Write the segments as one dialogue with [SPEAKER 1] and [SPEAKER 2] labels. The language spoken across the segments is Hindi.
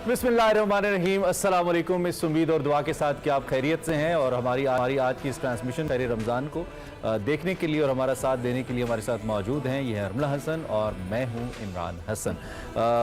[SPEAKER 1] बिस्मिल्लाहिर्रहमानिर्रहीम। अस्सलाम वालेकुम। इस उम्मीद और दुआ के साथ कि आप खैरियत से हैं और हमारी आज की इस ट्रांसमिशन शहर रमज़ान को देखने के लिए और हमारा साथ देने के लिए हमारे साथ मौजूद हैं। ये है अरमला हसन और मैं हूं इमरान हसन।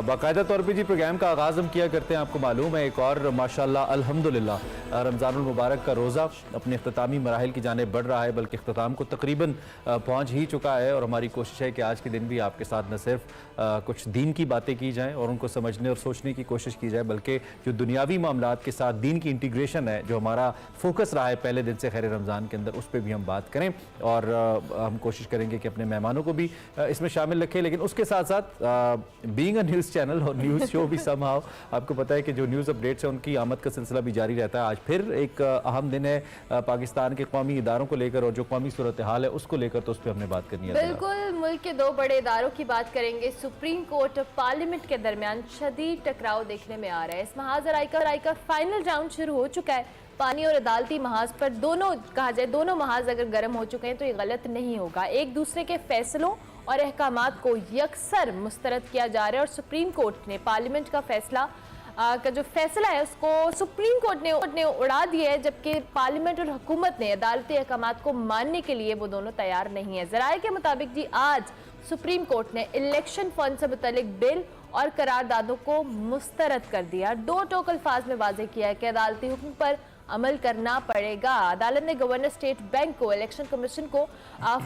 [SPEAKER 1] बाकायदा तौर पे जी प्रोग्राम का आगाज़ हम किया करते हैं, आपको मालूम है। एक और माशाल्लाह अल्हम्दुलिल्लाह रमज़ानुल मुबारक का रोज़ा अपने अख्तामी मराहिल की जानिब बढ़ रहा है, बल्कि अख्ताम को तकरीबन पहुँच ही चुका है। और हमारी कोशिश है कि आज के दिन भी आपके साथ न सिर्फ कुछ दीन की बातें की जाएँ और उनको समझने और सोचने की कोशिश की जाए, बल्कि जो दुनियावी मामलात के साथ दीन की इंटीग्रेशन है, जो हमारा फोकस रहा है पहले दिन से खैर रमज़ान के अंदर, उस पर भी हम बात करें। और हम कोशिश करेंगे कि अपने मेहमानों को भी इसमें शामिल रखें। लेकिन उसके साथ साथ बीइंग अ न्यूज़ चैनल और न्यूज़ शो भी समहाउ आपको पता है कि जो न्यूज़ अपडेट्स हैं उनकी आमद का सिलसिला भी जारी रहता है। आज फिर एक अहम दिन है पाकिस्तान के कौमी इदारों को लेकर और जो कौमी सूरत हाल है उसको लेकर, तो उस पर हमने बात करनी है।
[SPEAKER 2] बिल्कुल, मुल्क के दो बड़े इदारों की बात करेंगे। सुप्रीम कोर्ट और पार्लियामेंट के दरमियान शदीद टकराव देखने में आ रहा है। इस महाज राय का फाइनल राउंड शुरू हो चुका है। पानी और अदालती महाज पर दोनों कहा जाए, दोनों महाज अगर गर्म हो चुके हैं तो ये गलत नहीं होगा। एक दूसरे के फैसलों और अहकामात को यकसर मुस्तरद किया जा रहा है। और सुप्रीम कोर्ट ने पार्लियामेंट का फैसला का जो फैसला है उसको सुप्रीम कोर्ट ने उड़ा दिया है, जबकि पार्लियामेंट और हुकूमत ने अदालती अहकामात को मानने के लिए वो दोनों तैयार नहीं है। ज़राए के मुताबिक जी आज सुप्रीम कोर्ट ने इलेक्शन फंड से मुतल्लिक बिल और करारदादों को मुस्तरद कर दिया। दो टोक अल्फाज में वाज़ेह किया है कि अदालती हुक्म पर अमल करना पड़ेगा। अदालत ने गवर्नर स्टेट बैंक को इलेक्शन कमीशन को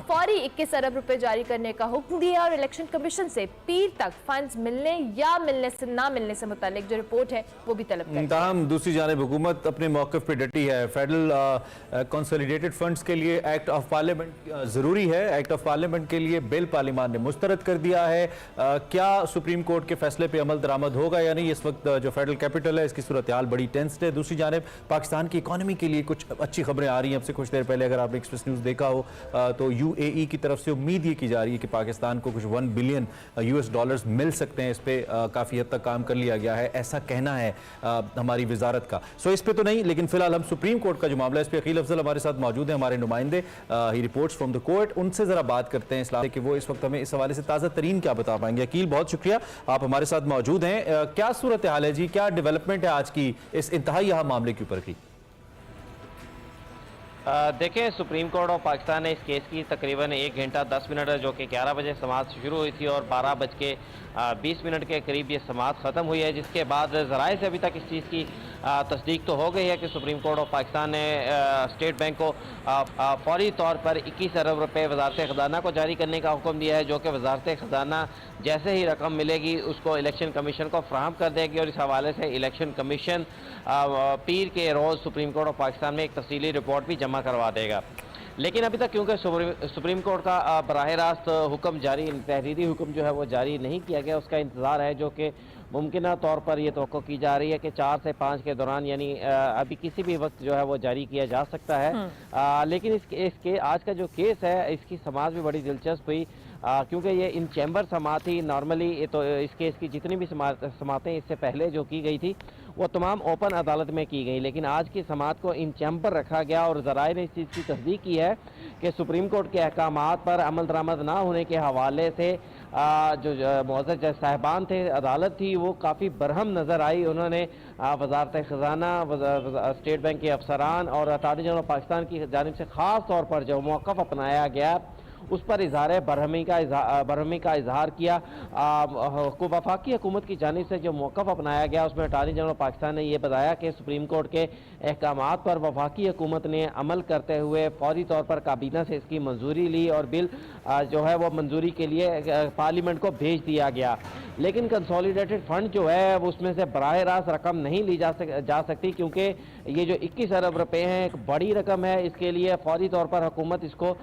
[SPEAKER 2] फौरी 21 अरब रुपए जारी करने का हुक्म दिया और इलेक्शन कमीशन से पीर तक फंड्स मिलने या मिलने से ना मिलने से मुतालिक जो रिपोर्ट है वो भी तलब कर दी।
[SPEAKER 1] हम दूसरी जानिब हुकूमत अपने मौक़िफ़ पे डटी है। फेडरल कंसोलिडेटेड फंड्स के लिए एक्ट ऑफ पार्लियामेंट ज़रूरी है। एक्ट ऑफ पार्लियामेंट के लिए बिल पार्लियामान ने मुस्तरद कर दिया है। क्या सुप्रीम कोर्ट के फैसले पर अमल दरामद होगा या नहीं? इस वक्त जो फेडरल कैपिटल है इसकी सूरत हाल बड़ी टेंस्ड है। दूसरी जानिब पाकिस्तान की इकॉनमी के लिए कुछ अच्छी खबरें आ रही हैं। अब से कुछ देर पहले अगर आपने एक्सप्रेस न्यूज़ देखा हो तो यूएई की तरफ से उम्मीद ये की जा रही है कि पाकिस्तान को कुछ $1 बिलियन मिल सकते हैं। इस पे काफ़ी हद तक काम कर लिया गया है, ऐसा कहना है हमारी वजारत का। सो इस पे तो नहीं, लेकिन फिलहाल हम सुप्रीम कोर्ट का जो मामला है इस पर अकील अफजल हमारे साथ मौजूद है, हमारे नुमाइंदे, ही रिपोर्ट्स फ्रॉम द कोर्ट। उनसे ज़रा बात करते हैं इस्लाम कि वो इस वक्त हमें इस हवाले से ताज़ा तरीन क्या बता पाएंगे। अकील, बहुत शुक्रिया, आप हमारे साथ मौजूद हैं। क्या सूरत हाल है जी, क्या डेवलपमेंट है आज की इस इंतहाई अहम मामले के ऊपर की?
[SPEAKER 3] देखें, सुप्रीम कोर्ट ऑफ पाकिस्तान ने इस केस की तकरीबन 1 घंटा 10 मिनट जो कि 11 बजे समाअत शुरू हुई थी और 12:20 के करीब ये समाअत ख़त्म हुई है, जिसके बाद ज़राए से अभी तक इस चीज़ की तस्दीक तो हो गई है कि सुप्रीम कोर्ट ऑफ पाकिस्तान ने स्टेट बैंक को फौरी तौर पर 21 अरब रुपये वजारत ख़जाना को जारी करने का हुक्म दिया है, जो कि वजारत ख़जाना जैसे ही रकम मिलेगी उसको इलेक्शन कमीशन को फ्राहम कर देगी। और इस हवाले से इलेक्शन कमीशन पीर के रोज़ सुप्रीम कोर्ट ऑफ पाकिस्तान में एक तफसीली रिपोर्ट भी जमा करवा देगा। लेकिन अभी तक क्योंकि सुप्रीम कोर्ट का बराह रास्त हुक्म जारी, तहरीरी हुक्म जो है वो जारी नहीं किया गया, उसका इंतज़ार है, जो कि मुमकिन तौर पर यह तवक्को की जा रही है कि 4 से 5 के दौरान, यानी अभी किसी भी वक्त जो है वो जारी किया जा सकता है। लेकिन इसके आज का जो केस है इसकी समाज भी बड़ी दिलचस्प हुई, क्योंकि ये इन चैम्बर समाअत थी। नॉर्मली तो इस केस की जितनी भी समाअतें इससे पहले जो की गई थी वो तमाम ओपन अदालत में की गई, लेकिन आज की समाअत को इन चैम्बर रखा गया। और ज़राए ने इस चीज़ की तस्दीक की है कि सुप्रीम कोर्ट के अहकामात पर अमल दरामद ना होने के हवाले से जो मुअज़्ज़ज़ जज साहिबान थे, अदालत थी, वो काफ़ी बरहम नज़र आई। उन्होंने वजारत ख़जाना, स्टेट बैंक के अफसरान और अटॉर्नी जनरल पाकिस्तान की जानिब से ख़ास तौर पर जो मौक़िफ़ अपनाया गया उस पर इजहार बरहमी का इजहार किया। वफाकी हुकूमत की जानिब से जो मौक़िफ़ अपनाया गया उसमें अटॉर्नी जनरल पाकिस्तान ने यह बताया कि सुप्रीम कोर्ट के अहकामात पर वफाकी हुकूमत ने अमल करते हुए फौरी तौर पर काबीना से इसकी मंजूरी ली और बिल जो है वो मंजूरी के लिए पार्लियामेंट को भेज दिया गया। लेकिन कंसोलिडेटेड फंड जो है वो उसमें से बराह रास्त रकम नहीं ली जा सकती, क्योंकि ये जो 21 अरब रुपये हैं एक बड़ी रकम है। इसके लिए फौरी तौर पर हुकूमत इसको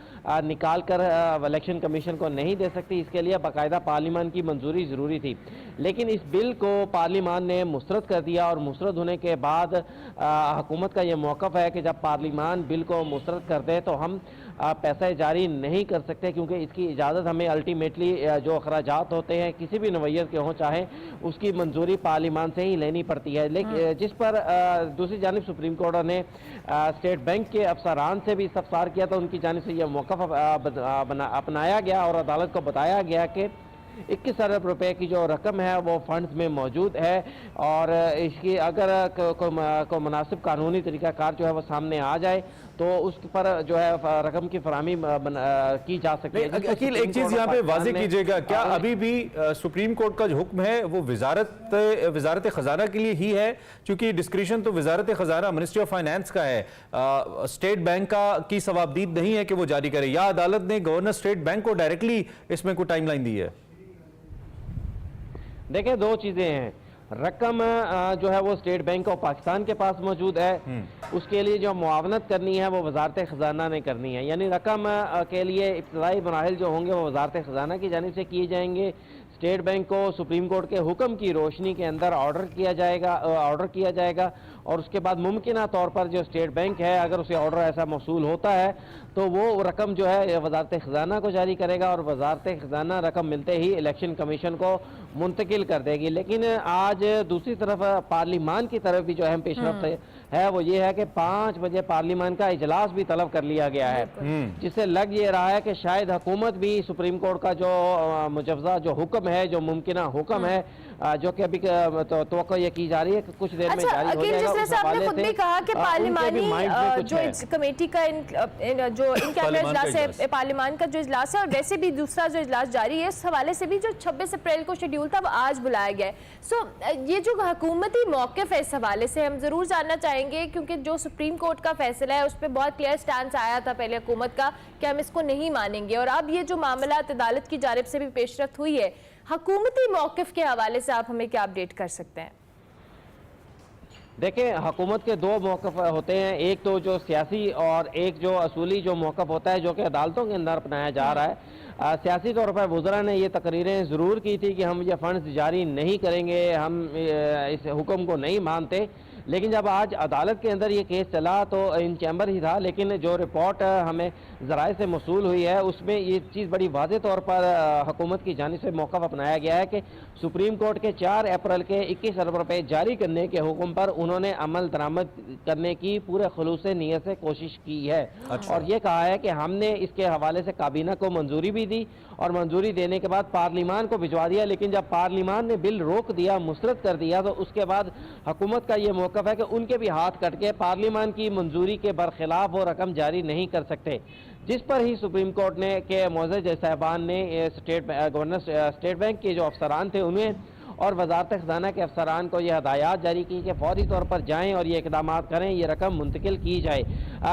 [SPEAKER 3] निकाल कर इलेक्शन कमीशन को नहीं दे सकती, इसके लिए बाकायदा पार्लियामान की मंजूरी ज़रूरी थी। लेकिन इस बिल को पार्लियामान ने मुस्तरद कर दिया और मुस्तरद होने के बाद हुकूमत का ये मौक़िफ़ है कि जब पार्लियामान बिल को मुस्तरद कर दे तो हम पैसा जारी नहीं कर सकते, क्योंकि इसकी इजाज़त हमें अल्टीमेटली जो अखराजात होते हैं किसी भी नवैयत के हों चाहे, उसकी मंजूरी पार्लियामान से ही लेनी पड़ती है। लेकिन जिस पर दूसरी जानिब सुप्रीम कोर्ट ने स्टेट बैंक के अफसरान से भी इस्तफसार किया, तो उनकी जानिब से यह मौक़िफ़ अपनाया गया और अदालत को बताया गया कि 21 अरब रुपए की जो रकम है वो फंड्स में मौजूद है और इसकी अगर को मुनासिब कानूनी तरीक़ाकार जो है वो सामने आ जाए तो उस पर जो है रकम की फराहमी की जा सकती है।
[SPEAKER 1] अकील, एक चीज यहाँ पे वाजे कीजिएगा, क्या अभी भी सुप्रीम कोर्ट का जो हुक्म है वो वजारत खजाना के लिए ही है? क्योंकि डिस्क्रिशन तो वजारत खजाना, मिनिस्ट्री ऑफ फाइनेंस का है, स्टेट बैंक का की सवाबदीद नहीं है कि वो जारी करे, या अदालत ने गवर्नर स्टेट बैंक को डायरेक्टली इसमें कोई टाइमलाइन दी है?
[SPEAKER 3] देखिए, दो चीजें हैं। रकम जो है वो स्टेट बैंक ऑफ पाकिस्तान के पास मौजूद है, उसके लिए जो मुआवनत करनी है वो वजारत खजाना ने करनी है। यानी रकम के लिए इब्तदाई मराहिल जो होंगे वो वजारत खजाना की जानिब से किए जाएंगे। स्टेट बैंक को सुप्रीम कोर्ट के हुक्म की रोशनी के अंदर ऑर्डर किया जाएगा और उसके बाद मुमकिन तौर पर जो स्टेट बैंक है, अगर उसे ऑर्डर ऐसा मौसूल होता है तो वो रकम जो है वजारत खजाना को जारी करेगा और वजारत खजाना रकम मिलते ही इलेक्शन कमीशन को मुंतकिल कर देगी। लेकिन आज दूसरी तरफ पार्लिमान की तरफ भी जो अहम पेशरफ्त है वो ये है कि 5 बजे पार्लिमान का इजलास भी तलब कर लिया गया है, जिससे लग ये रहा है कि शायद हुकूमत भी सुप्रीम कोर्ट का जो मुजव्जा जो हुक्म है, जो मुमकिन हुक्म है, जो कि अभी तो ये की जा रही है कि कुछ देर में जारी हो जाएगा।
[SPEAKER 2] जिस तरह आपने खुद भी कहा कि पार्लिमानी जो कमेटी का जो इनका इजलास है, पार्लिमान का जो इजलास है और वैसे भी दूसरा जो इजलास जारी है, इस हवाले से भी जो 26 अप्रैल को शेड्यूल था वो आज बुलाया गया है। सो ये जो हुकूमती मौक़िफ़ है इस हवाले से हम जरूर जानना चाहेंगे, क्योंकि जो सुप्रीम कोर्ट का फैसला है उस पर बहुत क्लियर स्टैंड आया था पहले हुकूमत का कि हम इसको नहीं मानेंगे, और अब ये जो मामला अदालत की जानिब से भी पेशरफ्त हुई है, हुकूमती मौक़िफ़ के हवाले से आप हमें क्या अपडेट कर सकते हैं?
[SPEAKER 3] देखिए, हुकूमत के दो मौक़िफ़ होते हैं, एक तो जो सियासी और एक जो असूली जो मौक़िफ़ होता है जो कि अदालतों के अंदर अपनाया जा रहा है। सियासी तौर पर वज़रा ने ये तकरीरें ज़रूर की थी कि हम ये फ़ंड्स जारी नहीं करेंगे, हम इस हुक्म को नहीं मानते, लेकिन जब आज अदालत के अंदर ये केस चला तो इन चैम्बर ही था, लेकिन जो रिपोर्ट हमें ज़राए से मौसूल हुई है उसमें ये चीज़ बड़ी वाज़े तौर पर हुकूमत की जानिब से मौक़िफ़ अपनाया गया है कि सुप्रीम कोर्ट के 4 अप्रैल के 21 अरब रुपये जारी करने के हुक्म पर उन्होंने अमल दरामद करने की पूरे खुलूस नीयत से कोशिश की है। और ये कहा है कि हमने इसके हवाले से काबीना को मंजूरी भी दी और मंजूरी देने के बाद पार्लिमान को भिजवा दिया, लेकिन जब पार्लिमान ने बिल रोक दिया, मुस्तरद कर दिया, तो उसके बाद हुकूमत का ये मौक़िफ़ है कि उनके भी हाथ कट के पार्लिमान की मंजूरी के बरखिलाफ वो रकम जारी नहीं कर सकते, जिस पर ही सुप्रीम कोर्ट ने के मोअज़्ज़ज़ साहिबान ने गवर्नर स्टेट बैंक के जो अफसरान थे उन्हें और वजारत खजाना के अफसरान को यह हदायत जारी की कि फौरी तौर पर जाएँ और ये इक़दाम करें, ये रकम मुंतकिल की जाए।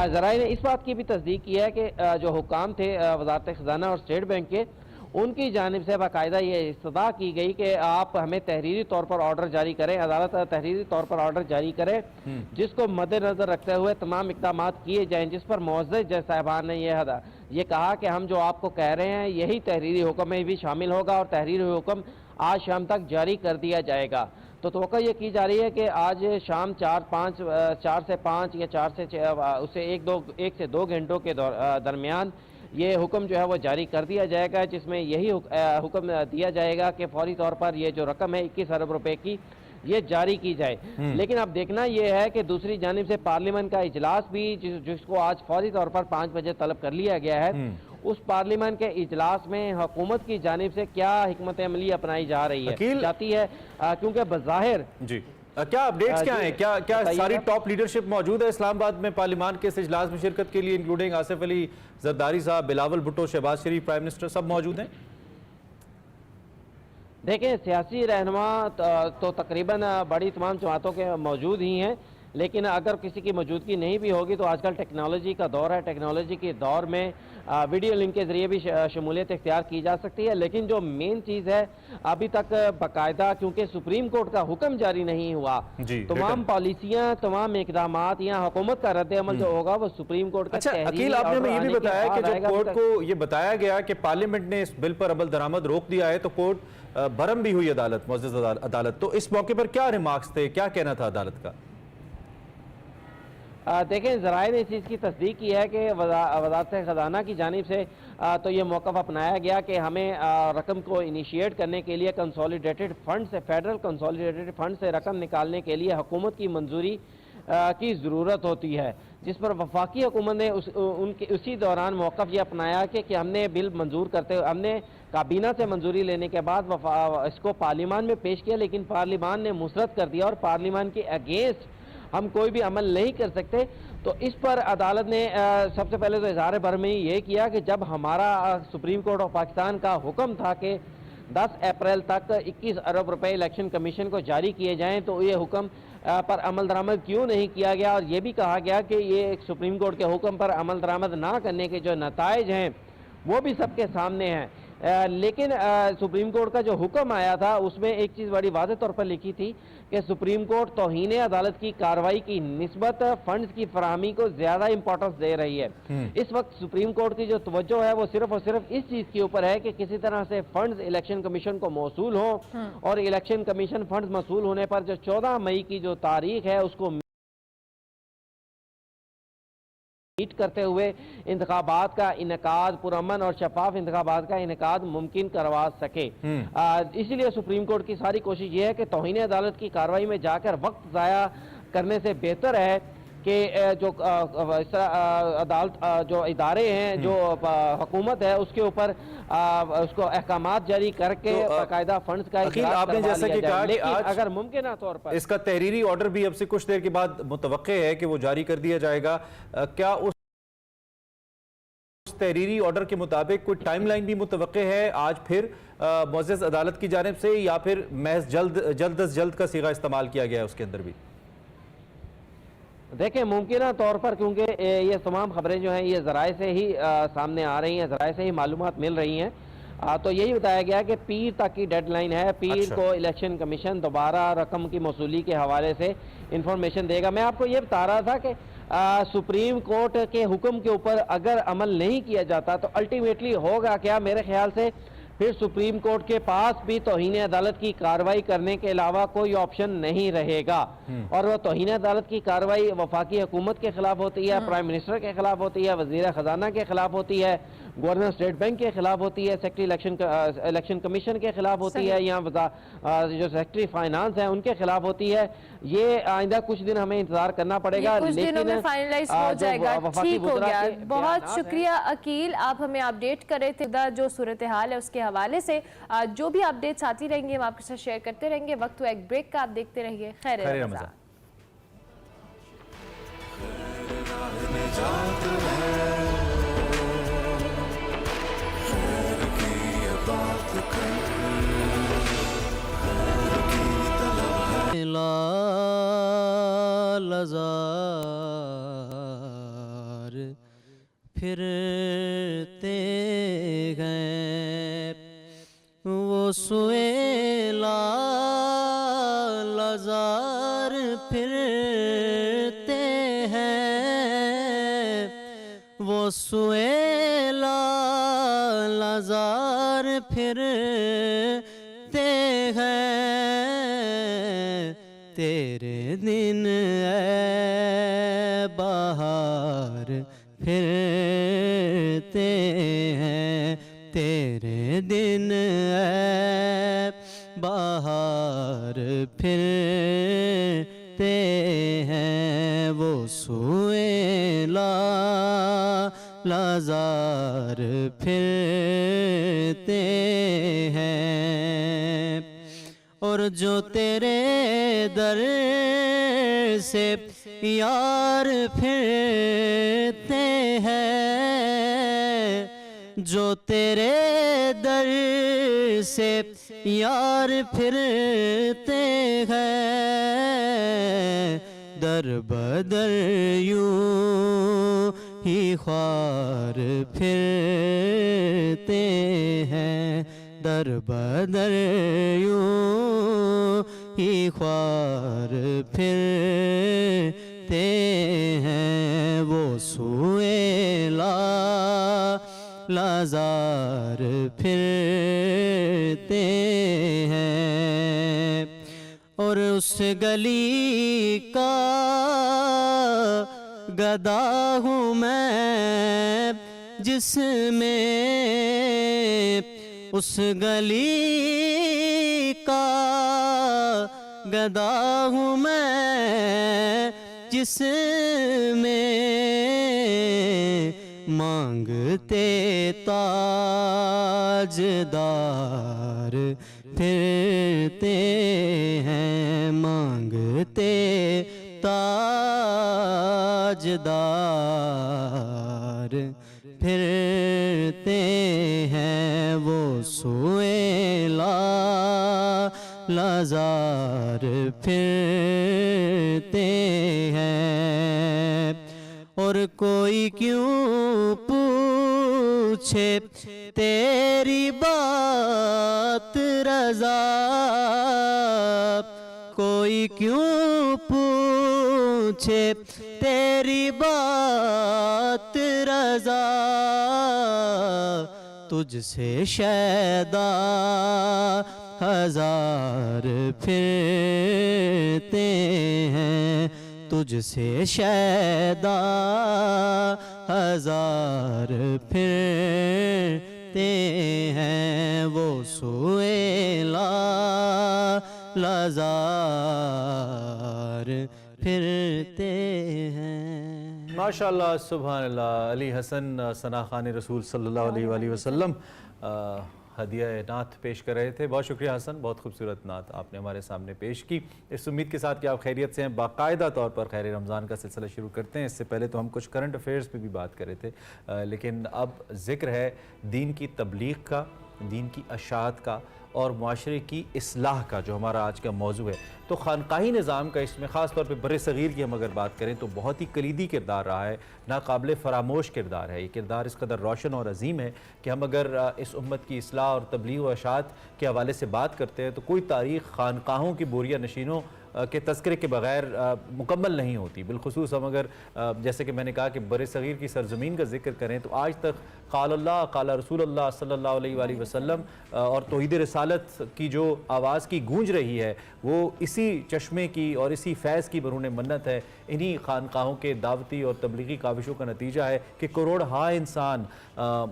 [SPEAKER 3] ज़राए ने इस बात की भी तस्दीक की है कि जो हुकाम थे वजारत खजाना और स्टेट बैंक के, उनकी जानिब से बाकायदा ये इस्तदा की गई कि आप हमें तहरीरी तौर पर ऑर्डर जारी करें, अदालत तहरीरी तौर पर ऑर्डर जारी करे जिसको मद्देनजर रखते हुए तमाम इक़दाम किए जाएँ, जिस पर मुअज़्ज़ज़ साहिबान ने ये कहा कि हम जो आपको कह रहे हैं यही तहरीरी हुक्म में भी शामिल होगा और तहरीरी हुक्म आज शाम तक जारी कर दिया जाएगा। तो तवक्को ये की जा रही है कि आज शाम 4 से 5 या 4 से 6 उससे 1 से 2 घंटों के दरमियान ये हुक्म जो है वो जारी कर दिया जाएगा, जिसमें यही हुक्म दिया जाएगा कि फौरी तौर पर ये जो रकम है 21 अरब रुपए की ये जारी की जाए। लेकिन अब देखना ये है कि दूसरी जानिब से पार्लियामेंट का इजलास भी जिसको आज फौरी तौर पर 5 बजे तलब कर लिया गया है, उस पार्लियामेंट के इजलास में हुकूमत की जानिब से क्या हिकमत अमली अपनाई जा रही है जाती है, क्योंकि बज़ाहिर
[SPEAKER 1] जी क्या अपडेट्स क्या हैं, क्या सारी टॉप लीडरशिप मौजूद है इस्लामाबाद में पार्लियामान के इस इजलास में शिरकत के लिए, इंक्लूडिंग आसिफ अली जरदारी साहब, बिलावल भुट्टो, शहबाज शरीफ, प्राइम मिनिस्टर, सब मौजूद हैं?
[SPEAKER 3] देखें, सियासी रहनुमा तो तकरीबन बड़ी तमाम जमातों के मौजूद ही हैं, लेकिन अगर किसी की मौजूदगी नहीं भी होगी तो आजकल टेक्नोलॉजी का दौर है, टेक्नोलॉजी के दौर में वीडियो लिंक के जरिए भी शमूलियत इख्तियार की जा सकती है। लेकिन जो मेन चीज़ है अभी तक बाकायदा, क्योंकि सुप्रीम कोर्ट का हुक्म जारी नहीं हुआ, तमाम पॉलिसियां, तमाम इकदाम या हुकूमत का रद्द अमल जो होगा वो सुप्रीम कोर्ट का।
[SPEAKER 1] अच्छा अकील, आपने हमें ये भी बताया कि जब कोर्ट को ये बताया गया कि पार्लियामेंट ने इस बिल पर अमल दरामद रोक दिया है तो कोर्ट भरम भी हुई अदालत, मुअज़्ज़ज़ अदालत, तो इस मौके पर क्या रिमार्क्स थे, क्या कहना था अदालत का?
[SPEAKER 3] देखें, ज़राए ने इस चीज़ की तस्दीक की है कि वज़ारत ख़ज़ाना की जानिब से तो ये मौक़िफ़ अपनाया गया कि हमें रकम को इनिशिएट करने के लिए कंसोलिडेटेड फ़ंड से, फेडरल कंसोलिडेटेड फ़ंड से रकम निकालने के लिए हुकूमत की मंजूरी की ज़रूरत होती है, जिस पर वफाकी हुकूमत ने उसी दौरान मौक़िफ़ ये अपनाया कि हमने बिल मंजूर करते हुए हमने काबीना से मंजूरी लेने के बाद इसको पार्लियामान में पेश किया, लेकिन पार्लियामान ने मुसरत कर दिया और पार्लियामान के अगेंस्ट हम कोई भी अमल नहीं कर सकते। तो इस पर अदालत ने सबसे पहले तो इज़हार बरहमी ये किया कि जब हमारा सुप्रीम कोर्ट ऑफ पाकिस्तान का हुक्म था कि 10 अप्रैल तक 21 अरब रुपए इलेक्शन कमीशन को जारी किए जाएं, तो ये हुक्म पर अमल दरामद क्यों नहीं किया गया। और ये भी कहा गया कि ये सुप्रीम कोर्ट के हुक्म पर अमल दरामद ना करने के जो नताइज हैं वो भी सबके सामने हैं। लेकिन सुप्रीम कोर्ट का जो हुक्म आया था उसमें एक चीज़ बड़ी वाज़ेह तौर पर लिखी थी कि सुप्रीम कोर्ट तौहीन अदालत की कार्रवाई की निस्बत फंड्स की फराहमी को ज़्यादा इंपॉर्टेंस दे रही है। इस वक्त सुप्रीम कोर्ट की जो तवज्जो है वो सिर्फ और सिर्फ इस चीज़ के ऊपर है कि किसी तरह से फंड्स इलेक्शन कमीशन को मौसूल हो, और इलेक्शन कमीशन फंड्स मौसूल होने पर जो 14 मई की जो तारीख है उसको करते हुए इंतखाबात का इनकाद, पुरअमन और शफाफ इंतखाबात का इनकाद मुमकिन करवा सके। इसीलिए सुप्रीम कोर्ट की सारी कोशिश ये है कि तौहीन अदालत की कार्रवाई में जाकर वक्त ज़ाया करने से बेहतर है कि जो अदालत जो इदारे हैं, जो हुकूमत है उसके ऊपर उसको अहकामात जारी करके बाकायदा फंड्स का
[SPEAKER 1] आपने जैसा कि कहा कि आज
[SPEAKER 3] अगर मुमकिन तौर पर
[SPEAKER 1] इसका तहरीरी ऑर्डर भी अब से कुछ देर के बाद मुतवक्के है कि वो जारी कर दिया जाएगा। क्या उस तहरीरी ऑर्डर के मुताबिक कोई टाइमलाइन भी मुतवक्के है आज फिर मुअज़्ज़ज़ अदालत की जानिब से, या फिर महज जल्द अज जल्द का सीगा इस्तेमाल किया गया है उसके अंदर भी?
[SPEAKER 3] देखें, मुमकिन तौर पर क्योंकि ये तमाम खबरें जो हैं ये ज़राए से ही सामने आ रही हैं, ज़राए से ही मालूमात मिल रही हैं, तो यही बताया गया कि पीर तक की डेडलाइन है। पीर को इलेक्शन कमीशन दोबारा रकम की मसूली के हवाले से इंफॉर्मेशन देगा। मैं आपको ये बता रहा था कि सुप्रीम कोर्ट के हुक्म के ऊपर अगर अमल नहीं किया जाता तो अल्टीमेटली होगा क्या, मेरे ख्याल से फिर सुप्रीम कोर्ट के पास भी तौहीन अदालत की कार्रवाई करने के अलावा कोई ऑप्शन नहीं रहेगा। और वह तौहीन अदालत की कार्रवाई वफाकी हुकूमत के खिलाफ होती है, प्राइम मिनिस्टर के खिलाफ होती है, वजीर खजाना के खिलाफ होती है, गवर्नर स्टेट बैंक के खिलाफ होती है, सेक्रेटरी इलेक्शन कमीशन के खिलाफ होती है, या जो सेक्रेटरी फाइनेंस है उनके खिलाफ होती है। ये आइंदा कुछ दिन हमें इंतजार करना पड़ेगा,
[SPEAKER 2] लेकिन फाइनलाइज हो जाएगा। ठीक हो गया, बहुत शुक्रिया अकील, आप हमें अपडेट कर रहे थे जो सूरत हाल है उसके हवाले से। जो भी अपडेट्स आती रहेंगे हम आपके साथ शेयर करते रहेंगे। वक्त हुआ एक ब्रेक का, आप देखते रहिए खैर रमज़ान।
[SPEAKER 4] लालजार फिरते गए वो सुए लालजार फिरते हैं, वो सुए लालजार फिरते हैं। तेरे दिन ए बहार फिरते हैं, तेरे दिन ए बहार फिरते हैं। वो सुए लालजार फिरते हैं। और जो तेरे दर से यार फिरते हैं, जो तेरे दर से यार फिरते हैं, दर बदर यूं ही ख्वार फिरते हैं, दर बदर यूं ही ख्वार फिरते हैं। वो सुए लालजार फिरते हैं। और उस गली का गदा हूँ मैं जिसमें, उस गली का गदा हूँ मैं जिसमें मांगते ताजदार फिरते हैं, मांगते ताजदार फिरते हैं, वो सुएला लाजार फिरते हैं। और कोई क्यों पूछे तेरी बात रज़ा, कोई क्यों पूछे तेरी बात रज़ा, तुझसे शैदा हजार फिरते हैं, तुझसे शैदा हजार फिरते हैं, वो सुएला लाजार फिरते हैं।
[SPEAKER 1] माशाअल्लाह, सुभान अल्लाह। अली हसन सना खान रसूल सल्लल्लाहु अलैहि वसल्लम हदिया नात पेश कर रहे थे। बहुत शुक्रिया हसन, बहुत खूबसूरत नात आपने हमारे सामने पेश की। इस उम्मीद के साथ कि आप खैरियत से हैं, बाकायदा तौर पर खैर रमज़ान का सिलसिला शुरू करते हैं। इससे पहले तो हम कुछ करंट अफेयर्स पे भी बात कर रहे थे, लेकिन अब ज़िक्र है दीन की तबलीग का, दीन की अशात का और माशरे की इस्लाह का, जो हमारा आज का मौजू है। तो खानकाही निज़ाम का इसमें ख़ास तौर पे बड़े सग़ीर की हम अगर बात करें तो बहुत ही कलीदी किरदार रहा है, नाकाबिल फ़रामोश किरदार है। ये किरदार इस कदर रोशन और अजीम है कि हम अगर इस उम्मत की इस्लाह और तबलीग व अशात के हवाले से बात करते हैं तो कोई तारीख़ खानकाहों की बोरिया नशीनों के तस्करे के बगैर मुकम्मल नहीं होती। बिलखुसूस हम अगर जैसे कि मैंने कहा कि बड़े सग़ीर की सरज़मीन का जिक्र करें तो आज तक क़ाल अल्लाह क़ाल रसूलुल्लाह सल्लल्लाहु अलैहि वसल्लम और तौहीद रिसालत की जो आवाज़ की गूंज रही है वो इसी चश्मे की और इसी फैज़ की बरूने मन्नत है। इन्हीं खानकाहों के दावती और तबलीगी काविशों का नतीजा है कि करोड़ हा इंसान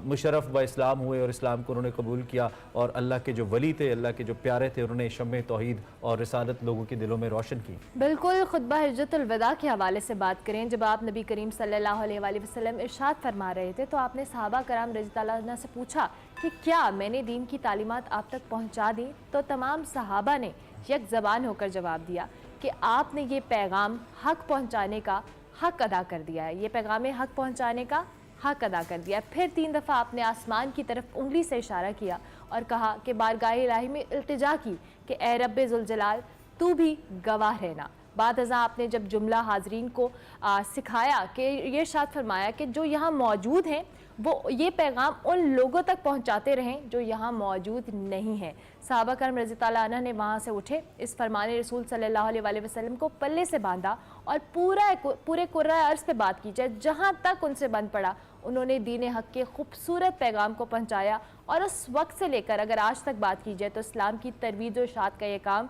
[SPEAKER 1] मुशर्रफ ब इस्लाम हुए और इस्लाम को उन्होंने कबूल किया और अल्लाह के जो वली थे, अल्लाह के जो प्यारे थे, उन्होंने शम्मे तौहीद और रिसालत लोगों के दिलों में रोशन की।
[SPEAKER 2] बिल्कुल, खुतबा हिज्जतुल वदा के हवाले से बात करें, जब आप नबी करीम सल्लल्लाहु अलैहि वसल्लम इरशाद फरमा रहे थे तो आपने सहाबा कराम रज़ियल्लाहु अन्हुम से पूछा कि क्या मैंने दीन की तालीमात आप तक पहुँचा दी? तो तमाम सहाबा ने एक ज़बान होकर जवाब दिया कि आपने ये पैगाम हक़ पहुँचाने का हक़ अदा कर दिया है, ये पैगाम हक़ पहुँचाने का हक़ अदा कर दिया। फिर 3 दफ़ा आपने आसमान की तरफ उंगली से इशारा किया और कहा कि बारगाह इलाही में इल्तिजा की कि ए रब्बे ज़ुल जलाल तू भी गवाह रहना। बाद अज़ा आपने जब जुमला हाजरीन को सिखाया कि ये इरशाद फरमाया कि जो यहाँ मौजूद हैं वो ये पैगाम उन लोगों तक पहुँचाते रहें जो यहाँ मौजूद नहीं हैं। सहाबा करम रज़ियल्लाहु अन्हुम ने वहाँ से उठे, इस फरमान रसूल सल्लल्लाहु अलैहि वसल्लम को पल्ले से बांधा और पूरे कुर्रा अर्ज़ पे बात की जाए, जहाँ तक उनसे बंद पड़ा उन्होंने दीन हक़ के खूबसूरत पैगाम को पहुँचाया। और उस वक्त से लेकर अगर आज तक बात की जाए तो इस्लाम की तरवीज और इशाअत का ये काम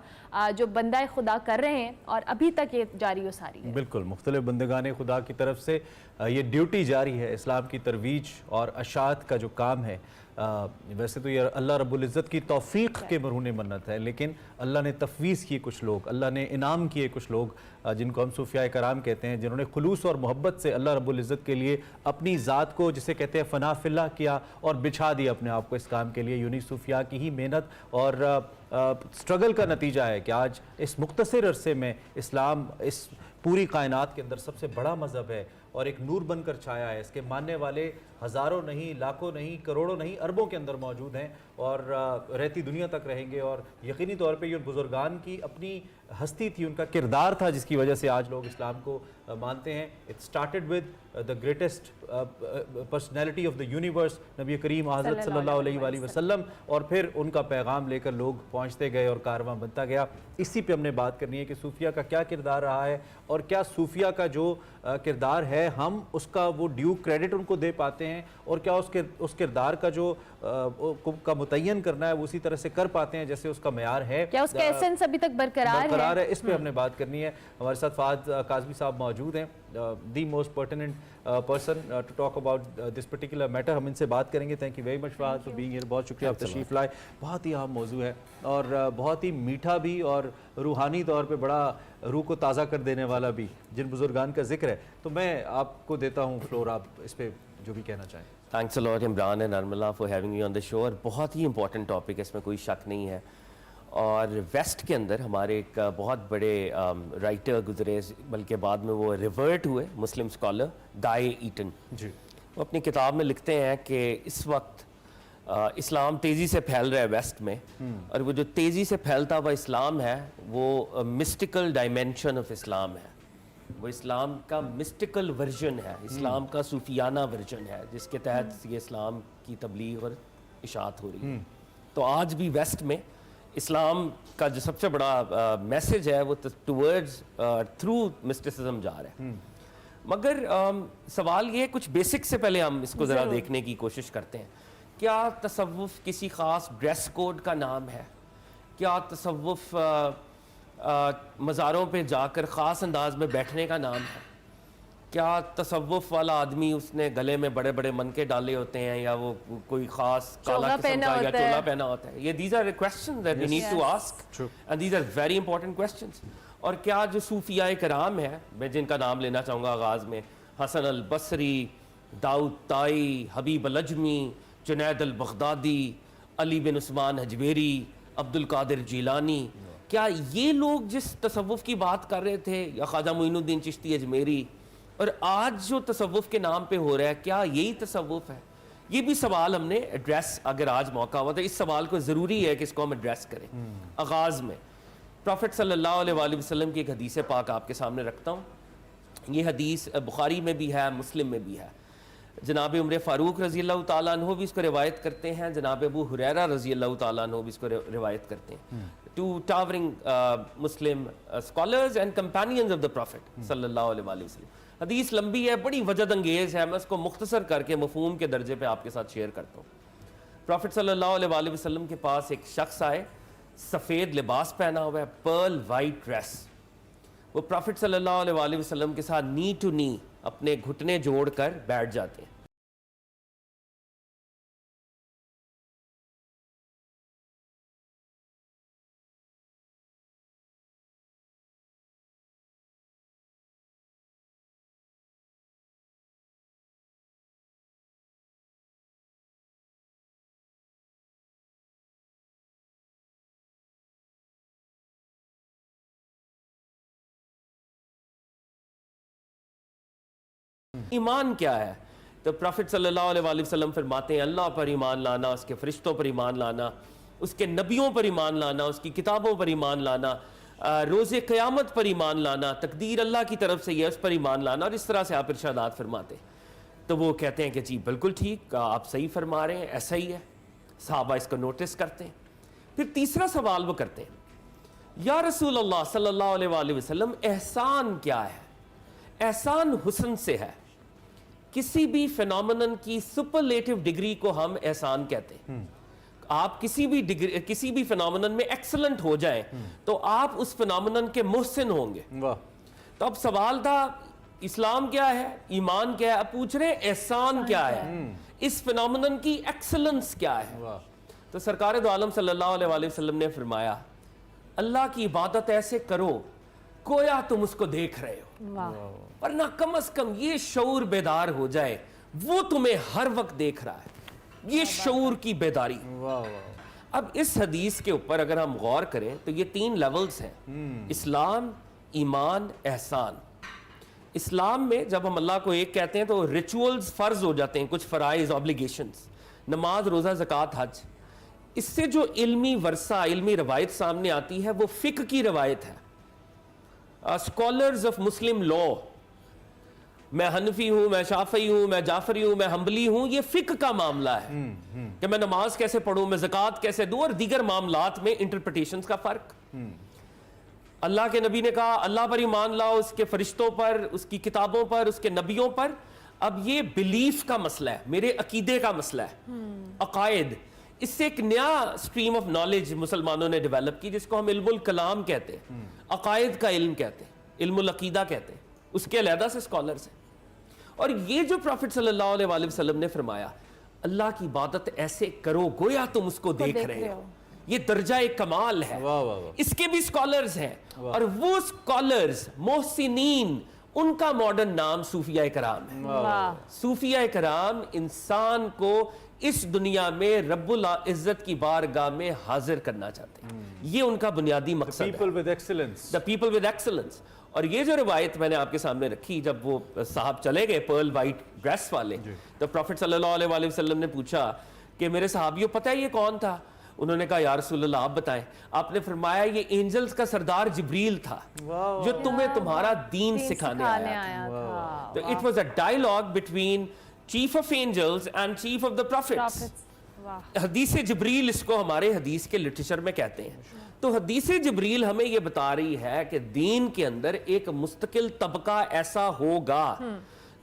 [SPEAKER 2] जो बंदा खुदा कर रहे हैं और अभी तक ये जारी व सारी है।
[SPEAKER 1] बिल्कुल, मुख्तलिफ बंदगाने खुदा की तरफ से ये ड्यूटी जारी है, इस्लाम की तरवीज और अशात का जो काम है। वैसे तो ये अल्लाह रब्बुल इज़्ज़त की तौफ़ीक़ के मरहूने मन्नत है, लेकिन अल्लाह ने तफ़वीज़ किए कुछ लोग, अल्लाह ने इनाम किए कुछ लोग जिनको हम सूफ़ियाए कराम कहते हैं, जिन्होंने खुलूस और मोहब्बत से अल्लाह रब्बुल इज़्ज़त के लिए अपनी ज़ात को, जिसे कहते हैं फ़ना फ़िल्लाह किया और बिछा दिया अपने आप को इस काम के लिए। यूनी सूफ़िया की ही मेहनत और स्ट्रगल का नतीजा है कि आज इस मुख्तसर अरसे में इस्लाम इस पूरी कायनात के अंदर सबसे बड़ा मज़हब है और एक नूर बनकर छाया है। इसके मानने वाले हज़ारों नहीं, लाखों नहीं, करोड़ों नहीं, अरबों के अंदर मौजूद हैं और रहती दुनिया तक रहेंगे। और यकीनी तौर पे ये बुज़ुर्गान की अपनी हस्ती थी, उनका किरदार था जिसकी वजह से आज लोग इस्लाम को मानते हैं। It started with the greatest personality of the universe नबी करीम हज़रत सल्लल्लाहु अलैहि वसल्लम, और फिर उनका पैगाम लेकर लोग पहुँचते गए और कारवां बनता गया। इसी पे हमने बात करनी है कि सूफिया का क्या किरदार रहा है और क्या सूफिया का जो किरदार है हम उसका वो ड्यू क्रेडिट उनको दे पाते हैं और क्या उस किरदार का जो का मुतय्यन करना है वो उसी तरह से कर पाते हैं जैसे उसका मेयार है,
[SPEAKER 2] क्या उसका एसेंस अभी तक बरकरार है।
[SPEAKER 1] इस पे हमने बात करनी है। हमारे साथ फ़ाद काज़मी साहब मौजूद हैं, the most pertinent person to talk about this particular matter. हम इनसे बात करेंगे। Thank you very much for being here. बहुत शुक्रिया, आप तशरीफ लाए। बहुत ही अहम मौजू है और बहुत ही मीठा भी और रूहानी तौर पे बड़ा रूह को ताज़ा कर देने वाला भी, जिन बुजुर्गान का जिक्र है। तो मैं आपको देता हूँ फ्लोर, आप इस पर जो भी कहना चाहें।
[SPEAKER 5] Thanks a lot Imran and Nirmala for having me on the show. और बहुत ही इंपॉर्टेंट टॉपिक है, इसमें कोई शक नहीं है। और वेस्ट के अंदर हमारे एक बहुत बड़े राइटर गुजरे, बल्कि बाद में वो रिवर्ट हुए, मुस्लिम स्कॉलर गाय ईटन जी। वो अपनी किताब में लिखते हैं कि इस वक्त इस्लाम तेज़ी से फैल रहा है वेस्ट में, और वो जो तेज़ी से फैलता हुआ इस्लाम है वो मिस्टिकल डायमेंशन ऑफ इस्लाम है। वो इस्लाम का मिस्टिकल वर्जन है, इस्लाम का सूफियाना वर्जन है, जिसके तहत ये इस्लाम की तबलीग और इशाअत हो रही है। तो आज भी वेस्ट में इस्लाम का जो सबसे बड़ा मैसेज है वो टूवर्ड्स थ्रू मिस्टिसिज्म जा रहा है। मगर सवाल ये, कुछ बेसिक से पहले हम इसको ज़रा देखने की कोशिश करते हैं। क्या तसव्वुफ किसी ख़ास ड्रेस कोड का नाम है? क्या तसव्वुफ मज़ारों पे जाकर ख़ास अंदाज में बैठने का नाम है? क्या तसव्वुफ वाला आदमी उसने गले में बड़े बड़े मनके डाले होते हैं, या वो कोई ख़ास काला किस्म का या चोला पहना होता है? ये these are questions that we need to ask, and these are very important questions. और क्या जो सूफियाए कराम है, मैं जिनका नाम लेना चाहूँगा आगाज़ में, हसन अल बसरी, दाऊद ताई, हबीब अल अजमी, जुनैद अल बगदादी, अली बिन उस्मान हजवेरी, अब्दुल कादिर जीलानी, क्या ये लोग जिस तसव्वुफ की बात कर रहे थे, या ख्वाजा मोइनुद्दीन चिश्ती अजमेरी, और आज जो तसव्वुफ के नाम पे हो रहा है, क्या यही तसव्वुफ है? ये भी सवाल हमने एड्रेस, अगर आज मौका हुआ तो इस सवाल को ज़रूरी है कि इसको हम एड्रेस करें। आगाज़ में प्रॉफेट सल्लल्लाहु अलैहि वसल्लम की एक हदीस पाक आपके सामने रखता हूँ। ये हदीस बुखारी में भी है, मुस्लिम में भी है। जनाब उमर फ़ारूक रज़ी अल्लाह तआला अन्हु भी इसको रिवायत करते हैं, जनाब अबू हुरैरा रज़ी अल्लाह तआला अन्हु भी इसको रिवायत करते हैं। Two towering Muslim scholars and companions of the prophet सल्लल्लाहु अलैहि वसल्लम। हदीस लंबी है, बड़ी वजद अंगेज़ है, मैं उसको मुख्तसर करके मफ़हूम के दर्जे पे आपके साथ शेयर करता हूँ। प्रॉफिट सल्लल्लाहु अलैहि वसल्लम के पास एक शख्स आए, सफ़ेद लिबास पहना हुआ है, पर्ल वाइट ड्रेस। वो प्रॉफिट सल्लल्लाहु अलैहि वसल्लम के साथ नी टू नी अपने घुटने जोड़कर बैठ जाते हैं। ईमान क्या है? तो प्रॉफिट सल्लल्लाहु अलैहि वसल्लम फरमाते हैं, अल्लाह पर ईमान लाना, उसके फरिश्तों पर ईमान लाना, उसके नबियों पर ईमान लाना, उसकी किताबों पर ईमान लाना, रोज़े क़यामत पर ईमान लाना, तकदीर अल्लाह की तरफ से है उस पर ईमान लाना। और इस तरह से आप इरशादात फरमाते हैं। तो वो कहते हैं कि जी बिल्कुल ठीक, आप सही फरमा रहे हैं, ऐसा ही है। सहाबा इसको नोटिस करते हैं। फिर तीसरा सवाल वो करते हैं, या रसूल अल्लाह सल्लल्लाहु अलैहि वसल्लम, एहसान क्या है? एहसान हुस्न से है। किसी भी फिनोमेनन की सुपरलेटिव डिग्री को हम एहसान कहते हैं। आप किसी भी फिनोमेनन में एक्सीलेंट हो जाएं तो आप उस फिनोमेनन के मुहसिन होंगे। तो अब सवाल था, इस्लाम क्या है, ईमान क्या है? अब पूछ रहे हैं एहसान क्या है, इस फिनोमेनन की एक्सीलेंस क्या है? तो सरकार दो आलम सल्लल्लाहु अलैहि वसल्लम ने फरमाया, अल्लाह की इबादत ऐसे करो गोया तुम उसको देख रहे हो, पर ना कम से कम ये शऊर बेदार हो जाए वो तुम्हें हर वक्त देख रहा है। ये शऊर की बेदारी। अब इस हदीस के ऊपर अगर हम गौर करें तो ये 3 लेवल्स हैं, इस्लाम, ईमान, एहसान। इस्लाम में जब हम अल्लाह को एक कहते हैं तो रिचुअल्स फर्ज हो जाते हैं, कुछ फराइज, ऑब्लिगेशंस, नमाज, रोज़ा, ज़कात, हज। इससे जो इल्मी वर्सा, इल्मी रवायत सामने आती है वो फ़िक़्ह की रवायत है। स्कॉलर्स ऑफ मुस्लिम लॉ, मैं हनफी हूं, मैं शाफी हूं, मैं जाफरी हूं, मैं हम्बली हूं, ये फिक्र का मामला है कि मैं नमाज कैसे पढ़ूं, मैं ज़कात कैसे दूं, और दीगर मामलात में इंटरप्रिटेशंस का फर्क। अल्लाह के नबी ने कहा अल्लाह पर ईमान लाओ, उसके फरिश्तों पर, उसकी किताबों पर, उसके नबियों पर। अब ये बिलीफ का मसला है, मेरे अकीदे का मसला है, अकायद। इससे एक नया स्ट्रीम ऑफ नॉलेज मुसलमानों ने डेवलप की जिसको हम इल्मुल कलाम कहते हैं, अकायद का इल्म कहते हैं, इल्मुल अकीदा कहते हैं। उसके अलहदा से स्कॉलर्स हैं। और ये जो प्रॉफिट सल्लल्लाहु अलैहि वसल्लम ने फरमाया, अल्लाह की इबादत ऐसे करो गोया तुम उसको देख रहे हो, ये दर्जा एक कमाल है।
[SPEAKER 1] वाह वाह वाह।
[SPEAKER 5] इसके भी स्कॉलर्स हैं और वो स्कॉलर्स मोहसिनीन, उनका मॉडर्न नाम सूफिया कराम है।
[SPEAKER 2] वाह।
[SPEAKER 5] सूफिया कराम इंसान को इस दुनिया में रब्बुल इज्जत की बारगाह में हाजिर करना चाहते हैं। ये उनका बुनियादी मकसद है,
[SPEAKER 1] people with excellence.
[SPEAKER 5] The people with excellence. और ये जो रिवायत मैंने आपके सामने रखी, जब वो साहब चले गए पर्ल वाइट ड्रेस वाले, तो प्रॉफिट सल्लल्लाहु अलैहि वसल्लम ने पूछा कि मेरे साहबियों पता है ये कौन था? उन्होंने कहा या रसूलल्लाह आप बताएं। आपने फरमाया ये एंजल्स का सरदार जिब्रील था जो तुम्हें तुम्हारा दीन सिखाने आया था। तो it was a dialogue between chief of angels and chief of the prophets. Hadith Jibreel इसको हमारे हदीस के लिटरेचर में कहते हैं। तो हदीस जिब्रील हमें यह बता रही है कि दीन के अंदर एक मुस्तकिल तबका ऐसा होगा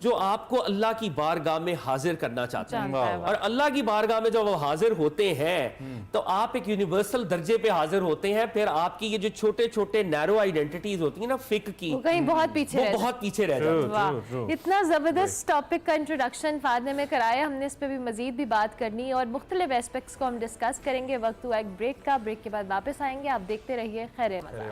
[SPEAKER 5] जो आपको अल्लाह की बारगाह में हाजिर करना चाहता है। और अल्लाह की बारगाह में जब वो हाजिर होते हैं तो आप एक यूनिवर्सल दर्जे पे हाजिर होते हैं। फिर आपकी ये जो छोटे छोटे नैरो आइडेंटिटीज होती है ना फिक की,
[SPEAKER 2] वो कहीं बहुत पीछे
[SPEAKER 5] वो बहुत पीछे रह जाती है।
[SPEAKER 2] वाह, इतना जबरदस्त टॉपिक का इंट्रोडक्शन फादने में कराया हमने। इस पे भी मजीद भी बात करनी और मुख्तलिफ एस्पेक्ट्स को हम डिस्कस करेंगे। वक्त हुआ एक ब्रेक का, ब्रेक के बाद वापस आएंगे। आप देखते रहिए खैर मज़ा।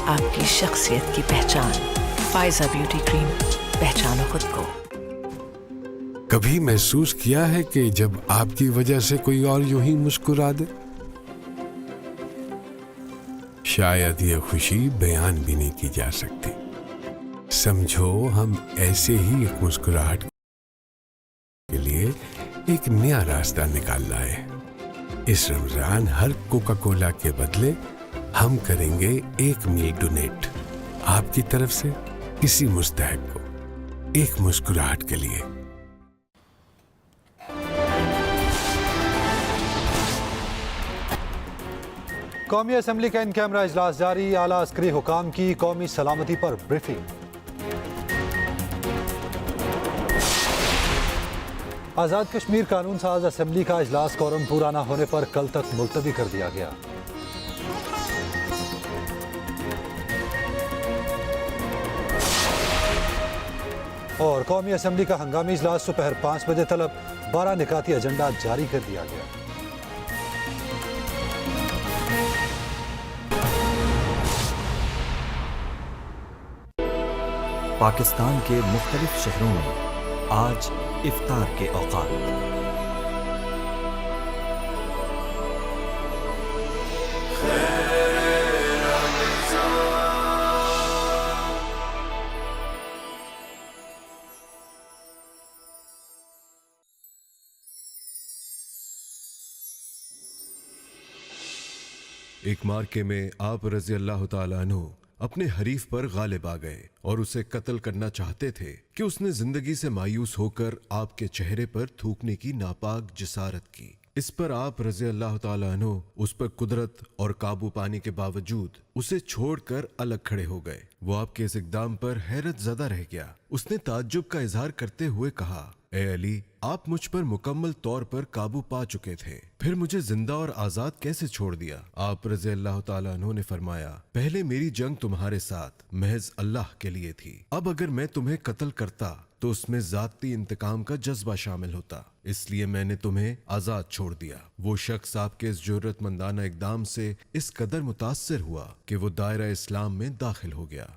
[SPEAKER 6] आपकी शख्सियत की पहचान, फायजा ब्यूटी क्रीम, पहचानो खुद को।
[SPEAKER 7] कभी महसूस किया है कि जब आपकी वजह से कोई और यूं ही मुस्कुरा दे? शायद ये खुशी बयान भी नहीं की जा सकती। समझो हम ऐसे ही एक मुस्कुराहट के लिए एक नया रास्ता निकाल लाए। इस रमजान हर कोका कोला के बदले हम करेंगे 1 मील डोनेट आपकी तरफ से किसी मुस्तहक को, एक मुस्कुराहट के लिए।
[SPEAKER 8] कौमी असम्बली का इन कैमरा इजलास जारी। आला अस्करी हुकाम की कौमी सलामती पर ब्रीफिंग। आज़ाद कश्मीर कानून साज असम्बली का इजलास कोरम पूरा न होने पर कल तक मुलतवी कर दिया गया। और कौमी असम्बली का हंगामी इजलास दोपहर 5 बजे तलब 12 निकाती एजेंडा जारी कर दिया गया।
[SPEAKER 9] पाकिस्तान के मुख्तलिफ शहरों में आज इफ्तार के औकात।
[SPEAKER 7] एक मार्के में आप रज़ी अल्लाह ताला अन्हु अपने हरीफ पर गालिब आ गए और उसे कत्ल करना चाहते थे कि उसने जिंदगी से मायूस होकर आपके चेहरे पर थूकने की नापाक जिसारत की। इस पर आप रज़ी अल्लाह ताला अन्हु उस पर कुदरत और काबू पाने के बावजूद उसे छोड़कर अलग खड़े हो गए। वो आपके इस इक़दाम पर हैरत ज़दा रह गया। उसने ताज्जुब का इजहार करते हुए कहा, ए अली, आप मुझ पर मुकम्मल तौर पर काबू पा चुके थे, फिर मुझे जिंदा और आजाद कैसे छोड़ दिया? आप रज़ी अल्लाह ताला अन्हु ने फरमाया, पहले मेरी जंग तुम्हारे साथ महज अल्लाह के लिए थी। अब अगर मैं तुम्हें कत्ल करता तो उसमें जाती इंतकाम का जज्बा शामिल होता, इसलिए मैंने तुम्हें आजाद छोड़ दिया। वो शख्स आपके इस जुर्रतमंदाना इक़दाम से इस कदर मुतासिर हुआ कि वो दायरा इस्लाम में दाखिल हो गया।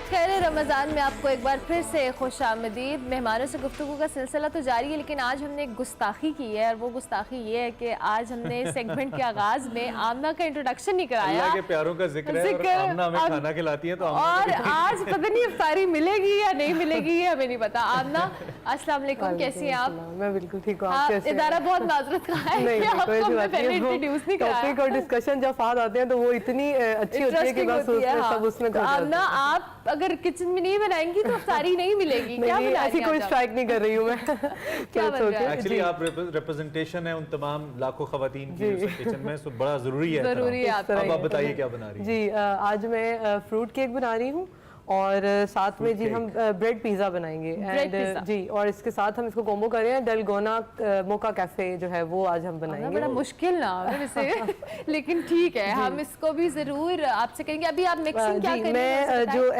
[SPEAKER 2] खैर रमज़ान में आपको एक बार फिर से खुश आमदीद। मेहमानों से गुफ्तगू का सिलसिला तो जारी है, लेकिन आज हमने एक गुस्ताखी की है, और वो गुस्ताखी ये है कि आज हमने सेगमेंट के आगाज में आमना का इंट्रोडक्शन नहीं कराया।
[SPEAKER 1] अल्लाह के प्यारों का जिक्र है और आमना हमें खाना खिलाती है, तो
[SPEAKER 2] और आज पता नहीं इफ्तारी मिलेगी या नहीं मिलेगी, ये हमें नहीं पता। आमना अस्सलाम वालेकुम, कैसी हैं आप?
[SPEAKER 10] मैं बिल्कुल ठीक हूँ। आप कैसे हैं?
[SPEAKER 2] इदारा बहुत माजरत का है कि आपको हमने पहले इंट्रोड्यूस नहीं कराया।
[SPEAKER 10] टॉपिक और डिस्कशन जब साथ आते हैं तो वो इतनी अच्छी होती है कि बस सब उसमें खो जाते हैं।
[SPEAKER 2] आमना, आप अगर किचन में नहीं बनाएंगी तो इफ्तारी नहीं मिलेगी। क्या बना
[SPEAKER 10] ऐसी कोई स्ट्राइक नहीं कर रही हूँ मैं।
[SPEAKER 2] क्या बन रहा है?
[SPEAKER 1] एक्चुअली आप रिप्रेजेंटेशन है उन तमाम लाखों खवातीन की उस किचन में, सो बड़ा जरूरी है।
[SPEAKER 2] जरूरी है।
[SPEAKER 1] अब आप बताइए क्या बना रही है?
[SPEAKER 10] जी, आज मैं फ्रूट केक बना रही हूँ और साथ में जी हम ब्रेड पिज़्ज़ा बनाएंगे। एंड जी, और इसके साथ हम इसको कॉम्बो कर रहे हैं डलगोना मोका कैफे जो है वो आज हम बनाएंगे।
[SPEAKER 2] बड़ा मुश्किल नाम है वैसे लेकिन ठीक है, हम इसको भी जरूर आपसे कहेंगे। अभी आप मिक्सिंग क्या करेंगे?
[SPEAKER 10] मैं जो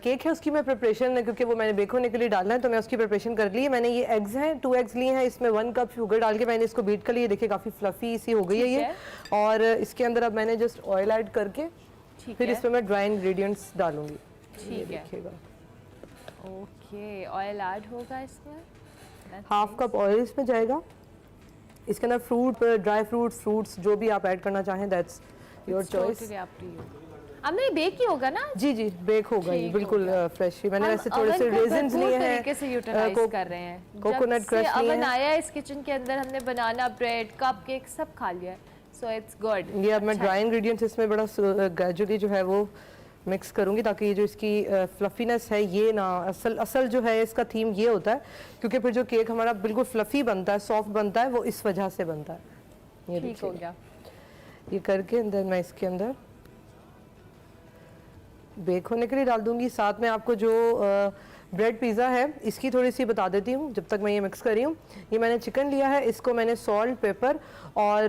[SPEAKER 10] केक है उसकी मैं प्रिपरेशन, क्योंकि वो मैंने बेक होने के लिए डालना है तो मैं उसकी प्रिपरेशन कर ली है। मैंने ये एग्स हैं, 2 एग्स लिए हैं, इसमें 1 कप शुगर डाल के मैंने इसको बीट कर लिया। देखिए काफ़ी फ्लफी सी हो गई है ये। और इसके अंदर अब मैंने जस्ट ऑयल ऐड करके फिर इसमें मैं ड्राई इंग्रेडिएंट्स डालूंगी।
[SPEAKER 2] ठीक है, ओके। ऑयल ऐड होगा इसमें,
[SPEAKER 10] हाफ कप ऑयल इसमें जाएगा। इसके अंदर फ्रूट, ड्राई फ्रूट्स जो भी आप ऐड करना चाहें, दैट्स योर चॉइस।
[SPEAKER 2] अब नहीं बेक ही होगा ना?
[SPEAKER 10] जी जी, बेक होगा ये बिल्कुल फ्रेश ही। मैंने वैसे थोड़े से रेजिन्स लिए हैं,
[SPEAKER 2] तरीके से यूटिलाइज कर रहे हैं।
[SPEAKER 10] कोकोनट क्रश लिए हैं।
[SPEAKER 2] अवन आया इस किचन के अंदर, हमने बनाना, ब्रेड, कपकेक सब खा लिया है, सो इट्स गुड।
[SPEAKER 10] ये अब मैं ड्राई इंग्रेडिएंट्स इसमें बड़ा ग्रेजुअली जो है वो मिक्स करूंगी, ताकि ये जो इसकी फ्लफीनेस है ये ना, असल जो है इसका थीम ये होता है, क्योंकि फिर जो केक हमारा बिल्कुल फ्लफी बनता है, सॉफ्ट बनता है, वो इस वजह से बनता है। ये
[SPEAKER 2] ठीक हो गया।
[SPEAKER 10] ये करके अंदर मैं इसके अंदर बेक होने के लिए डाल दूंगी। साथ में आपको जो ब्रेड पिज़्ज़ा है इसकी थोड़ी सी बता देती हूँ जब तक मैं ये मिक्स कर रही हूँ। ये मैंने चिकन लिया है, इसको मैंने सॉल्ट, पेपर और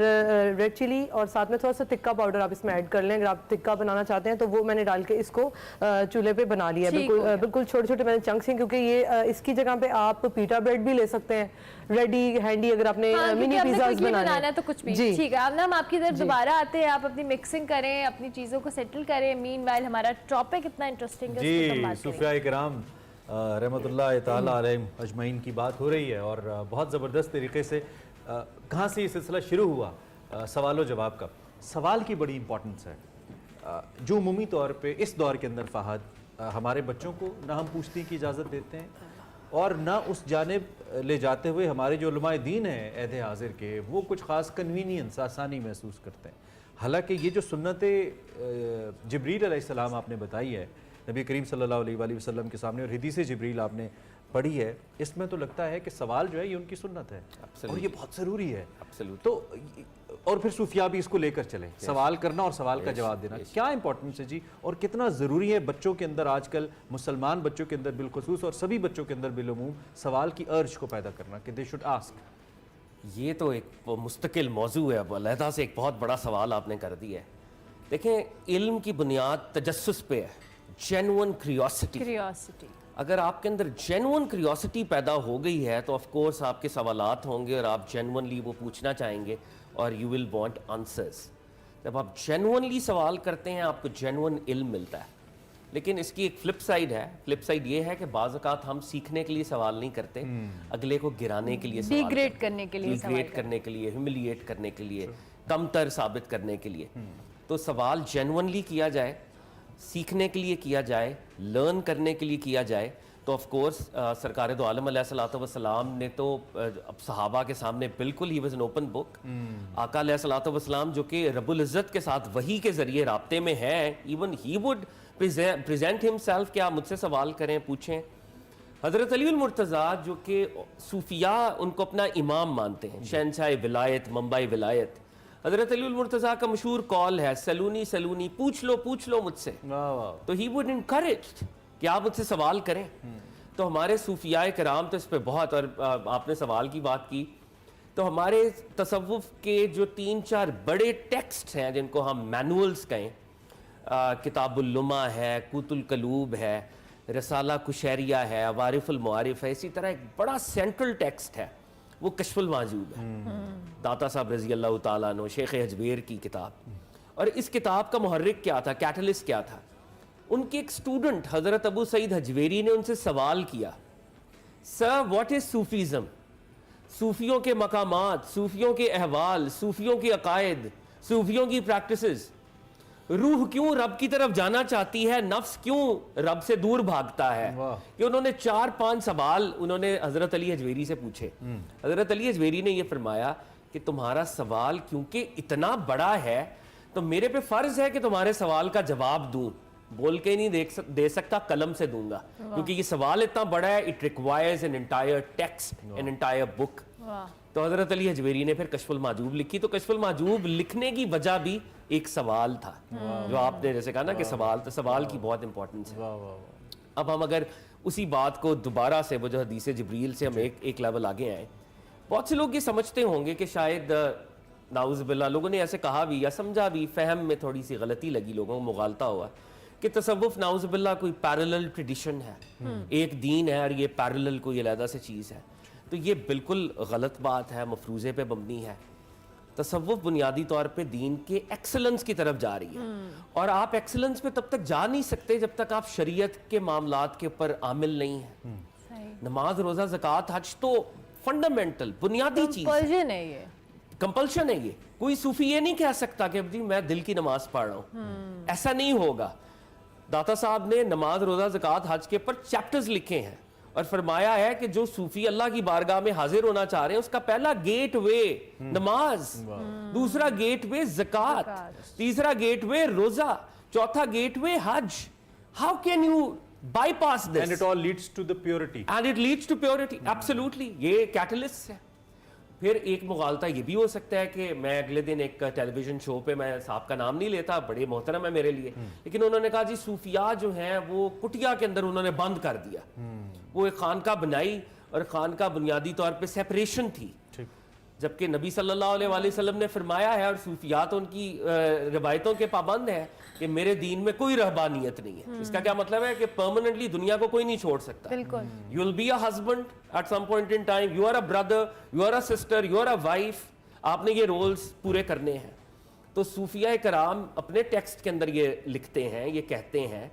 [SPEAKER 10] रेड चिली और साथ में थोड़ा सा तिक्का पाउडर आप इसमें ऐड कर लें। अगर आप तिक्का बनाना चाहते हैं तो वो मैंने डाल के इसको चूल्हे पे बना लिया है। बिल्कुल छोटे छोटे मैंने चंक्स हैं, क्योंकि ये इसकी जगह पे आप पीटा ब्रेड भी ले सकते हैं, रेडी हैंडी, अगर आपने मिनी पिज़्ज़ाज़ बनाना है
[SPEAKER 2] तो कुछ भी। ठीक है, अब ना हम आपकी तरफ दोबारा आते हैं, आप अपनी मिक्सिंग करें, अपनी चीज़ों को सेटल करें। मीनवाइल हमारा टॉपिक इतना इंटरेस्टिंग है,
[SPEAKER 1] जी सूफिया इकराम रहमतुल्लाह ताला अलैहिम अजमईन की बात हो रही है, और बहुत ज़बरदस्त तरीके से कहाँ से ये सिलसिला शुरू हुआ, सवाल जवाब का। सवाल की बड़ी इंपॉर्टेंस है, जो उमूमी तौर पे इस दौर के अंदर फ़हद हमारे बच्चों को ना हम पूछने की इजाज़त देते हैं और ना उस जानिब ले जाते हुए हमारे जो उलमाए दीन हैं अहद हाजिर के, वो कुछ ख़ास कन्वीनियंस, आसानी महसूस करते हैं। हालांकि ये जो सुन्नत जिब्रील अलैहिस्सलाम आपने बताई है नबी करीम सल्लल्लाहु अलैहि वसल्लम के सामने, और हदीस जिब्रील आपने पढ़ी है, इसमें तो लगता है कि सवाल जो है ये उनकी सुन्नत है और ये बहुत ज़रूरी है। तो और फिर सूफिया भी इसको लेकर चले, सवाल करना और सवाल का जवाब देना। क्या इंपॉर्टेंस है जी, और कितना ज़रूरी है बच्चों के अंदर, आजकल मुसलमान बच्चों के अंदर बिलखुसूस और सभी बच्चों के अंदर बिलुमूम सवाल की अर्ज को पैदा करना कि दे शुड आस्क।
[SPEAKER 5] ये तो एक मुस्तकिल मौजू है, अब अलहदा से एक बहुत बड़ा सवाल आपने कर दिया है। देखें, इल्म की बुनियाद तजस्सुस पे है, जेन्युइन क्यूरियोसिटी। अगर आपके अंदर जेन्युइन क्यूरियोसिटी पैदा हो गई है तो ऑफ कोर्स आपके सवालात होंगे और आप जेन्युइनली वो पूछना चाहेंगे और यू विल वांट आंसर्स। जब आप जेन्युइनली सवाल करते हैं आपको जेन्युइन इल्म मिलता है। लेकिन इसकी एक फ्लिप साइड है। फ्लिप साइड ये है कि बाज़ औक़ात हम सीखने के लिए सवाल नहीं करते, अगले को गिराने के लिए,
[SPEAKER 2] डिग्रेड करने के लिए,
[SPEAKER 5] ह्यूमिलिएट करने के लिए, कमतर साबित करने के लिए। तो सवाल जेन्युइनली किया जाए, सीखने के लिए किया जाए, लर्न करने के लिए किया जाए, तो ऑफ कोर्स सरकार दो आलम अलैहिस्सलातु वस्सलाम ने तो अब सहाबा के सामने बिल्कुल he was an open book. आका अलैहिस्सलातु वस्सलाम जो कि रब्बुल इज़्ज़त के साथ वही के ज़रिए राब्ते में है, even he would present himself कि आप मुझसे सवाल करें, पूछें। हज़रत अली अल मुर्तज़ा जो कि सूफिया उनको अपना इमाम मानते हैं, शहंशाह विलायत, मंबाई विलायत। हज़रत अली अल मुर्तज़ा का मशहूर कॉल है, सलूनी सलूनी, पूछ लो मुझसे। तो ही वुड इनकरेज कि आप मुझसे सवाल करें। तो हमारे सूफिया कराम तो इस पर बहुत, और आपने सवाल की बात की, तो हमारे तसव्वुफ के जो 3-4 बड़े टेक्स्ट हैं जिनको हम मैनुअल्स कहें, किताबुल लुमा है, कुतुल कलूब है, रसाला कुशैरिया है, वारिफुल मुआरिफ है, इसी तरह एक बड़ा सेंट्रल टेक्स्ट है वो कश्फुल माजूब है, दाता साहब रजी अल्लाह ताला अन्हु, शेख अजमेर की किताब। और इस किताब का मुहर्रिक क्या था, कैटलिस्ट क्या था? उनके एक स्टूडेंट हज़रत अबू सईद हजवेरी ने उनसे सवाल किया, सर व्हाट इज़ सूफीज़म? सूफियों के मकामात, सूफियों के अहवाल, सूफियों के अकायद, सूफियों की प्रैक्टिसेस, रूह क्यों रब की तरफ जाना चाहती है, नफ्स क्यों रब से दूर भागता है। कि उन्होंने 4-5 सवाल उन्होंने हज़रत अली हजवेरी से पूछे। हज़रत अली हजवेरी ने यह फरमाया कि तुम्हारा सवाल क्योंकि इतना बड़ा है तो मेरे पे फ़र्ज है कि तुम्हारे सवाल का जवाब दूं, बोल के नहीं दे सकता, कलम से दूंगा, क्योंकि ये सवाल इतना बड़ा है, it requires an entire text, an entire book. तो हज़रत अली हजवेरी ने फिर कश्फुल माजूब लिखी। तो कश्फुल माजूब लिखने की वजह भी एक सवाल था, जो आपने जैसे कहा ना कि सवाल, तो सवाल की बहुत इंपॉर्टेंस है। अब हम अगर उसी बात को दोबारा से, वो जो हदीस जिब्रील से हम एक लेवल आगे आए, बहुत से लोग ये समझते होंगे कि शायद नाउज़ुबिल्लाह लोगों ने ऐसे कहा भी या समझा भी, फहम में थोड़ी सी गलती लगी, लोगों को मुगालता हुआ कि तसव्वुफ नाउज़ुबिल्लाह कोई पैरेलल ट्रेडिशन है, एक दीन है और ये पैरेलल कोई अलग से चीज़ है। तो ये बिल्कुल गलत बात है, मफरूज़े पे मबनी है। तसव्वुफ बुनियादी तौर पे दीन के एक्सेलेंस की तरफ जा रही है, और आप एक्सेलेंस पे तब तक जा नहीं सकते जब तक आप शरीयत के मामलात के ऊपर आमिल नहीं है। नमाज, रोज़ा, ज़कात, हज तो फंडामेंटल बुनियादी चीज़ है, कंपल्शन है ये। कोई सूफी ये नहीं कह सकता कि जी मैं दिल की नमाज पढ़ रहा हूँ, ऐसा नहीं होगा। दाता साहब ने नमाज, रोज़ा, ज़कात, हज के ऊपर चैप्टर्स लिखे हैं और फरमाया है कि जो सूफी अल्लाह की बारगाह में हाजिर होना चाह रहे हैं उसका पहला गेट वे नमाज, दूसरा गेट वे ज़कात, तीसरा गेट वे रोज़ा, चौथा गेट वे हज। How can you bypass this?
[SPEAKER 1] And it all leads to the purity.
[SPEAKER 5] And it leads to purity. Absolutely. ये कैटलिस्ट है। फिर एक मुगालता ये भी हो सकता है कि मैं अगले दिन एक टेलीविजन शो पे, मैं साहब का नाम नहीं लेता, बड़े मोहतरम है मेरे लिए, लेकिन उन्होंने कहा जी सूफिया जो हैं वो कुटिया के अंदर उन्होंने बंद कर दिया। वो एक खानका बनाई और खानका बुनियादी तौर पे सेपरेशन थी, जबकि नबी सल्लल्लाहु अलैहि वसल्लम ने फरमाया है, और सूफिया तो उनकी रवायतों के पाबंद है कि मेरे दीन में कोई रहबानियत नहीं है। इसका क्या मतलब है कि परमानेंटली दुनिया को कोई नहीं छोड़ सकता। You will be a husband at some point in time, you are a brother, you are a sister, you are a wife, आपने ये रोल्स पूरे करने हैं। तो सूफिया कराम अपने टेक्स्ट के अंदर ये लिखते हैं, ये कहते हैं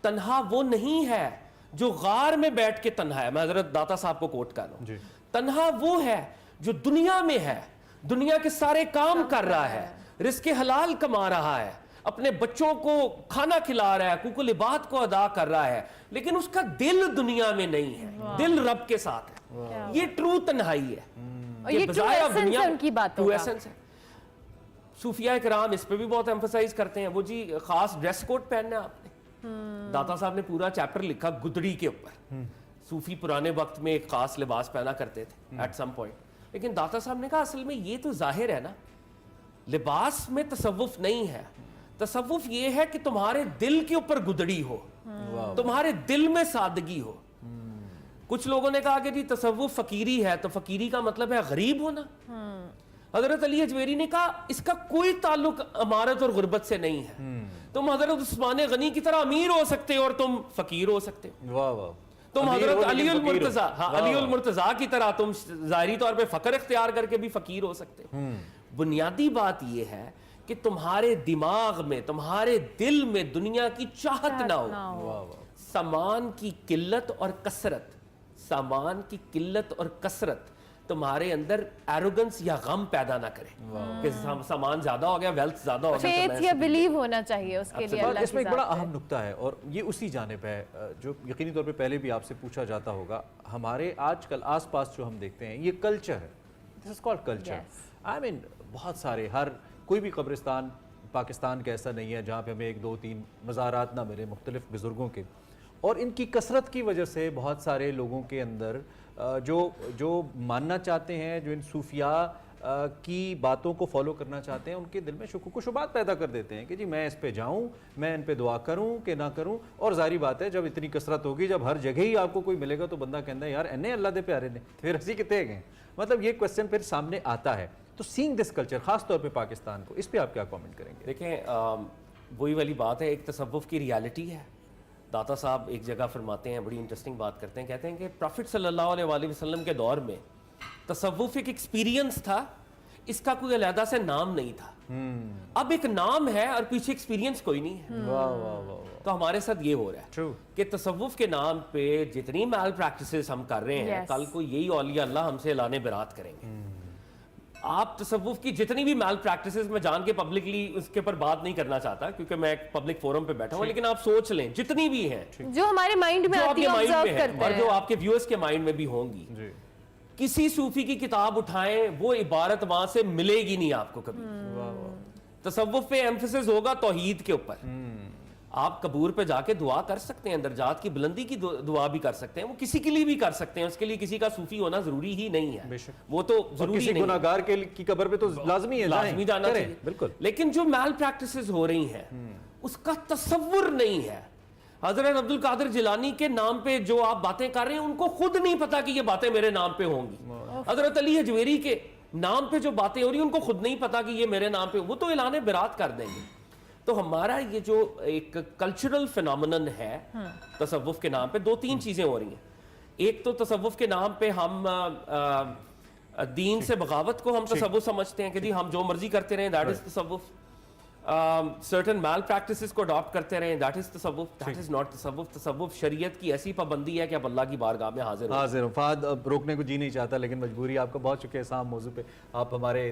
[SPEAKER 5] तन्हा वो नहीं है जो गार में बैठ के तन्हा है। मैं हजरत दाता साहब को कोट कर रहा हूँ, तन्हा वो है जो दुनिया में है, दुनिया के सारे काम कर रहा है, रिज़्क़ हलाल कमा रहा है, अपने बच्चों को खाना खिला रहा है, हुकूक़ुल इबाद को अदा कर रहा है, लेकिन उसका दिल दुनिया में नहीं है, दिल रब के साथ है। ये ट्रू तन्हाई है,
[SPEAKER 2] और ये ट्रू एसेंस है उनकी बातों का।
[SPEAKER 5] एसेंस है। सूफिया कराम इस पे भी बहुत एम्फसाइज करते हैं। वो जी खास ड्रेस कोड पहनना है आपने, दाता साहब ने पूरा चैप्टर लिखा गुदड़ी के ऊपर। सूफी पुराने वक्त में एक खास लिबास पहना करते थे एट सम पॉइंट, लेकिन दाता साहब ने कहा असल में ये तो जाहिर है ना, लिबास में तसव्वुफ नहीं है। तसव्वुफ ये है कि तुम्हारे दिल के ऊपर गुदड़ी हो, तुम्हारे दिल में सादगी हो। कुछ लोगों ने कहा कि जी तसव्वुफ फकीरी है, तो फकीरी का मतलब है गरीब होना। हजरत अली हजवेरी ने कहा इसका कोई ताल्लुक अमारत और गुर्बत से नहीं है। तुम हजरत उस्मान गनी की तरह अमीर हो सकते हो और तुम फकीर हो सकते हो।
[SPEAKER 1] वाह वाह।
[SPEAKER 5] तुम हजरत अली उल मुर्तजा, अली उल मुर्तजा की तरह तुम ज़ाहिरी तौर पे फकर इख्तियार करके भी फकीर हो सकते हो। बुनियादी बात यह है कि तुम्हारे दिमाग में, तुम्हारे दिल में दुनिया की चाहत ना हो। सामान की किल्लत और कसरत, सामान की किल्लत और कसरत तुम्हारे अंदर एरोगेंस या गम पैदा ना करे कि सामान ज्यादा हो गया, वेल्थ ज्यादा हो गया।
[SPEAKER 2] फेथ या बिलीव होना चाहिए उसके लिए। अल्लाह
[SPEAKER 1] इसमें एक बड़ा अहम नुक्ता है और ये उसी जानिब है जो यकीनी तौर पे पहले भी आपसे पूछा जाता होगा। हमारे आजकल आसपास जो हम देखते हैं ये कल्चर है, this is called culture. I mean बहुत सारे, हर कोई भी कब्रिस्तान पाकिस्तान का ऐसा नहीं है जहाँ पे हमें 1, 2, 3 मज़ारात ना मिले मुख्तलिफ बुज़ुर्गों के। और इनकी कसरत की वजह से बहुत सारे लोगों के अंदर जो मानना चाहते हैं, जो इन सूफिया की बातों को फॉलो करना चाहते हैं, उनके दिल में शुक्र को शुबात पैदा कर देते हैं कि जी मैं इस पे जाऊं, मैं इन पे दुआ करूं कि ना करूं। और जाहिर बात है जब इतनी कसरत होगी, जब हर जगह ही आपको कोई मिलेगा तो बंदा कहता है यार एने अल्लाह दे प्यारे ने फिर हंसी कितने गए। मतलब ये क्वेश्चन फिर सामने आता है। तो सीइंग दिस कल्चर, खास तौर पे पाकिस्तान को, इस पे आप क्या कमेंट करेंगे?
[SPEAKER 5] देखें वही वाली बात है, एक तसव्वुफ की रियलिटी है। दाता साहब एक जगह फरमाते हैं, बड़ी इंटरेस्टिंग बात करते हैं, कहते हैं कि प्रॉफिट सल्लल्लाहु अलैहि वसल्लम के दौर में तसव्वुफ एक एक्सपीरियंस था, इसका कोई अलहदा से नाम नहीं था। अब एक नाम है और पीछे एक्सपीरियंस कोई नहीं है।
[SPEAKER 1] वाह वाह वाह।
[SPEAKER 5] तो हमारे साथ ये हो रहा है
[SPEAKER 1] True.
[SPEAKER 5] कि तसव्वुफ के नाम पे जितनी मैल प्रैक्टिसेस हम कर रहे हैं,
[SPEAKER 2] Yes.
[SPEAKER 5] कल को यही औलिया अल्लाह हमसे लाने बिरात करेंगे। आप तसव्वुफ की जितनी भी मैल प्रैक्टिसेस, मैं जान के पब्लिकली उसके ऊपर बात नहीं करना चाहता क्योंकि मैं एक पब्लिक फोरम पे बैठा हूँ, लेकिन आप सोच लें जितनी भी हैं
[SPEAKER 2] जो हमारे माइंड में
[SPEAKER 5] जो
[SPEAKER 2] आती
[SPEAKER 5] आपके
[SPEAKER 2] है,
[SPEAKER 5] माइंड में
[SPEAKER 2] ऑब्जर्व
[SPEAKER 5] है
[SPEAKER 2] करते
[SPEAKER 5] और जो
[SPEAKER 2] हैं।
[SPEAKER 5] आपके व्यूअर्स के माइंड में भी होंगी, किसी सूफी की किताब उठाएं, वो इबारत वहां से मिलेगी नहीं आपको कभी। तसव्वुफ पे एम्फेसिस होगा तौहीद के ऊपर। आप कबूर पे जाके दुआ कर सकते हैं, दर्जात की बुलंदी की दुआ भी कर सकते हैं, वो किसी के लिए भी कर सकते हैं, उसके लिए किसी का सूफी होना जरूरी ही नहीं है, वो तो जरूरी
[SPEAKER 1] किसी
[SPEAKER 5] नहीं है।
[SPEAKER 1] गुनाहगार की कब्र पे तो लाजमी है,
[SPEAKER 5] लाजमी जाना चाहिए,
[SPEAKER 1] बिल्कुल।
[SPEAKER 5] लेकिन जो मैल प्रैक्टिसेस हो रही हैं उसका तसव्वुर नहीं है। हजरत अब्दुल कादिर जिलानी के नाम पे जो आप बातें कर रहे हैं, उनको खुद नहीं पता कि ये बातें मेरे नाम पे होंगी। हजरत अली हजवेरी के नाम पे जो बातें हो रही हैं, उनको खुद नहीं पता कि ये मेरे नाम पे, वो तो ऐलान बिरात कर देंगे। तो हमारा ये जो एक कल्चरल फिनोमिनन है तसव्वुफ के नाम पे, दो तीन चीजें हो रही हैं। एक तो तसव्वुफ के नाम पे हम दीन से बगावत को हम तसव्वुफ समझते हैं कि जी हम जो मर्जी करते रहें, दैट इज तसव्वुफ। सर्टेन मैल प्रैक्टिसेस को अडॉप्ट करते रहें, दैट इज तसव्वुफ। दैट इज नॉट तसव्वुफ। तसव्वुफ शरीयत की ऐसी पाबंदी है कि आप अल्लाह की बारगाह में हाजिर
[SPEAKER 1] हूँ। फाद अब रोकने को जी नहीं चाहता, लेकिन मजबूरी। आपका बहुत शुक्रिया इस अहम मौजू पे आप हमारे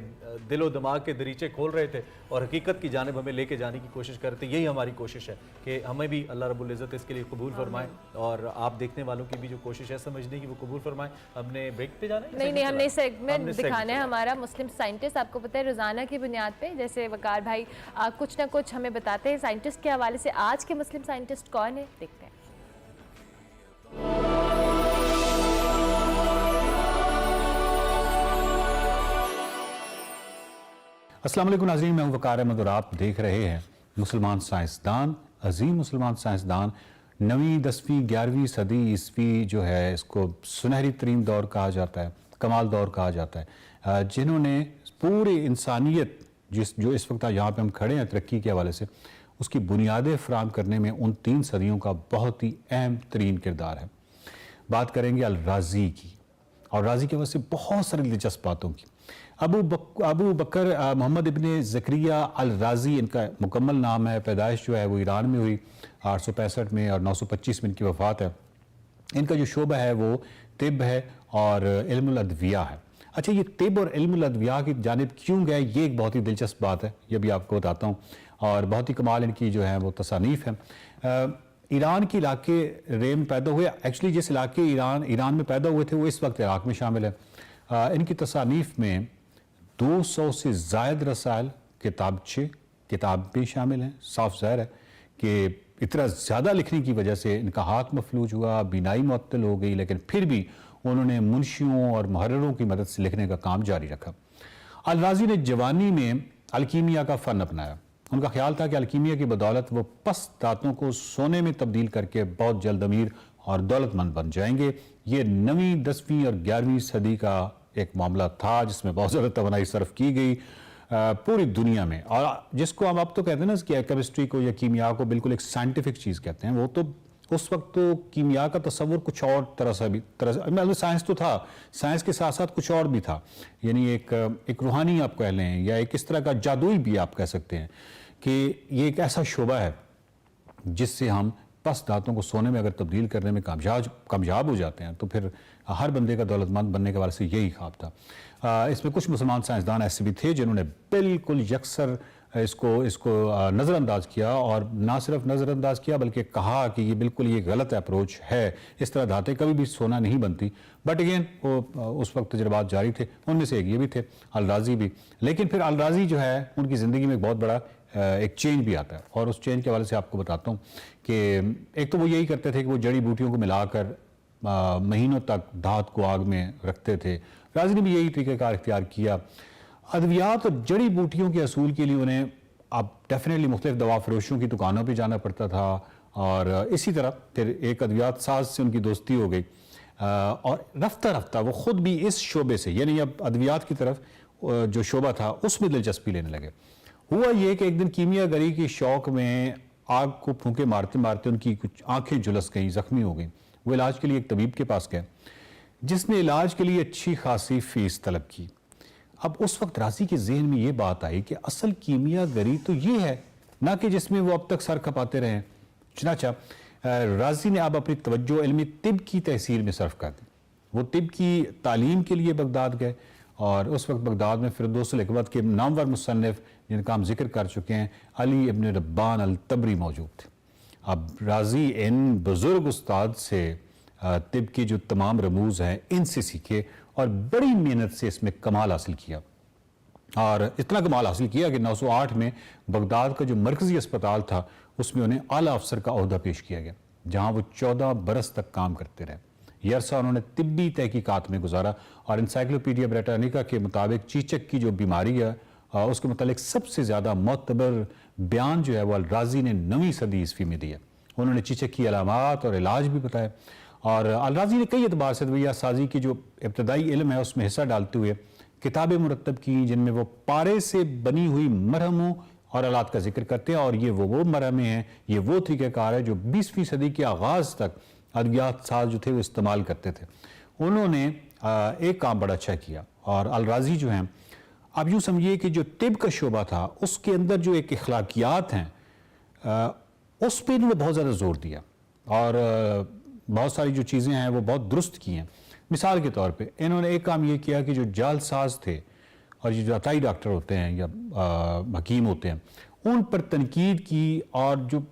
[SPEAKER 1] दिलो दिमाग के दरीचे खोल रहे थे और हकीकत की जानिब हमें लेके जाने की कोशिश करते। यही हमारी कोशिश है कि हमें भी अल्लाह रब्बुल इज़्ज़त इसके लिए कबूल फरमाए और आप देखने वालों की भी जो कोशिश है समझने की, वो कबूल फरमाए। हमने ब्रेक पे जाना है?
[SPEAKER 2] नहीं, हमने सेगमेंट दिखाना है हमारा मुस्लिम साइंटिस्ट। आपको पता है रोजाना की बुनियाद पे जैसे वकार भाई कुछ ना कुछ हमें बताते हैं साइंटिस्ट के हवाले से। आज के मुस्लिम साइंटिस्ट कौन है, देखते हैं।
[SPEAKER 11] अस्सलाम वालेकुम नाज़रीन, मैं हूं वकार अहमद और आप देख रहे हैं मुसलमान साइंसदान। अजीम मुसलमान साइंसदान 9वीं 10वीं 11वीं सदी ईस्वी जो है, इसको सुनहरी तरीन दौर कहा जाता है, कमाल दौर कहा जाता है, जिन्होंने पूरी इंसानियत जो इस वक्त यहाँ पे हम खड़े हैं तरक्की के हवाले से, उसकी बुनियादें फराहम करने में उन 3 सदियों का बहुत ही अहम तरीन किरदार है। बात करेंगे अल राज़ी की, और राज़ी की वजह से बहुत सारी दिलचस्प बातों की। अबू बकर मोहम्मद इब्ने ज़करिया अल राज़ी इनका मुकम्मल नाम है। पैदाइश जो है वो ईरान में हुई 865 में और 925 में इनकी वफ़ात है। इनका जो शोबा है वो तिब है और इल्मुल अदविया है। अच्छा, ये तिब और इल्मुल अदविया की जानिब क्यों गए, ये एक बहुत ही दिलचस्प बात है, ये भी आपको बताता हूँ। और बहुत ही कमाल इनकी जो है वो तसानीफ़ है। ईरान के इलाके रेम पैदा हुए, एक्चुअली जिस इलाके ईरान में पैदा हुए थे वो इस वक्त इराक में शामिल है। इनकी तसानीफ़ में 200 से ज़ायद रसायल, किताबें शामिल हैं। साफ ज़ाहिर है कि इतना ज़्यादा लिखने की वजह से इनका हाथ मफलूज हुआ, बीनाई मुअत्तल हो गई, लेकिन फिर भी उन्होंने मुंशियों और मुहर्रिरों की मदद से लिखने का काम जारी रखा। अल राज़ी ने जवानी में अलकीमिया का फ़न अपनाया। उनका ख्याल था कि अलकीमिया की बदौलत वो पस्त धातुओं को सोने में तब्दील करके बहुत जल्द अमीर और दौलतमंद बन जाएंगे। ये 9वीं 10वीं और 11वीं सदी का एक मामला था जिसमें बहुत ज़्यादा तवानाई सर्फ की गई पूरी दुनिया में, और जिसको हम अब तो कहते हैं ना कि केमिस्ट्री को या कीमिया को बिल्कुल एक साइंटिफिक चीज़ कहते हैं। वो तो उस वक्त तो कीमिया का तस्वुर कुछ और तरह से मतलब साइंस तो था, साइंस के साथ साथ कुछ और भी था, यानी एक रूहानी आप कह लें या एक इस तरह का जादुई भी आप कह सकते हैं कि ये एक ऐसा शोबा है जिससे हम पस्त धातुओं को सोने में अगर तब्दील करने में कामयाब हो जाते हैं तो फिर हर बंदे का दौलतमंद बनने के बारे से यही ख्वाब था। इसमें कुछ मुसलमान साइंसदान ऐसे भी थे जिन्होंने बिल्कुल यकसर इसको नज़रअंदाज किया, और ना सिर्फ नज़रअंदाज किया बल्कि कहा कि ये बिल्कुल ये गलत अप्रोच है, इस तरह धातें कभी भी सोना नहीं बनती। बट अगेन वो उस वक्त तजर्बात जारी थे, उनमें से एक ये भी थे, अल राज़ी भी। लेकिन फिर अल राज़ी जो है उनकी ज़िंदगी में एक बहुत बड़ा एक चेंज भी आता है, और उस चेंज के हवाले से आपको बताता हूँ कि एक तो वो यही करते थे कि वो जड़ी बूटियों को मिलाकर महीनों तक धात को आग में रखते थे। राज़ी ने भी यही तरीक़ाकार इख्तियार किया। अद्वियात और जड़ी बूटियों के असूल के लिए उन्हें अब डेफिनेटली मुख्तलिफ दवा फरोशों की दुकानों पर जाना पड़ता था, और इसी तरह फिर एक अद्वियात साज से उनकी दोस्ती हो गई, और रफ्ता रफ्ता वो ख़ुद भी इस शोबे से, यानी अब अद्वियात की तरफ जो शोबा था उसमें दिलचस्पी लेने लगे। हुआ ये कि एक दिन कीमियागरी के शौक में आग को फूंके मारते मारते उनकी कुछ आंखें झुलस गईं, ज़ख्मी हो गई। वो इलाज के लिए एक तबीब के पास गए जिसने इलाज के लिए अच्छी खासी फीस तलब की। अब उस वक्त राजी के जहन में ये बात आई कि असल कीमियागरी तो ये है, ना कि जिसमें वो अब तक सर खपाते रहे। चुनाचा राजी ने अब अपनी तवज्जो इल्मी तिब की तहसील में सर्फ कर दी। वो तिब की तालीम के लिए बगदाद गए और उस वक्त बगदाद में फिरदौसुल इक़बत के नामवर मुसन्निफ जिनका हम जिक्र कर चुके हैं अली इब्न रब्बान अल तबरी मौजूद थे। अब राजी इन बुजुर्ग उस्ताद से तिब की जो तमाम रमूज़ हैं इनसे सीखे और बड़ी मेहनत से इसमें कमाल हासिल किया। और इतना कमाल हासिल किया कि 908 में बगदाद का जो मरकज़ी अस्पताल था उसमें उन्हें आला अफसर का ओहदा पेश किया गया, जहाँ वो 14 बरस तक काम करते रहे। ये अरसा उन्होंने तिब्बी तहकीकात में गुजारा और इंसाइक्लोपीडिया ब्रिटानिका के मुताबिक चीचक की जो बीमारी है उसके मुतालिक सबसे ज़्यादा मोतबर बयान जो है वो अल-राज़ी ने 9वीं सदी ईस्वी में दिया। उन्होंने चीचक की अलामात और इलाज भी बताया और अल-राज़ी ने कई एतबार से रवैया साजी की जो इब्तदाई इल्म है उसमें हिस्सा डालते हुए किताबें मुरतब की, जिनमें वो पारे से बनी हुई मरहमों और आलात का जिक्र करते हैं। और ये वो मरहमें हैं, ये वो तरीक़ाकार है जो 20वीं सदी के आगाज़ तक अद्वियात साज जो थे वो इस्तेमाल करते थे। उन्होंने एक काम बड़ा अच्छा किया और अल-राज़ी जो हैं, आप यूँ समझिए कि जो तिब का शोबा था उसके अंदर जो एक अखलाकियात हैं उस पर इन्होंने बहुत ज़्यादा जोर दिया और बहुत सारी जो चीज़ें हैं वो बहुत दुरुस्त की हैं। मिसाल के तौर पे इन्होंने एक काम ये किया कि जो जालसाज थे और ये जो अताई डॉक्टर होते हैं या हकीम होते हैं उन पर तनकीद की और जो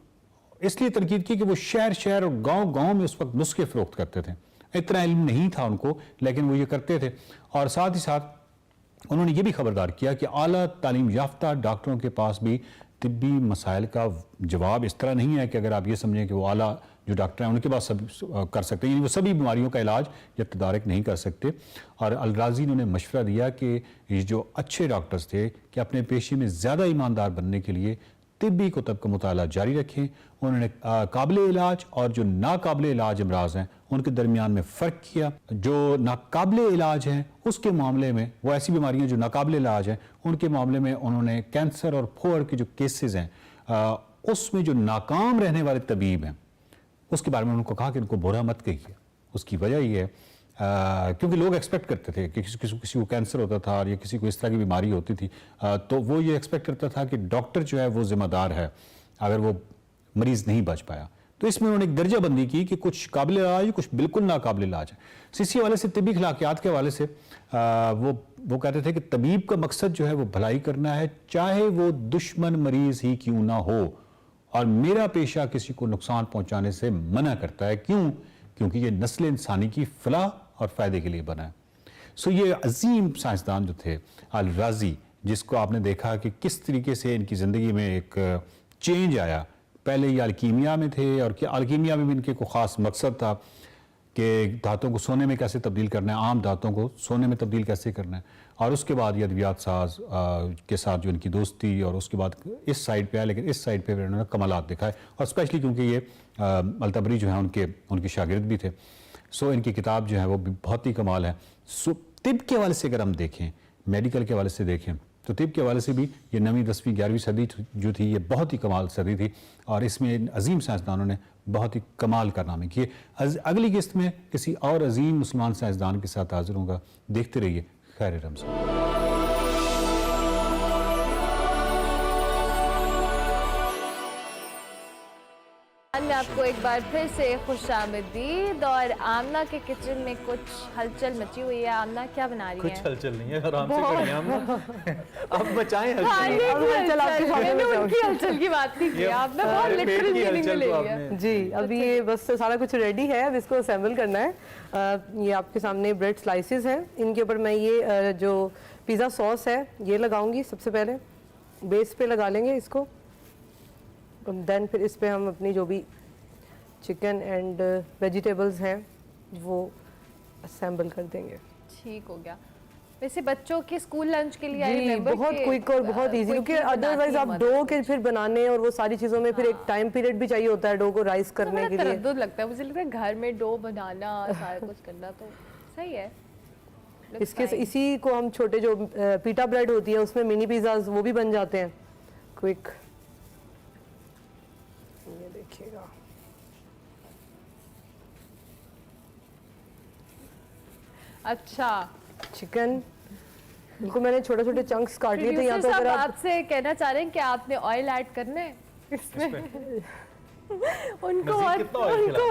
[SPEAKER 11] इसलिए तनकीद की कि वो शहर शहर और गांव गांव में उस वक्त नुस्खे फ़रोख्त करते थे। इतना इल्म नहीं था उनको, लेकिन वो ये करते थे। और साथ ही साथ उन्होंने ये भी खबरदार किया कि आला तालीम याफ्ता डॉक्टरों के पास भी तिब्बी मसाइल का जवाब इस तरह नहीं है कि अगर आप ये समझें कि वो आला जो डॉक्टर हैं उनके पास सब कर सकते हैं, यानी वो सभी बीमारियों का इलाज या तदारक नहीं कर सकते। और अल-राज़ी ने उन्हें मशवरा दिया कि ये जो अच्छे डॉक्टर्स थे कि अपने पेशे में ज़्यादा ईमानदार बनने के लिए तिब्बी कुतब का मुताला जारी रखें। उन्होंने काबिल इलाज और जो नाकाबिल इलाज अमराज हैं उनके दरमियान में फ़र्क किया। जो नाकाबिल इलाज हैं उसके मामले में, वो ऐसी बीमारियां जो नाकाबिल इलाज हैं उनके मामले में उन्होंने कैंसर और फोर के जो केसेस हैं उसमें जो नाकाम रहने वाले तबीब हैं उसके बारे में उनको कहा कि इनको बुरा मत कहिए। उसकी वजह ये है क्योंकि लोग एक्सपेक्ट करते थे कि किसी को कैंसर होता था या किसी को इस तरह की बीमारी होती थी तो वो ये एक्सपेक्ट करता था कि डॉक्टर जो है वो जिम्मेदार है अगर वो मरीज़ नहीं बच पाया। तो इसमें उन्होंने एक दर्जा बंदी की कि कुछ काबिल इलाज, कुछ बिल्कुल नाकाबिल इलाज है। इसी हवाले से तिब्बी अखलाकियात के हवाले से वो कहते थे कि तबीब का मकसद जो है वो भलाई करना है, चाहे वो दुश्मन मरीज़ ही क्यों ना हो, और मेरा पेशा किसी को नुकसान पहुंचाने से मना करता है। क्यों? क्योंकि ये नस्ल इंसानी की फलाह और फ़ायदे के लिए बना है। सो ये अजीम साइंसदान जो थे अल-राज़ी, जिसको आपने देखा कि किस तरीके से इनकी ज़िंदगी में एक चेंज आया। पहले ये अलकीमिया में थे और अलकीमिया में भी इनके को ख़ास मकसद था कि धातों को सोने में कैसे तब्दील करना है, आम धातों को सोने में तब्दील कैसे करना है। और उसके बाद ये अद्वियात साज के साथ जो इनकी दोस्ती और उसके बाद इस साइड पे है, लेकिन इस साइड पे उन्होंने कमालात दिखाए और स्पेशली क्योंकि ये अल-तबरी जो है उनके शागिर्द भी थे। सो इनकी किताब जो है वो बहुत ही कमाल है। सो तिब के हवाले से अगर हम देखें, मेडिकल के हवाले से देखें तो तिब के हवाले से भी ये 9वीं 10वीं 11वीं सदी जो थी ये बहुत ही कमाल सदी थी और इसमें अजीम साइंसदानों ने बहुत ही कमाल कारनामे किए। अगली किस्त में किसी और अजीम मुसलमान साइंसदान के साथ हाजिर होगा। देखते रहिए खैर रमज़ान।
[SPEAKER 2] मैं आपको एक बार फिर से खुशामदीद। और आमना के किचन में कुछ हलचल मची हुई है। आमना क्या बना रही है?
[SPEAKER 1] कुछ हलचल नहीं है, आराम से करिए आमना। अब मचाएं हलचल।
[SPEAKER 10] मैंने
[SPEAKER 2] उनकी हलचल की बात नहीं की, आपने बहुत लिटरल मीनिंग में ले लिया।
[SPEAKER 10] जी, अभी ये बस सारा कुछ रेडी है, अब इसको असेंबल करना है। ये आपके सामने ब्रेड स्लाइसेस हैं, इनके ऊपर मैं ये जो पिज़्ज़ा सॉस है ये लगाऊंगी। सबसे पहले बेस पे लगा लेंगे इसको, देन फिर इस पे हम अपनी जो भी चिकन एंड वेजिटेबल्स हैं वो असेंबल कर देंगे।
[SPEAKER 2] ठीक हो गया। वैसे बच्चों के स्कूल लंच के लिए आई
[SPEAKER 10] जी,
[SPEAKER 2] रिमेंबर
[SPEAKER 10] बहुत क्विक और बहुत इजी, क्योंकि अदरवाइज आप डो के फिर बनाने और वो सारी चीज़ों में फिर एक टाइम पीरियड भी चाहिए होता है डो को राइस करने के लिए।
[SPEAKER 2] तरद्दुद लगता है, मुझे लगता है घर में डो बनाना सारा कुछ करना तो सही है।
[SPEAKER 10] इसके इसी को हम छोटे जो पीटा ब्रेड होती है उसमें मिनी पिज़्ज़ाज वो भी बन जाते हैं क्विक। ये देखिएगा,
[SPEAKER 2] अच्छा
[SPEAKER 10] चिकन बिल्कुल मैंने छोटे छोटे चंक्स काट लिए थे। यहाँ तो अगर आप
[SPEAKER 2] आपसे कहना चाह रहे हैं कि आपने ऑयल ऐड करना है इसमें उनको और उनको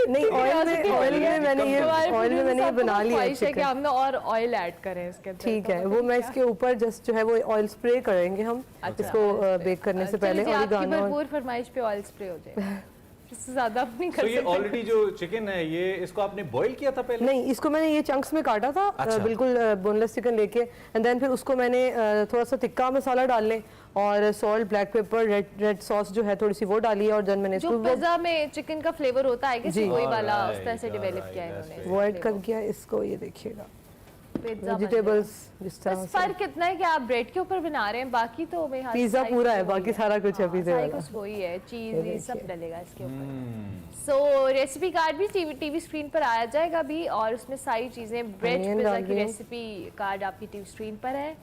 [SPEAKER 2] नहीं ऑयल में मैंने ये बना लिया है कि हमने और ऑयल ऐड करें इसके अंदर।
[SPEAKER 10] ठीक है, वो मैं इसके ऊपर जस्ट जो है वो ऑयल स्प्रे करेंगे हम इसको बेक करने से पहले।
[SPEAKER 2] आपकी भरपूर फरमाइश पे ऑयल स्प्रे हो जाए, इससे ज्यादा आप नहीं कर सकते।
[SPEAKER 1] ये ऑलरेडी जो चिकन है ये इसको आपने बॉईल किया था पहले?
[SPEAKER 10] नहीं, इसको मैंने ये चंक्स में काटा था। अच्छा। बिल्कुल बोनलेस चिकन लेके एंड देन फिर उसको मैंने थोड़ा सा तिक्का मसाला डाल लें और salt, black pepper, red sauce जो है थोड़ी सी वो डाली है और देन मैंने
[SPEAKER 2] जो पिज़्ज़ा में चिकन का फ्लेवर होता है कि वही वाला उस तरह से डेवलप किया है इन्होंने,
[SPEAKER 10] वो ऐड कर किया इसको। ये देखिएगा वेजिटेबल्स जिस तरह से।
[SPEAKER 2] फर्क इतना है कि आप ब्रेड के ऊपर बना रहे हैं, बाकी तो
[SPEAKER 10] पिज़्ज़ा पूरा है, बाकी सारा कुछ है पिज़्ज़ा वाला,
[SPEAKER 2] कुछ वही है, चीज ये सब डलेगा इसके ऊपर। सो रेसिपी कार्ड भी टीवी स्क्रीन पर आया जाएगा भी, और उसमें सारी चीजें ब्रेड पिज़्ज़ा की रेसिपी कार्ड आपकी टीवी स्क्रीन पर है।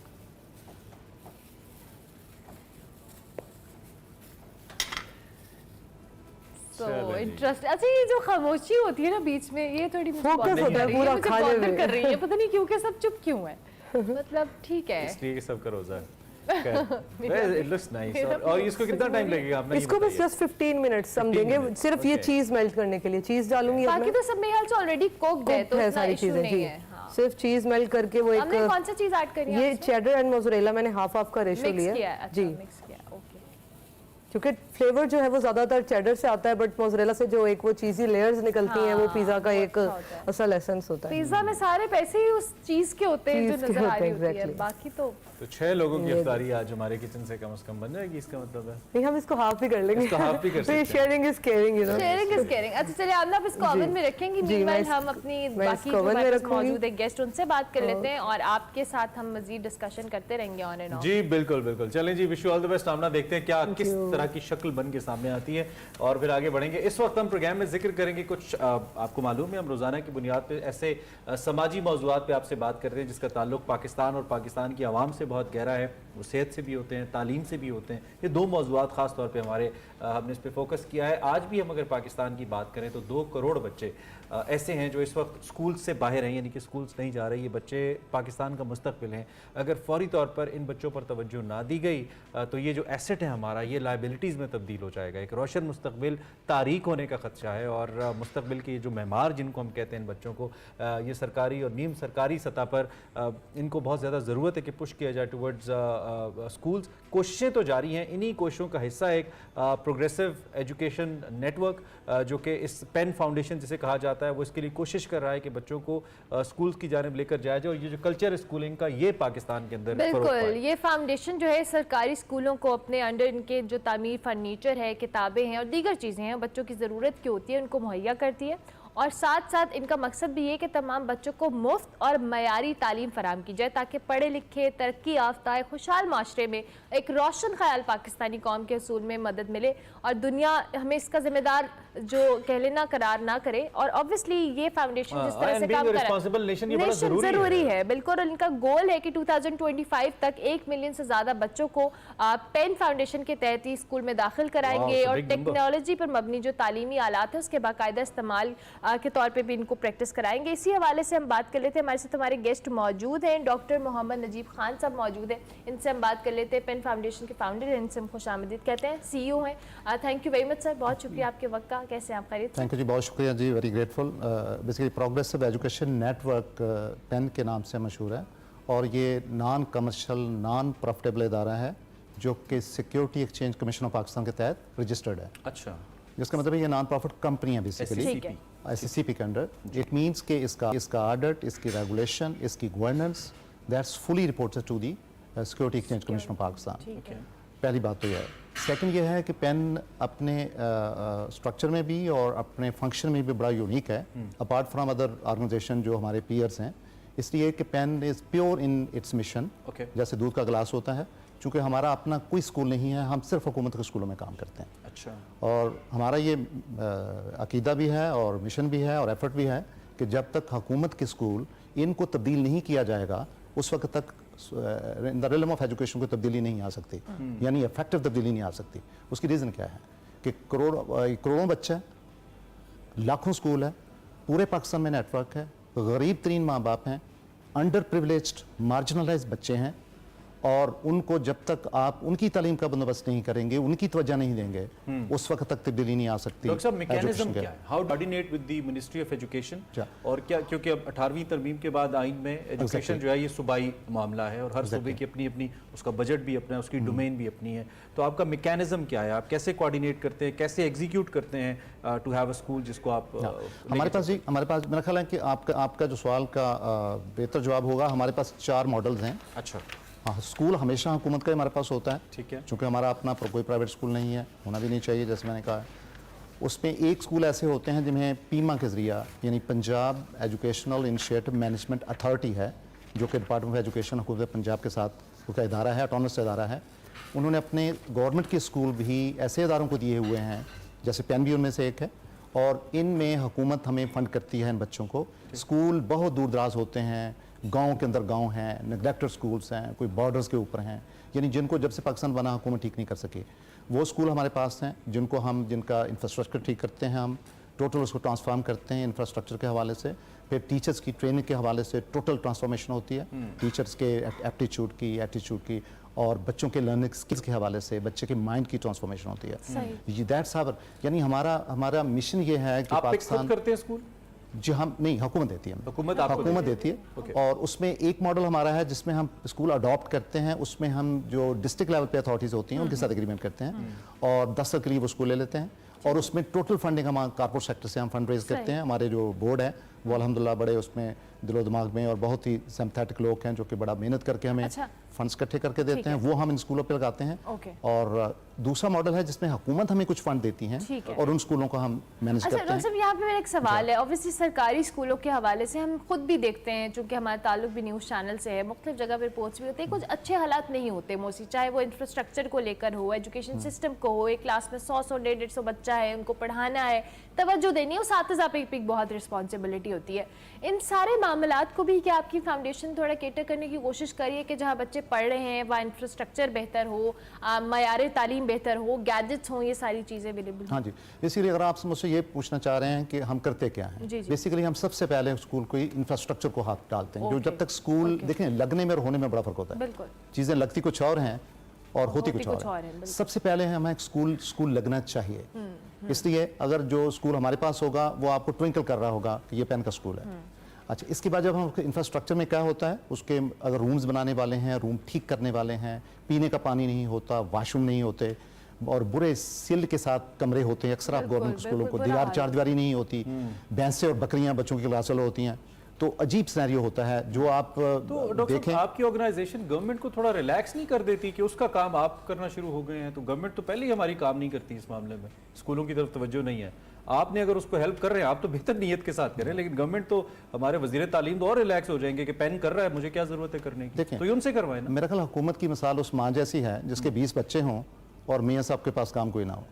[SPEAKER 2] तो इंटरेस्ट, अच्छा ये जो खामोशी होती है ना बीच में, ये थोड़ी
[SPEAKER 10] फोकस होता है पूरा खाने में
[SPEAKER 2] कर रही है, पता नहीं क्यों, के सब चुप क्यों है। मतलब ठीक है,
[SPEAKER 1] इसलिए सबका रोजा है। It looks nice. और इसको कितना टाइम लगेगा आपने?
[SPEAKER 10] इसको बस जस्ट 15 मिनट्स हम देंगे, सिर्फ ये चीज मेल्ट करने के लिए। चीज डालूंगी,
[SPEAKER 2] बाकी तो सब मेरे ख्याल से ऑलरेडी कुक्ड है, तो
[SPEAKER 10] सारी चीजें जी। सिर्फ चीज मेल्ट करके वो एक,
[SPEAKER 2] हमने कौन सा चीज ऐड करी है?
[SPEAKER 10] ये चेडर एंड मोज़रेला मैंने हाफ हाफ का रेशो लिया जी,
[SPEAKER 2] मिक्स किया। ओके,
[SPEAKER 10] क्योंकि फ्लेवर जो है वो ज्यादातर चेडर से आता है, बट मोज़रेला से जो एक वो चीजी लेयर्स निकलती हैं, वो पिज़्ज़ा का एक असल एसेंस होता है।
[SPEAKER 2] पिज़्ज़ा में सारे पैसे ही उस चीज के होते हैं जो नजर आ रही होती है, बाकी तो
[SPEAKER 1] 6 लोगों की इफ्तारी आज हमारे किचन से कम बन जाएगी, इसका मतलब है।
[SPEAKER 10] नहीं, हम इसको हाफ ही कर लेंगे।
[SPEAKER 1] इसको हाफ भी कर सकते हैं।
[SPEAKER 10] Sharing is caring, you know.
[SPEAKER 2] Sharing is caring. अच्छा चलिए, आप इसको ओवन में रखेंगी, मीनवाइल हम अपनी बाकी जो हमारे पास मौजूद है गेस्ट उनसे बात कर लेते हैं, और आपके साथ हम मजीद डिस्कशन करते रहेंगे ऑन एंड ऑफ।
[SPEAKER 1] जी बिल्कुल बिल्कुल, चलें जी, wish you all the best. Amna देखते हैं क्या किस तरह की शक्ल बन के सामने आती है और फिर आगे बढ़ेंगे। इस वक्त हम प्रोग्राम में जिक्र करेंगे कुछ, आपको मालूम है हम रोजाना की बुनियाद पे ऐसे समाजी मौजूदात पे आपसे बात करते हैं जिसका ताल्लुक पाकिस्तान और पाकिस्तान की आवाम से बहुत गहरा है। वो सेहत से भी होते हैं, तालीम से भी होते हैं। ये 2 मौजूदात ख़ास तौर पे हमारे हमने इस पर फोकस किया है। आज भी हम अगर पाकिस्तान की बात करें तो 2 करोड़ बच्चे ऐसे हैं जो इस वक्त स्कूल से बाहर हैं, यानी कि स्कूल्स नहीं जा रहे। ये बच्चे पाकिस्तान का मुस्तकबिल हैं। अगर फौरी तौर पर इन बच्चों पर तवज्जो ना दी गई तो ये जो एसेट है हमारा, ये लाइबिलिटीज़ में तब्दील हो जाएगा। एक रोशन मुस्तकबिल तारीक होने का ख़दशा है, और मुस्तकबिल के जो मेहमार जिनको हम कहते हैं इन बच्चों को, ये सरकारी और नीम सरकारी सतह पर इनको बहुत ज़्यादा ज़रूरत है कि पुश किया जाए टुवर्ड्स स्कूल्स। कोशिशें तो जारी हैं, इन्हीं कोशिशों का हिस्सा एक प्रोग्रेसिव एजुकेशन नेटवर्क जो कि इस पेन फाउंडेशन जिसे कहा जाता है, वो इसके लिए कोशिश कर रहा है कि बच्चों को स्कूल्स की जानिब लेकर जाया जाए। और ये जो कल्चर स्कूलिंग का, ये पाकिस्तान के अंदर
[SPEAKER 2] बिल्कुल, ये फाउंडेशन जो है सरकारी स्कूलों को अपने अंडर इनके जो तामीर फर्नीचर है, किताबें हैं और दीगर चीज़ें हैं बच्चों की ज़रूरत की होती है, उनको मुहैया करती है। और साथ साथ इनका मकसद भी ये कि तमाम बच्चों को मुफ्त और मयारी तालीम फराम की जाए, ताकि पढ़े लिखे, तरक्की याफ्ता, खुशहाल माशरे में एक रोशन ख्याल पाकिस्तानी कौम के असूल में मदद मिले, और दुनिया हमें इसका जिम्मेदार जो कह लेना करार ना करे। और ऑब्वियसली ये फाउंडेशन जिस तरह से काम कर रहा है ज़रूरी है, बिल्कुल। और इनका गोल है कि 2025 तक 1 मिलियन से ज़्यादा बच्चों को पेन फाउंडेशन के तहत ही स्कूल में दाखिल कराएंगे, और टेक्नोलॉजी पर मबनी जो तालीमी आलात है उसके बाकायदा इस्तेमाल के तौर पे भी इनको प्रैक्टिस कराएंगे। इसी हवाले से हम बात कर लेते हैं, हमारे साथ हमारे गेस्ट मौजूद हैं, डॉक्टर मोहम्मद नजीब खान साहब मौजूद हैं, इनसे हम बात कर लेते हैं। पेन फाउंडेशन के फाउंडर हैं, इनसे हम खुशामदीद कहते हैं, CEO हैं। Thank you very much sir, बहुत शुक्रिया आपके वक्त का। कैसे हैं आप? खैरियत?
[SPEAKER 12] थैंक यू जी, बहुत शुक्रिया जी, very grateful. Basically progressive education network PEN के नाम से मशहूर है, और ये नॉन कमर्शियल, नॉन प्रॉफिटेबल इदारा है जो कि security exchange commission of Pakistan के तहत रजिस्टर्ड है।
[SPEAKER 1] अच्छा,
[SPEAKER 12] जिसका मतलब है ये नॉन प्रॉफिट कंपनी है बेसिकली, SCCP के अंडर। इट मीन्स कि इसका ऑडिट, इसकी रेगुलेशन, इसकी governance, that's fully reported to the security exchange commission of Pakistan. पहली बात तो यह है। सेकंड ये है कि पेन अपने स्ट्रक्चर में भी और अपने फंक्शन में भी बड़ा यूनिक है, अपार्ट फ्राम अदर ऑर्गेनाइजेशन जो हमारे पीयर्स हैं। इसलिए कि pen is pure in its mission. जैसे दूध का गिलास होता है, चूँकि हमारा अपना कोई स्कूल नहीं है, हम सिर्फ हुकूमत के स्कूलों में काम करते हैं।
[SPEAKER 1] अच्छा।
[SPEAKER 12] और हमारा ये अकीदा भी है और मिशन भी है और एफर्ट भी है कि जब तक हुकूमत के स्कूल इनको तब्दील नहीं किया जाएगा, उस वक्त तक in the realm of education को तब्दीली नहीं आ सकती, यानी इफेक्टिव तब्दीली नहीं आ सकती। उसकी रीज़न क्या है कि करोड़ों बच्चे, लाखों स्कूल है, पूरे पाकिस्तान में नेटवर्क है, गरीब तरीन माँ बाप हैं, अंडर प्रिविलेज्ड मार्जिनलाइज बच्चे हैं, और उनको जब तक आप उनकी तालीम का बंदोबस्त नहीं करेंगे, उनकी तवज्जो नहीं देंगे, उस वक्त तक तब्दीली नहीं आ सकती।
[SPEAKER 1] डॉक्टर साहब, मैकेनिज्म क्या है? How coordinate with the ministry of education? और क्या, क्योंकि अब 18वीं तरमीम के बाद आइन में एजुकेशन जो है ये सूबाई मामला है, और हर सूबे की अपनी अपनी उसका बजट भी अपना है, उसकी डोमेन भी अपनी है, तो आपका मैकेनिज्म क्या है? आप कैसे कोऑर्डिनेट करते हैं, कैसे एग्जीक्यूट करते हैं टू हैव अ स्कूल जिसको आप
[SPEAKER 12] हमारे पास मेरा ख्याल है कि आपका जो सवाल का बेहतर जवाब होगा, हमारे पास 4 मॉडल्स हैं।
[SPEAKER 1] अच्छा।
[SPEAKER 12] हाँ, स्कूल हमेशा हुकूमत का हमारे पास होता है,
[SPEAKER 1] ठीक है,
[SPEAKER 12] क्योंकि हमारा अपना कोई प्राइवेट स्कूल नहीं है, होना भी नहीं चाहिए, जैसे मैंने कहा है। उसमें एक स्कूल ऐसे होते हैं जिन्हें पीमा के ज़रिया, यानी Punjab educational initiative management authority है, जो कि डिपार्टमेंट ऑफ एजुकेशन हुकूमत पंजाब के साथ उसका इदारा है, ऑटोनमस इदारा है। उन्होंने अपने गवर्नमेंट के स्कूल भी ऐसे इदारों को दिए हुए हैं, जैसे पेन भी उनमें से एक है, और इनमें हुकूमत हमें फ़ंड करती है इन बच्चों को। स्कूल बहुत दूर दराज होते हैं, गांव के अंदर गांव हैं, नेग्लेक्टेड स्कूल्स हैं, कोई बॉर्डर्स के ऊपर हैं, यानी जिनको जब से पाकिस्तान बना हुकूमत ठीक नहीं कर सके, वो स्कूल हमारे पास हैं, जिनका इंफ्रास्ट्रक्चर ठीक करते हैं हम, टोटल उसको ट्रांसफॉर्म करते हैं इंफ्रास्ट्रक्चर के हवाले से। फिर टीचर्स की ट्रेनिंग के हवाले से टोटल ट्रांसफॉर्मेशन होती है, टीचर्स के एप्टीट्यूड की और बच्चों के लर्निंग स्किल्स के हवाले से बच्चे के माइंड की ट्रांसफॉर्मेशन होती है। दैट्स आवर, यानी हमारा मिशन ये है कि
[SPEAKER 1] पाकिस्तान करते हैं स्कूल
[SPEAKER 12] जी, हम नहीं, हुकूमत देती है,
[SPEAKER 1] हुकूमत
[SPEAKER 12] देती है। और उसमें एक मॉडल हमारा है जिसमें हम स्कूल अडॉप्ट करते हैं, उसमें हम जो डिस्ट्रिक्ट लेवल पे अथॉरिटीज़ होती हैं उनके साथ एग्रीमेंट करते हैं, और 10 के करीब वो स्कूल ले लेते हैं, और उसमें टोटल फंडिंग हम कारपोरेट सेक्टर से हम फंड रेज करते हैं। हमारे जो बोर्ड है वो अल्हम्दुलिल्लाह बड़े उसमें दिलो दिमाग में और बहुत ही सिम्पैथेटिक लोग हैं, जो कि बड़ा मेहनत करके हमें फंड्स इकट्ठे करके देते हैं, वो हम इन स्कूलों पे लगाते हैं। और दूसरा मॉडल है जिसमें हुकूमत हमें कुछ फंड देती हैं और उन स्कूलों को हम मैनेज करते हैं।
[SPEAKER 2] डॉक्टर साहब, यहाँ पे मेरा एक सवाल है, ऑब्वियसली सरकारी स्कूलों के हवाले से हम खुद भी देखते हैं, चूँकि हमारा ताल्लुक भी न्यूज़ चैनल से है, मुख्तलिफ जगह पर रिपोर्ट्स भी होते हैं, कुछ अच्छे हालात नहीं होते मोस्टली, चाहे वो इंफ्रास्ट्रक्चर को लेकर हो, एजुकेशन सिस्टम को हो, एक क्लास में 100-150 बच्चा है, उनको पढ़ाना है, तवज्जो देनी है, उस साथ पे बहुत रिस्पॉन्सिबिलिटी होती है। इन सारे मामलात को भी क्या आपकी फाउंडेशन थोड़ा केटर करने की कोशिश करिए कि जहाँ बच्चे पढ़ रहे हैं वहाँ इंफ्रास्ट्रक्चर बेहतर हो, मयार तालीम बेहतर हो, गैजेट्स हों, ये सारी चीज़ें अवेलेबल?
[SPEAKER 12] हाँ जी, बेसिकली अगर आप मुझसे ये पूछना चाह रहे हैं कि हम करते क्या हैं, बेसिकली हम सबसे पहले स्कूल को इंफ्रास्ट्रक्चर को हाथ डालते हैं। जो जब तक स्कूल देखें, लगने में और होने में बड़ा फर्क होता है, चीज़ें लगती कुछ और हैं और होती कुछ और है। सबसे पहले हमें एक स्कूल लगना चाहिए, इसलिए अगर जो स्कूल हमारे पास होगा वो आपको ट्विंकल कर रहा होगा कि ये पेन का स्कूल है। अच्छा, इसके बाद जब हम इंफ्रास्ट्रक्चर में क्या होता है, उसके अगर रूम्स बनाने वाले हैं, रूम ठीक करने वाले हैं, पीने का पानी नहीं होता, वाशरूम नहीं होते, और बुरे सिल के साथ कमरे होते हैं। अक्सर आप गवर्नमेंट स्कूलों को चार दीवारी नहीं होती, भैंसें और बकरियां बच्चों की क्लास होती हैं, तो अजीब सिनेरियो होता है जो आप
[SPEAKER 1] देखें। आपकी ऑर्गेनाइजेशन गवर्नमेंट को थोड़ा रिलैक्स नहीं कर देती कि उसका काम आप करना शुरू हो गए हैं? तो गवर्नमेंट तो पहले ही हमारी काम नहीं करती इस मामले में, स्कूलों की तरफ तवज्जो नहीं है। आपने अगर उसको हेल्प कर रहे हैं, आप तो बेहतर नीयत के साथ करें, लेकिन गवर्नमेंट तो, हमारे वजीर तालीम तो और रिलैक्स हो जाएंगे कि पेन कर रहा है, मुझे क्या जरूरत है करने की, तो ये उनसे करवाएं ना।
[SPEAKER 12] मेरा ख्याल हुकूमत की मिसाल उस माँ जैसी है जिसके 20 बच्चे हों और मियाँ साहब के पास काम कोई ना हो।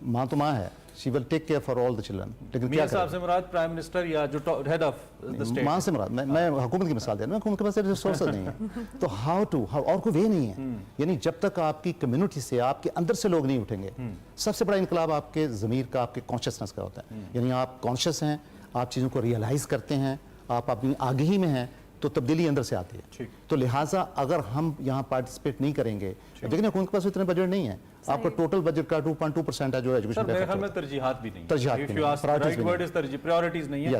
[SPEAKER 12] माँ तो माँ है, she will take care for all the children, लेकिन
[SPEAKER 1] मियाँ साहब से मुराद प्राइम मिनिस्टर या जो हेड ऑफ द स्टेट?
[SPEAKER 12] माँ से मुराद, मैं हुकूमत की मिसाल दे रहा हूँ, हुकूमत के पास रिसोर्सेज नहीं है, तो हाउ और कोई वे नहीं है। यानी जब तक आपकी कम्युनिटी से, आपके अंदर से लोग नहीं उठेंगे, सबसे बड़ा इनकलाब आपके ज़मीर का, आपके कॉन्शियसनेस का होता है। यानी आप कॉन्शियस हैं, आप चीज़ों को रियलाइज़ करते हैं, आप अपनी आगाही में हैं, तो तब्दीली अंदर से आती है। तो लिहाजा अगर हम यहाँ पार्टिसिपेट नहीं करेंगे, लेकिन हुकूमत के पास इतने बजट नहीं है, आपका टोटल बजट का 2.2% है जो एजुकेशन पे खर्च होता है।
[SPEAKER 1] तरजीहात भी नहीं,
[SPEAKER 12] प्रायोरिटीज
[SPEAKER 1] नहीं है।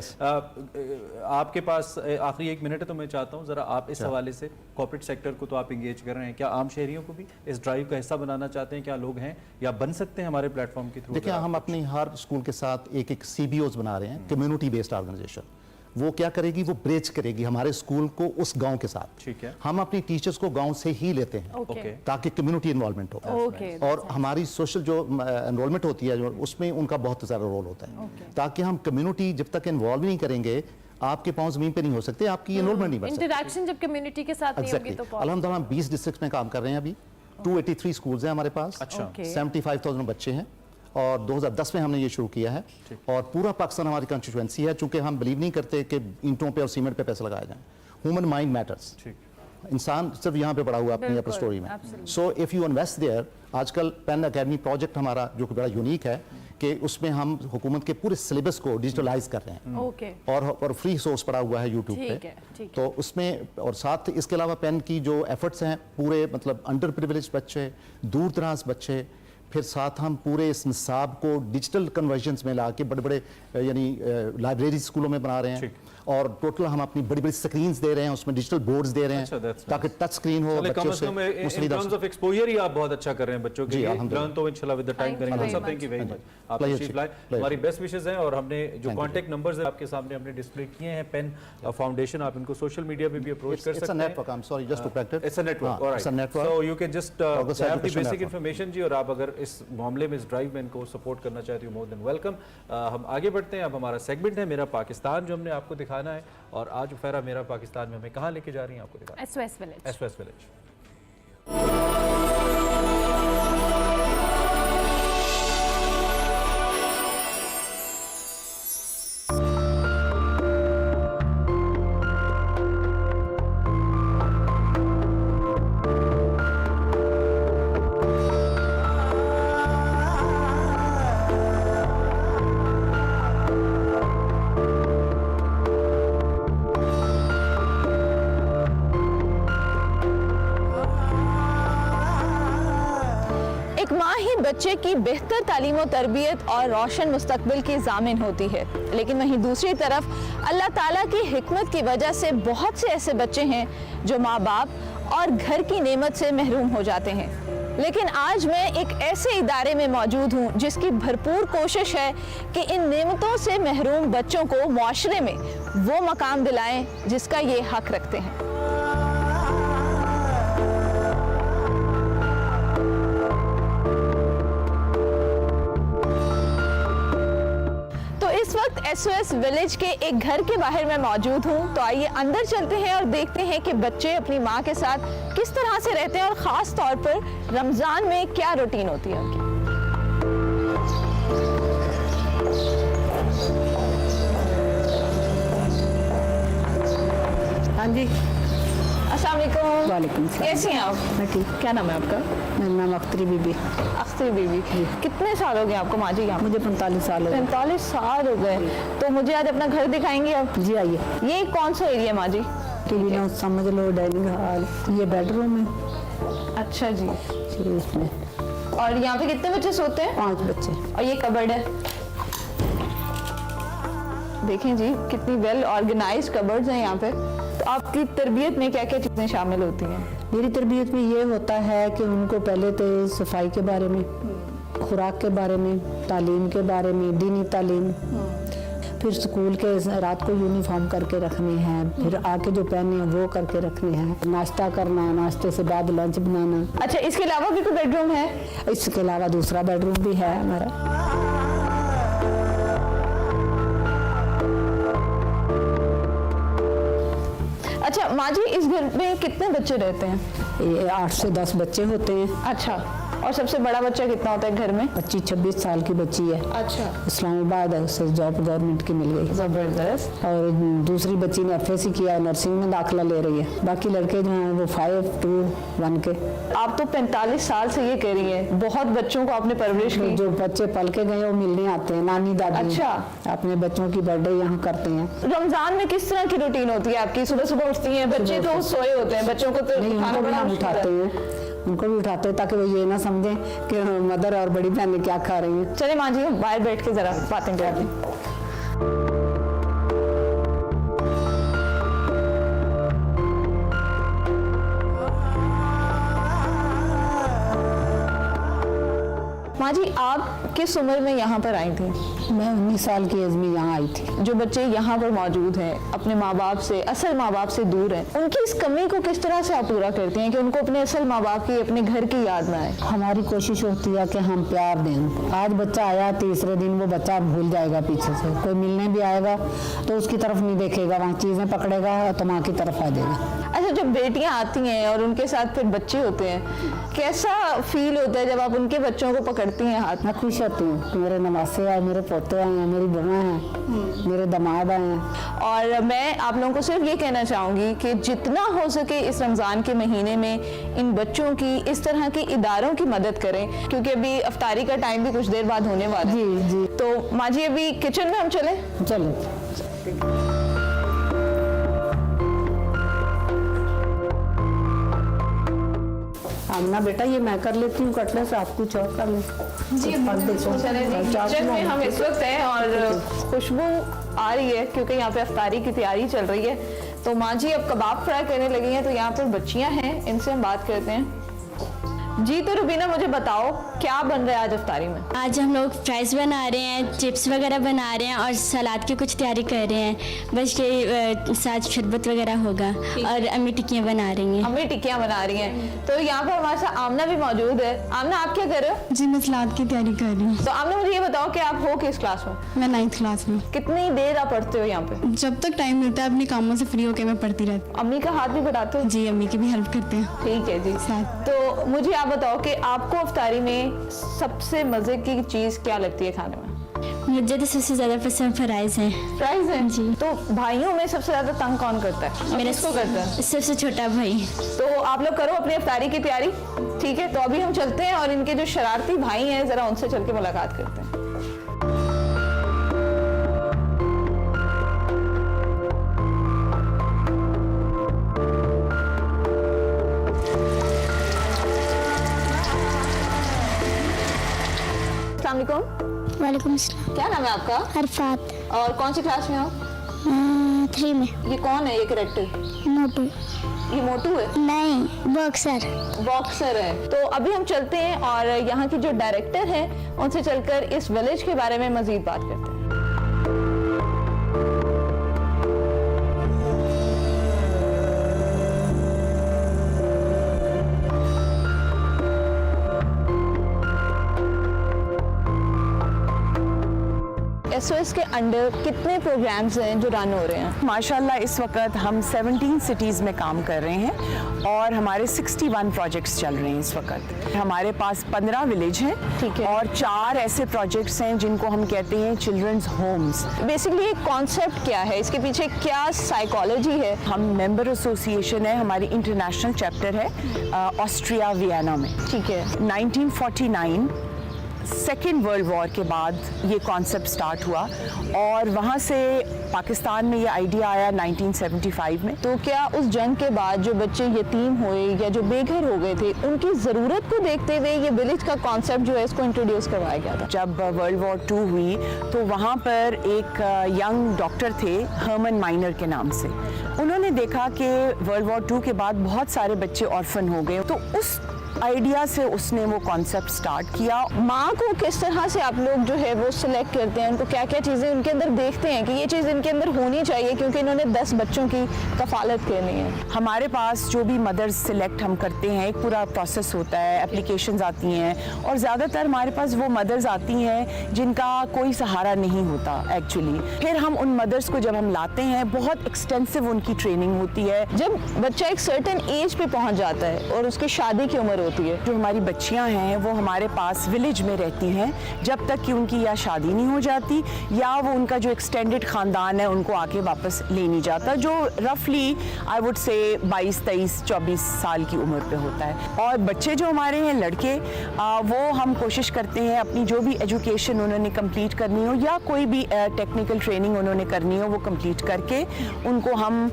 [SPEAKER 1] आपके पास आखिरी 1 मिनट है, तो मैं चाहता हूँ जरा आप इस हवाले से, कॉर्पोरेट सेक्टर को तो आप इंगेज कर रहे हैं, क्या आम शहरियों को भी इस ड्राइव का हिस्सा बनाना चाहते हैं? क्या लोग हैं या बन सकते हैं हमारे प्लेटफॉर्म के थ्रू?
[SPEAKER 12] देखिए, हम अपनी हर स्कूल के साथ एक CBOs बना रहे हैं, कम्युनिटी बेस्ड ऑर्गेनाइजेशन। वो क्या करेगी, वो ब्रिज करेगी हमारे स्कूल को उस गांव के साथ।
[SPEAKER 1] ठीक है,
[SPEAKER 12] हम अपनी टीचर्स को गांव से ही लेते हैं ताकि कम्युनिटी इन्वॉल्वमेंट हो, और हमारी सोशल जो एनरोलमेंट होती है उसमें उनका बहुत ज़्यादा रोल होता है, ताकि हम कम्युनिटी जब तक इन्वॉल्व नहीं करेंगे, आपके पाँव जमीन पे नहीं हो सकते, आपकी एनरोलमेंट नहीं बढ़ सकती।
[SPEAKER 2] इंटरैक्शन जब कम्युनिटी के साथ नहीं होगी तो
[SPEAKER 12] अल्हम्दुलिल्लाह हम 20 डिस्ट्रिक्ट में काम कर रहे हैं अभी, 283 स्कूल्स हैं हमारे पास, 75,000 बच्चे हैं, और 2010 में हमने ये शुरू किया है, और पूरा पाकिस्तान हमारी कंस्टिट्यूएंसी है। चूंकि हम बिलीव नहीं करते कि ईंटों पे और सीमेंट पे पैसे लगाए जाएं, ह्यूमन माइंड मैटर्स, इंसान सिर्फ यहाँ पे पड़ा हुआ अपनी अपनी स्टोरी में। So if you invest their, आजकल पेन अकेडमी प्रोजेक्ट हमारा जो कि बड़ा यूनिक है, कि उसमें हम हुकूमत के पूरे सिलेबस को डिजिटलाइज कर रहे हैं
[SPEAKER 2] ओके
[SPEAKER 12] और फ्री सोर्स पड़ा हुआ है यूट्यूब पे। तो उसमें और साथ इसके अलावा पेन की जो एफर्ट्स हैं पूरे मतलब अंडर प्रिविलेज बच्चे, दूर दराज बच्चे, फिर साथ हम पूरे इस निसाब को डिजिटल कन्वर्जन्स में ला के बड़े बड़े यानी लाइब्रेरी स्कूलों में बना रहे हैं और टोटल हम अपनी बड़ी बड़ी स्क्रीन्स दे रहे हैं, उसमें डिजिटल बोर्ड्स दे रहे हैं ताकि टच स्क्रीन हो बच्चों से
[SPEAKER 1] इन टर्म्स ऑफ एक्सपोजर ही आप बहुत अच्छा कर रहे हैं बच्चों के लिए। लर्न तो इंशाल्लाह विद द टाइम करेंगे। समथिंग की वेरी मच आप तशरीफ लाए, हमारी बेस्ट विशेस हैं। और हमने जो कांटेक्ट नंबर्स हैं आपके सामने हमने डिस्प्ले किए हैं। पेन फाउंडेशन, आप इनको सोशल मीडिया पे भी अप्रोच कर सकते हैं।
[SPEAKER 12] Network, I am sorry just to correct it,
[SPEAKER 1] it's a network, alright, so you can just have the basic information जी। और आप अगर इस मामले में इस ड्राइव में इनको सपोर्ट करना चाहते हो, मोर देन वेलकम। हम आगे बढ़ते हैं। अब हमारा सेगमेंट है मेरा पाकिस्तान, जो हमने आपको दिखाना है। और आज फैरा मेरा पाकिस्तान में हमें कहाँ लेके जा रही हैं आपको दिखाना?
[SPEAKER 2] SOS village.
[SPEAKER 1] SOS village.
[SPEAKER 13] बच्चे की बेहतर तालीम और तरबियत और रोशन मुस्तकबिल की ज़ामिन होती है, लेकिन वहीं दूसरी तरफ अल्लाह ताला की हिकमत की वजह से बहुत से ऐसे बच्चे हैं जो माँ बाप और घर की नेमत से महरूम हो जाते हैं। लेकिन आज मैं एक ऐसे इदारे में मौजूद हूँ जिसकी भरपूर कोशिश है कि इन नेमतों से महरूम बच्चों को मुआशरे में वो मकाम दिलाएं जिसका ये हक रखते हैं। इस वक्त SOS विलेज के एक घर के बाहर मैं मौजूद हूँ, तो आइए अंदर चलते हैं और देखते हैं कि बच्चे अपनी माँ के साथ किस तरह से रहते हैं और ख़ास तौर पर रमज़ान में क्या रूटीन होती है उनकी।
[SPEAKER 14] हाँ जी,
[SPEAKER 13] अस्सलाम वालेकुम।
[SPEAKER 14] वालेकुम सलाम।
[SPEAKER 13] कैसी हैं आप?
[SPEAKER 14] मैं ठीक।
[SPEAKER 13] क्या नाम है आपका?
[SPEAKER 14] मेरा नाम अख्तरी बीबी।
[SPEAKER 13] अख्तरी बीबी, कितने साल हो गए आपको माँ जी यहाँ?
[SPEAKER 14] मुझे 45 साल हो गए।
[SPEAKER 13] 45 साल हो गए। तो मुझे आज अपना घर दिखाएंगे आप?
[SPEAKER 14] जी आइए।
[SPEAKER 13] ये कौन सा एरिया माँ जी?
[SPEAKER 14] टीवी हाउस समझ लो, डाइनिंग हॉल, ये बेडरूम है।
[SPEAKER 13] अच्छा जी।
[SPEAKER 14] इसमें
[SPEAKER 13] और यहाँ पे कितने बच्चे सोते हैं?
[SPEAKER 14] 5 बच्चे।
[SPEAKER 13] और ये कबर्ड है, देखें जी कितनी वेल ऑर्गेनाइज्ड कबर्ड्स हैं यहाँ पे। तो आपकी तरबियत में क्या क्या चीज़ें शामिल होती हैं?
[SPEAKER 14] मेरी तरबियत में ये होता है कि उनको पहले तो सफाई के बारे में, खुराक के बारे में, तालीम के बारे में, दीनी तालीम, फिर स्कूल के रात को यूनिफॉर्म करके रखने हैं, फिर आके जो पहने हैं वो करके रखने हैं, नाश्ता करना, नाश्ते से बाद लंच बनाना।
[SPEAKER 13] अच्छा, इसके अलावा भी कोई बेडरूम है?
[SPEAKER 14] इसके अलावा दूसरा बेडरूम भी है हमारा।
[SPEAKER 13] अच्छा माँ जी, इस घर में कितने बच्चे रहते हैं?
[SPEAKER 14] ये 8 से 10 बच्चे होते हैं।
[SPEAKER 13] अच्छा, और सबसे बड़ा बच्चा कितना होता है घर में?
[SPEAKER 14] 25-26 साल की बच्ची है।
[SPEAKER 13] अच्छा।
[SPEAKER 14] इस्लामाबाद है, उसे जॉब गवर्नमेंट की मिल गई।
[SPEAKER 13] जबरदस्त।
[SPEAKER 14] और दूसरी बच्ची ने FSC किया, नर्सिंग में दाखिला ले रही है। बाकी लड़के जो हैं वो 5, 2, 1 के।
[SPEAKER 13] आप तो 45 साल से ये कह रही हैं, बहुत बच्चों को आपने परवरिश की।
[SPEAKER 14] जो बच्चे पल के गए वो मिलने आते हैं, नानी दादी।
[SPEAKER 13] अच्छा।
[SPEAKER 14] अपने बच्चों की बर्थडे यहाँ करते हैं।
[SPEAKER 13] रमजान में किस तरह की रूटीन होती है आपकी? सुबह सुबह उठती हैं, बच्चे तो सोए होते हैं, बच्चों को तो
[SPEAKER 14] उनको भी हम उठाते हैं, उनको भी उठाते हैं ताकि वो ये ना समझें कि मदर और बड़ी बहनें क्या खा रही हैं।
[SPEAKER 13] चले माँ जी, बाहर बैठ के जरा बातें करते हैं। माँ जी, आप किस उम्र में यहाँ पर आई थी?
[SPEAKER 14] मैं 19 साल की एज में यहाँ आई थी।
[SPEAKER 13] जो बच्चे यहाँ पर मौजूद हैं, अपने माँ बाप से, असल माँ बाप से दूर हैं, उनकी इस कमी को किस तरह से आप पूरा करती हैं कि उनको अपने असल माँ बाप की, अपने घर की याद ना आए?
[SPEAKER 14] हमारी कोशिश होती है कि हम प्यार दें। आज बच्चा आया, तीसरे दिन वो बच्चा भूल जाएगा पीछे से। कोई मिलने भी आएगा तो उसकी तरफ नहीं देखेगा, वहाँ चीज़ें पकड़ेगा तो माँ की तरफ आ जाएगा।
[SPEAKER 13] अच्छा, जब बेटियां आती हैं और उनके साथ फिर बच्चे होते हैं, कैसा फील होता है जब आप उनके बच्चों को पकड़ती हैं हाथ?
[SPEAKER 14] मैं खुश होती हूँ कि मेरे नवासे आए, मेरे पोते आए हैं, मेरी बुआ हैं, मेरे दामाद आए हैं।
[SPEAKER 13] और मैं आप लोगों को सिर्फ ये कहना चाहूँगी कि जितना हो सके इस रमज़ान के महीने में इन बच्चों की, इस तरह के इदारों की मदद करें, क्योंकि अभी अफ्तारी का टाइम भी कुछ देर बाद होने वाला है।
[SPEAKER 14] जी जी।
[SPEAKER 13] तो माँ जी, अभी किचन में हम चलें?
[SPEAKER 14] चलो। आमना बेटा, ये मैं कर लेती हूँ कटलेट, आप कुछ और कर लो।
[SPEAKER 13] जी किचन में हम इस वक्त हैं और खुशबू आ रही है क्योंकि यहाँ पे अफ्तारी की तैयारी चल रही है। तो माँ जी अब कबाब फ्राई करने लगी हैं, तो यहाँ पर बच्चियाँ हैं, इनसे हम बात करते हैं। जी, तो रुबीना मुझे बताओ क्या बन रहा है आज अफ्तारी में?
[SPEAKER 15] आज हम लोग फ्राइज बना रहे हैं, चिप्स वगैरह बना रहे हैं और सलाद की कुछ तैयारी कर रहे हैं। बस ये साथ शरबत वगैरह होगा और अम्मी टिक्कियाँ बना रही हैं।
[SPEAKER 13] अम्मी टिक्कियाँ बना रही हैं। तो यहाँ पर हमारे साथ आमना भी मौजूद है। आमना, आप क्या कर रहे हो?
[SPEAKER 15] जी, मैं सलाद की तैयारी कर रही हूँ।
[SPEAKER 13] तो आमना, मुझे ये बताओ कि आप हो किस क्लास में?
[SPEAKER 15] मैं 9th क्लास में।
[SPEAKER 13] कितनी देर आप पढ़ते हो यहाँ पे?
[SPEAKER 15] जब तक टाइम मिलता है अपने कामों से फ्री होकर मैं पढ़ती रहती हूँ।
[SPEAKER 13] अम्मी का हाथ भी बढ़ाते हो?
[SPEAKER 15] जी, अम्मी की भी हेल्प करते हैं।
[SPEAKER 13] ठीक है जी। तो मुझे आप बताओ कि आपको अफ्तारी में सबसे मजे की चीज क्या लगती है खाने में?
[SPEAKER 15] मुझे तो सबसे ज्यादा पसंद फ्राइज हैं।
[SPEAKER 13] फ्राइज हैं
[SPEAKER 15] जी।
[SPEAKER 13] तो भाइयों में सबसे ज्यादा तंग कौन करता है?
[SPEAKER 15] मेरा
[SPEAKER 13] किसको करता है?
[SPEAKER 15] सबसे छोटा भाई।
[SPEAKER 13] तो आप लोग करो अपनी अफ्तारी की तैयारी, ठीक है? तो अभी हम चलते हैं और इनके जो शरारती भाई हैं जरा उनसे चल के मुलाकात करते हैं।
[SPEAKER 15] वालेकुम सलाम।
[SPEAKER 13] क्या नाम है आपका?
[SPEAKER 15] अरफात।
[SPEAKER 13] और कौन सी क्लास में हो?
[SPEAKER 15] 3 में।
[SPEAKER 13] ये कौन है ये कैरेक्टर?
[SPEAKER 15] मोटू।
[SPEAKER 13] ये मोटू है?
[SPEAKER 15] नहीं, बॉक्सर।
[SPEAKER 13] बॉक्सर है। तो अभी हम चलते हैं और यहाँ की जो डायरेक्टर है उनसे चलकर इस विलेज के बारे में मजीद बात करते हैं। SOS के अंडर कितने प्रोग्राम्स हैं जो रन हो रहे हैं?
[SPEAKER 16] माशाल्लाह इस वक्त हम 17 सिटीज़ में काम कर रहे हैं और हमारे 61 प्रोजेक्ट्स चल रहे हैं इस वक्त। हमारे पास 15 विलेज हैं, ठीक है, और 4 ऐसे प्रोजेक्ट्स हैं जिनको हम कहते हैं चिल्ड्रंस होम्स।
[SPEAKER 13] बेसिकली एक कॉन्सेप्ट क्या है, इसके पीछे क्या साइकोलॉजी है?
[SPEAKER 16] हम मेंबर एसोसिएशन है, हमारी इंटरनेशनल चैप्टर है ऑस्ट्रिया वियना में, ठीक है। 1949 सेकेंड वर्ल्ड वॉर के बाद ये कॉन्सेप्ट स्टार्ट हुआ और वहाँ से पाकिस्तान में ये आइडिया आया 1975 में।
[SPEAKER 13] तो क्या उस जंग के बाद जो बच्चे यतीम हुए या जो बेघर हो गए थे उनकी ज़रूरत को देखते हुए ये विलेज का कॉन्सेप्ट जो है इसको इंट्रोड्यूस करवाया गया था?
[SPEAKER 16] जब वर्ल्ड वॉर 2 हुई तो वहाँ पर एक यंग डॉक्टर थे हर्मन माइनर के नाम से। उन्होंने देखा कि वर्ल्ड वॉर 2 के बाद बहुत सारे बच्चे ऑर्फन हो गए, तो उस आइडिया से उसने वो कॉन्सेप्ट स्टार्ट किया।
[SPEAKER 13] माँ को किस तरह से आप लोग जो है वो सिलेक्ट करते हैं, उनको क्या क्या चीज़ें उनके अंदर देखते हैं कि ये चीज़ इनके अंदर होनी चाहिए क्योंकि इन्होंने 10 बच्चों की कफालत करनी है?
[SPEAKER 16] हमारे पास जो भी मदर्स सिलेक्ट हम करते हैं एक पूरा प्रोसेस होता है, एप्लीकेशंस आती हैं और ज़्यादातर हमारे पास वो मदर्स आती हैं जिनका कोई सहारा नहीं होता एक्चुअली। फिर हम उन मदर्स को जब हम लाते हैं बहुत एक्सटेंसिव उनकी ट्रेनिंग होती है।
[SPEAKER 13] जब बच्चा एक सर्टेन एज पे पहुँच जाता है और उसकी शादी की उम्र होती है,
[SPEAKER 16] जो हमारी बच्चियां हैं वो हमारे पास विलेज में रहती हैं जब तक कि उनकी या शादी नहीं हो जाती या वो उनका जो एक्सटेंडेड ख़ानदान है उनको आके वापस ले नहीं जाता, जो रफली आई वुड से 22, 23, 24 साल की उम्र पे होता है। और बच्चे जो हमारे हैं लड़के, वो हम कोशिश करते हैं अपनी जो भी एजुकेशन उन्होंने कंप्लीट करनी हो या कोई भी टेक्निकल ट्रेनिंग उन्होंने करनी हो वो कंप्लीट करके उनको हम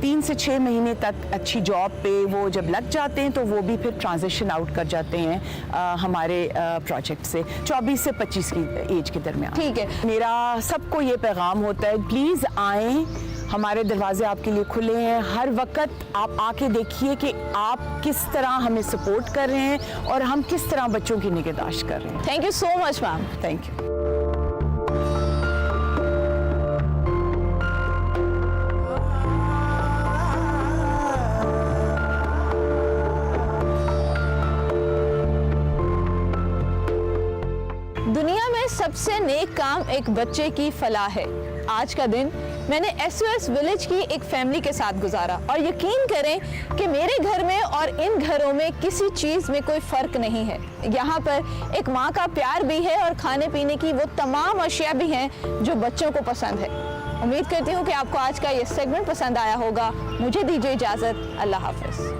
[SPEAKER 16] 3 से 6 महीने तक अच्छी जॉब पे वो जब लग जाते हैं तो वो भी फिर ट्रांजिशन आउट कर जाते हैं हमारे प्रोजेक्ट से 24 से 25 की एज के दरमियान।
[SPEAKER 13] ठीक है,
[SPEAKER 16] मेरा सबको ये पैगाम होता है, प्लीज़ आएँ, हमारे दरवाजे आपके लिए खुले हैं। हर वक्त आप आके देखिए कि आप किस तरह हमें सपोर्ट कर रहे हैं और हम किस तरह बच्चों की निगहदाश्त कर रहे हैं।
[SPEAKER 13] Thank you so much ma'am.
[SPEAKER 16] Thank you.
[SPEAKER 13] दुनिया में सबसे नेक काम एक बच्चे की फलाह है। आज का दिन मैंने SOS विलेज की एक फैमिली के साथ गुजारा और यकीन करें कि मेरे घर में और इन घरों में किसी चीज़ में कोई फ़र्क नहीं है। यहाँ पर एक माँ का प्यार भी है और खाने पीने की वो तमाम अशिया भी हैं जो बच्चों को पसंद है। उम्मीद करती हूँ कि आपको आज का ये सेगमेंट पसंद आया होगा। मुझे दीजिए इजाज़त, अल्लाह हाफ़िज़।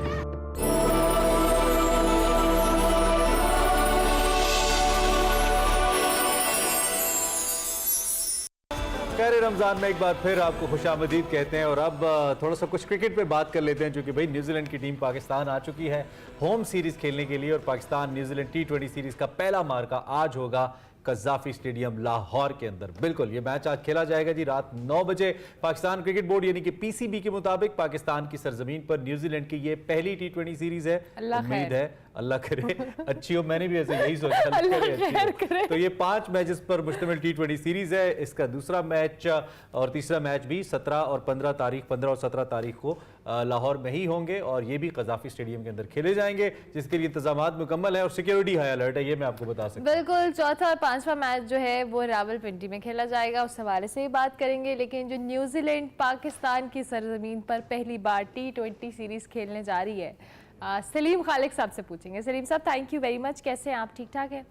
[SPEAKER 1] खैर रमज़ान में एक बार फिर आपको खुशामदीद कहते हैं और अब थोड़ा सा कुछ क्रिकेट पे बात कर लेते हैं, क्योंकि भाई न्यूजीलैंड की टीम पाकिस्तान आ चुकी है होम सीरीज़ खेलने के लिए और पाकिस्तान न्यूजीलैंड T20 सीरीज़ का पहला मार्का आज होगा कज़ाफ़ी स्टेडियम लाहौर के अंदर। बिल्कुल ये मैच आज खेला जाएगा जी रात 9 बजे। पाकिस्तान क्रिकेट बोर्ड यानी कि PCB के मुताबिक पाकिस्तान की सरजमीन पर न्यूजीलैंड की ये पहली T20 सीरीज़ है। उम्मीद है अल्लाह करे अच्छी हो, मैंने भी ऐसे यही सोचा अल्लाह करे। तो ये 5 मैचेस पर मुश्तमिल T20 सीरीज़ है। इसका दूसरा मैच और तीसरा मैच भी 17 और 17 तारीख को लाहौर में ही होंगे और ये भी कज़ाफ़ी स्टेडियम के अंदर खेले जाएंगे, जिसके लिए इंतजामात मुकम्मल है और सिक्योरिटी हाई अलर्ट है, ये मैं आपको बता सकता हूँ।
[SPEAKER 2] बिल्कुल, चौथा और 5वां मैच जो है वो रावलपिंडी में खेला जाएगा, उस हवाले से ही बात करेंगे। लेकिन जो न्यूजीलैंड पाकिस्तान की सरजमीन पर पहली बार T20 सीरीज़ खेलने जा रही है, सलीम खालिक साहब से पूछेंगे। सलीम साहब, थैंक यू वेरी मच, कैसे हैं आप? ठीक ठाक है?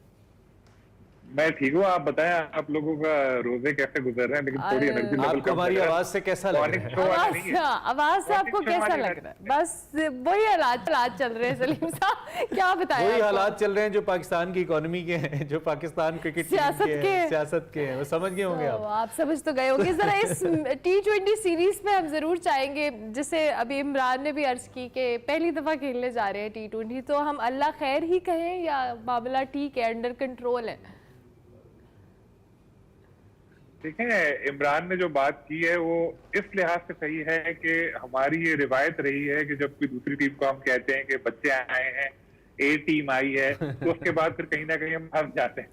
[SPEAKER 17] मैं ठीक हूँ, आप बताएं आप लोगों का रोजे कैसे गुजर रहे हैं? लेकिन थोड़ी एनर्जी लेवल
[SPEAKER 1] आपको हमारी आवाज से कैसा लग रहा है?
[SPEAKER 2] आवाज से आपको कैसा लग रहा है? बस वही हालात चल रहे हैं सलीम साहब, क्या बताएं?
[SPEAKER 1] वही हालात चल रहे हैं जो पाकिस्तान की इकोनॉमी के हैं, जो पाकिस्तान क्रिकेट सियासत के हैं, वो समझ गए होंगे
[SPEAKER 2] आप समझ तो गए होंगे। जरा इस T20 सीरीज में हम जरूर चाहेंगे, जिसे अभी इमरान ने भी अर्ज की कि पहली दफा खेलने जा रहे हैं T20, तो हम अल्लाह खैर ही कहें या मामला ठीक है, अंडर कंट्रोल है?
[SPEAKER 17] देखें, इमरान ने जो बात की है वो इस लिहाज से सही है कि हमारी ये रिवायत रही है कि जब कोई दूसरी टीम को हम कहते हैं कि बच्चे आए हैं, A टीम आई है, तो उसके बाद फिर कहीं ना कहीं हम फंस जाते हैं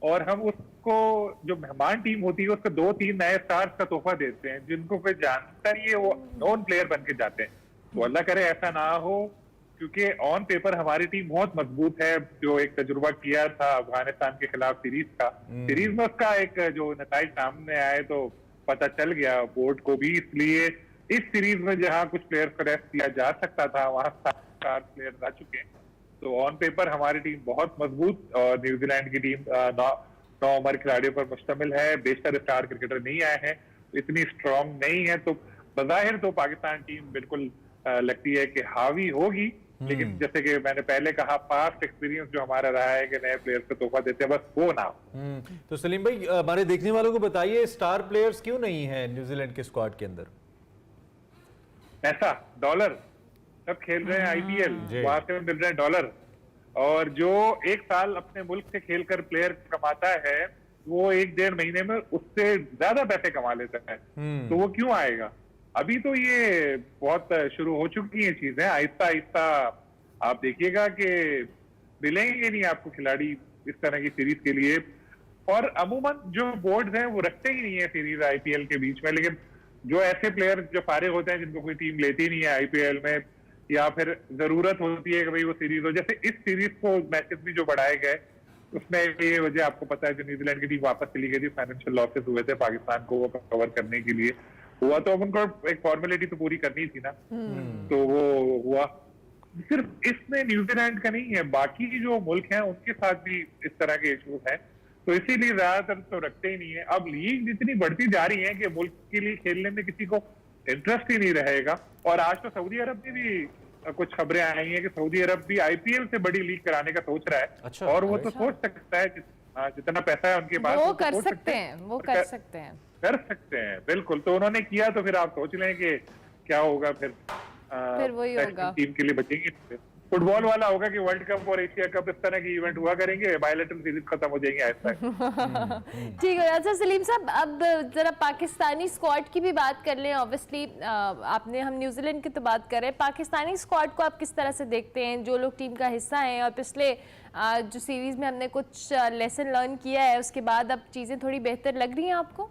[SPEAKER 17] और हम उसको, जो मेहमान टीम होती है, उसको 2-3 नए स्टार्स का तोहफा देते हैं जिनको कोई जानता नहीं है, वो नॉन प्लेयर बन के जाते हैं। तो अल्लाह करे ऐसा ना हो, क्योंकि ऑन पेपर हमारी टीम बहुत मजबूत है। जो एक तजुर्बा किया था अफगानिस्तान के खिलाफ सीरीज में उसका एक जो नताइज सामने आए तो पता चल गया बोर्ड को भी। इसलिए इस सीरीज में जहां कुछ प्लेयर्स को रेस्ट किया जा सकता था, वहां 7 प्लेयर्स आ चुके हैं। तो ऑन पेपर हमारी टीम बहुत मजबूत और न्यूजीलैंड की टीम 9 उम्र खिलाड़ियों पर मुश्तमिल है। बेशतर स्टार क्रिकेटर नहीं आए हैं, इतनी स्ट्रॉन्ग नहीं है। तो बज़ाहिर तो पाकिस्तान टीम बिल्कुल लगती है कि हावी होगी, लेकिन जैसे कि मैंने पहले कहा, पास्ट एक्सपीरियंस जो हमारा रहा है कि नए प्लेयर्स को तोहफा देते हैं, बस वो ना हो।
[SPEAKER 1] तो सलीम भाई, हमारे देखने वालों को बताइए, स्टार प्लेयर्स क्यों नहीं है न्यूजीलैंड के स्क्वाड के अंदर?
[SPEAKER 17] ऐसा डॉलर सब खेल रहे हैं IPL, वहां से मिल रहे हैं डॉलर, और जो एक साल अपने मुल्क से खेलकर प्लेयर कमाता है वो 1-1.5 महीने में उससे ज्यादा पैसे कमा लेता है। तो वो क्यों आएगा? अभी तो ये बहुत शुरू हो चुकी हैं चीजें, आहिस्ता आहिस्ता आप देखिएगा कि मिलेंगे नहीं आपको खिलाड़ी इस तरह की सीरीज के लिए। और अमूमन जो बोर्ड्स हैं वो रखते ही नहीं है सीरीज IPL के बीच में, लेकिन जो ऐसे प्लेयर जो फारिग होते हैं जिनको कोई टीम लेती नहीं है IPL में, या फिर जरूरत होती है कि भाई वो सीरीज हो, जैसे इस सीरीज को मैचेस भी जो बढ़ाए गए, उसमें ये वजह आपको पता है, जो न्यूजीलैंड की टीम वापस चली गई थी, फाइनेंशियल लॉसेस हुए थे पाकिस्तान को, वो कवर करने के लिए हुआ, तो अब उनको एक फॉर्मेलिटी तो पूरी करनी थी ना, तो वो हुआ। सिर्फ इसमें न्यूजीलैंड का नहीं है, बाकी जो मुल्क हैं उनके साथ भी इस तरह के इशूज हैं, तो इसीलिए ज्यादातर तो रखते ही नहीं है। अब लीग जितनी बढ़ती जा रही है कि मुल्क के लिए खेलने में किसी को इंटरेस्ट ही नहीं रहेगा। और आज तो सऊदी अरब में भी कुछ खबरें आई हैं कि सऊदी अरब भी IPL से बड़ी लीग कराने का सोच रहा है।
[SPEAKER 1] अच्छा,
[SPEAKER 17] और वो तो सोच सकता है, जितना पैसा है उनके पास
[SPEAKER 2] वो कर सकते हैं, वो कर सकते हैं
[SPEAKER 17] बिल्कुल। तो उन्होंने किया, तो फिर आप सोच लें कि क्या होगा
[SPEAKER 2] फिर वही होगा,
[SPEAKER 17] टीम के लिए बचेंगे। फुटबॉल वाला होगा कि वर्ल्ड कप और एशिया कप इस तरह की इवेंट हुआ करेंगे, बायलैटरल सीरीज खत्म हो जाएंगे ऐसा।
[SPEAKER 2] ठीक है। अच्छा सलीम साहब, अब जरा पाकिस्तानी स्क्वाड की भी बात कर लें। ऑब्वियसली हम न्यूजीलैंड की तो बात कर रहे हैं, पाकिस्तानी स्क्वाड को आप किस तरह से देखते हैं, जो लोग टीम का हिस्सा हैं, और पिछले जो सीरीज में हमने कुछ लेसन लर्न किया है, उसके बाद अब चीजें थोड़ी बेहतर लग रही हैं आपको?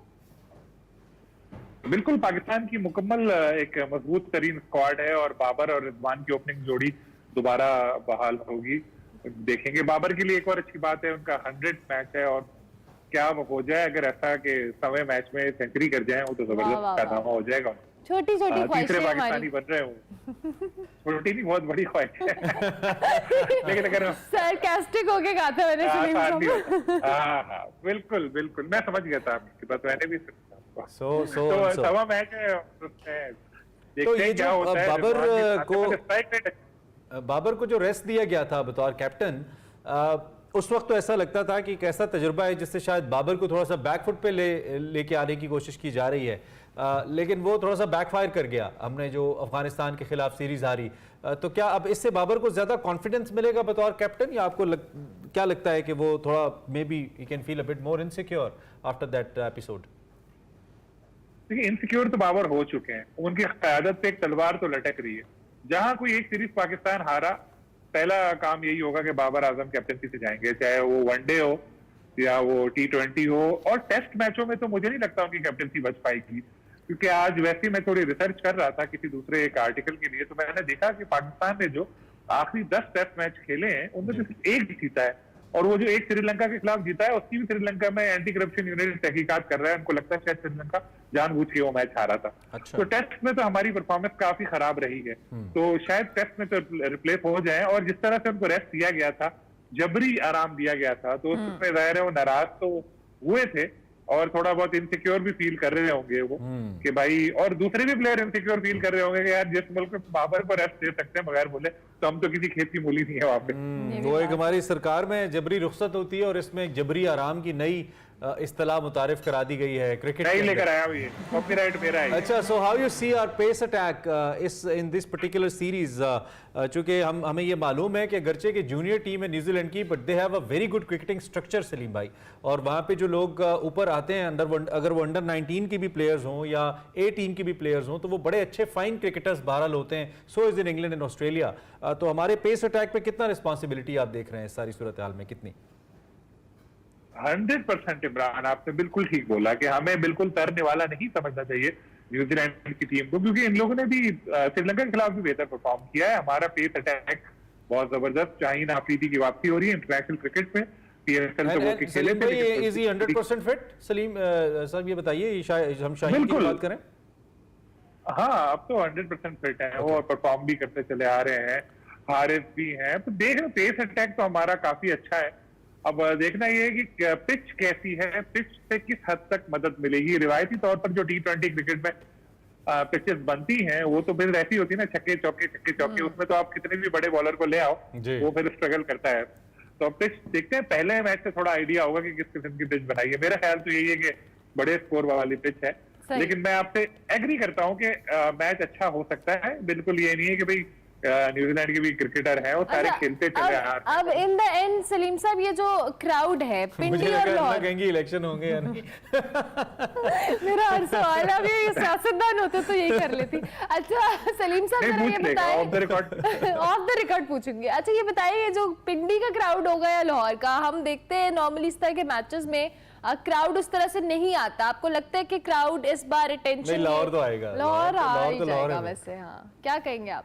[SPEAKER 17] बिल्कुल, पाकिस्तान की मुकम्मल एक मजबूत तरीन स्क्वाड है और बाबर और रिजवान की ओपनिंग जोड़ी दोबारा बहाल होगी, देखेंगे। बाबर के लिए एक और अच्छी बात है, उनका 100 मैच है और क्या हो जाए, अगर ऐसा कि समय मैच में सेंचुरी कर जाए तो जबरदस्त कारनामा हो जाएगा।
[SPEAKER 2] छोटी छोटी
[SPEAKER 17] तीसरे पाकिस्तानी बन रहे हूँ। छोटी नहीं, बहुत बड़ी ख्वाहिश है। लेकिन अगर
[SPEAKER 2] सरकास्टिक होके कहा था मैंने सलीम साहब।
[SPEAKER 17] हाँ, बिल्कुल बिल्कुल, मैं समझ गया था आपकी बात, मैंने भी
[SPEAKER 1] सो
[SPEAKER 17] सवा मैच है।
[SPEAKER 1] तो ये जो बाबर को जो रेस्ट दिया गया था बतौर कैप्टन, उस वक्त तो ऐसा लगता था कि एक ऐसा तजुर्बा है जिससे शायद बाबर को थोड़ा सा बैकफुट पे लेके आने की कोशिश की जा रही है, लेकिन वो थोड़ा सा बैकफायर कर गया। हमने जो अफगानिस्तान के खिलाफ सीरीज हारी, तो क्या अब इससे बाबर को ज्यादा कॉन्फिडेंस मिलेगा बतौर कैप्टन, या आपको क्या लगता है कि वो थोड़ा may be he can feel a bit more insecure after that episode?
[SPEAKER 17] देखिए, इनसिक्योर तो बाबर हो चुके हैं, उनकी क़यादत पे एक तलवार तो लटक रही है। जहां कोई एक सीरीज पाकिस्तान हारा, पहला काम यही होगा कि बाबर आजम कैप्टनसी से जाएंगे, चाहे वो वनडे हो या वो T20 हो। और टेस्ट मैचों में तो मुझे नहीं लगता उनकी कैप्टनसी बच पाएगी, क्योंकि आज वैसे ही मैं थोड़ी रिसर्च कर रहा था किसी दूसरे एक आर्टिकल के लिए, तो मैंने देखा कि पाकिस्तान ने जो आखिरी 10 टेस्ट मैच खेले हैं उनमें से सिर्फ एक जीता है, और वो जो एक श्रीलंका के खिलाफ जीता है उसकी भी श्रीलंका में एंटी करप्शन यूनिट तहकीकात कर रहा है। उनको लगता है शायद श्रीलंका जानबूझ के वो मैच हारा था। तो टेस्ट में तो हमारी परफॉर्मेंस काफी खराब रही है, तो शायद टेस्ट में तो रिप्लेस हो जाए। और जिस तरह से उनको रेस्ट दिया गया था, जबरी आराम दिया गया था, तो उसमें जाहिर है वो नाराज तो हुए थे और थोड़ा बहुत इनसिक्योर भी फील कर रहे होंगे वो कि भाई, और दूसरे भी प्लेयर इनसिक्योर फील कर रहे होंगे कि यार जिस मुल्क में बाबर को रेस्ट दे सकते हैं बगैर बोले, तो हम तो किसी खेत की मूली नहीं है वहां पे।
[SPEAKER 1] वो एक हमारी सरकार में जबरी रुखसत होती है और इसमें एक जबरी आराम की नई इस्तेलाह मुतारिफ करा दी गई है क्रिकेट
[SPEAKER 17] नहीं लेकर आया हुई है, कॉपीराइट मेरा है।
[SPEAKER 1] अच्छा, so how you see our pace attack in this particular series? चूंकि हमें ये मालूम है कि अगरचे के जूनियर टीम है न्यूजीलैंड की, but they have a very good cricketing structure Saleem भाई, और वहाँ पे जो लोग ऊपर आते हैं अगर वो अंडर 19 की भी प्लेयर्स हों या A टीम की भी प्लेयर्स हों, तो वो बड़े अच्छे फाइन क्रिकेटर्स बहरहाल होते हैं। So is in England and Australia. तो हमारे पेस अटैक पे कितना रिस्पॉन्सिबिलिटी आप देख रहे हैं इस सारी सूरत हाल में, कितनी?
[SPEAKER 17] 100% इमरान, आपने बिल्कुल ठीक बोला कि हमें बिल्कुल तरने वाला नहीं समझना चाहिए न्यूजीलैंड की टीम को, क्योंकि इन लोगों ने भी श्रीलंका के खिलाफ भी बेहतर परफॉर्म किया है। हमारा पेस अटैक बहुत जबरदस्त, शाहीन आफरीदी की वापसी हो रही है इंटरनेशनल क्रिकेट में, PSL तो वो खेले थे।
[SPEAKER 1] इज ही 100% फिट सलीम साहब, ये बताइए, हम शाहीन की बात करें?
[SPEAKER 17] हाँ, अब तो 100% फिट है वो, परफॉर्म भी करते चले आ रहे हैं, हारिस भी हैं, तो देख रहे पेस अटैक तो हमारा काफी अच्छा है। अब देखना ये है कि पिच कैसी है, पिच से किस हद तक मदद मिलेगी। रिवायती तौर पर जो T20 क्रिकेट में पिचेस बनती हैं वो तो फिर ऐसी होती है ना, छक्के चौके, उसमें तो आप कितने भी बड़े बॉलर को ले आओ वो फिर स्ट्रगल करता है। तो पिच देखते हैं, पहले मैच से थोड़ा आइडिया होगा कि किस किस्म की पिच बनाई है। मेरा ख्याल तो यही है कि बड़े स्कोर वाली पिच है, लेकिन मैं आपसे एग्री करता हूँ कि मैच अच्छा हो सकता है। बिल्कुल ये नहीं है कि भाई न्यूजीलैंड के भी क्रिकेटर हैं, वो सारे खेलते चले आ रहे हैं।
[SPEAKER 2] अब इन द एंड सलीम साहब, ये जो क्राउड है पिंडी और लाहौर,
[SPEAKER 1] इलेक्शन होंगे या नहीं?
[SPEAKER 2] मेरा हर सवाल है, ये सियासतदान होते तो यही कर लेती। अच्छा सलीम साहब, जरा ये बताएं, ऑफ द रिकॉर्ड पूछूंगी। अच्छा ये बताइए, ये जो पिंडी का क्राउड होगा या लाहौर का, हम देखते हैं नॉर्मली इस तरह के मैचेस में क्राउड उस तरह से नहीं आता। आपको लगता है कि क्राउड इस बार अटेंशन?
[SPEAKER 1] लाहौर तो आएगा,
[SPEAKER 2] लाहौर आ ही जाएगा वैसे। हाँ, क्या कहेंगे आप?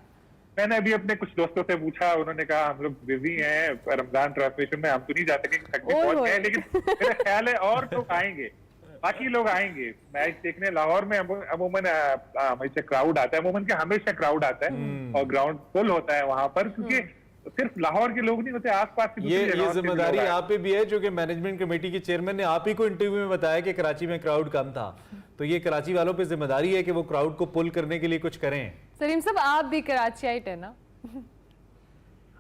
[SPEAKER 17] मैंने अभी अपने कुछ दोस्तों से पूछा, उन्होंने कहा हम लोग बिजी हैं रमजान ट्रांसमिशन में, हम तो नहीं जा सकेंगे, थक भी पहुंच गए, लेकिन मेरा ख्याल है और लोग आएंगे, बाकी लोग आएंगे मैच देखने। लाहौर में अमूमन हमेशा क्राउड आता है, अमूमन के हमेशा क्राउड आता है और ग्राउंड फुल होता है वहां पर, क्योंकि सिर्फ लाहौर के लोग नहीं होते, आसपास की
[SPEAKER 1] ये जिम्मेदारी आप पे भी है, जो कि मैनेजमेंट कमेटी के चेयरमैन ने आप ही को इंटरव्यू में बताया कि कराची में क्राउड कम था, तो ये कराची वालों पे जिम्मेदारी है कि वो क्राउड को पुल करने के लिए कुछ करें।
[SPEAKER 2] सलीम साहब, आप भी कराचीआइट है ना?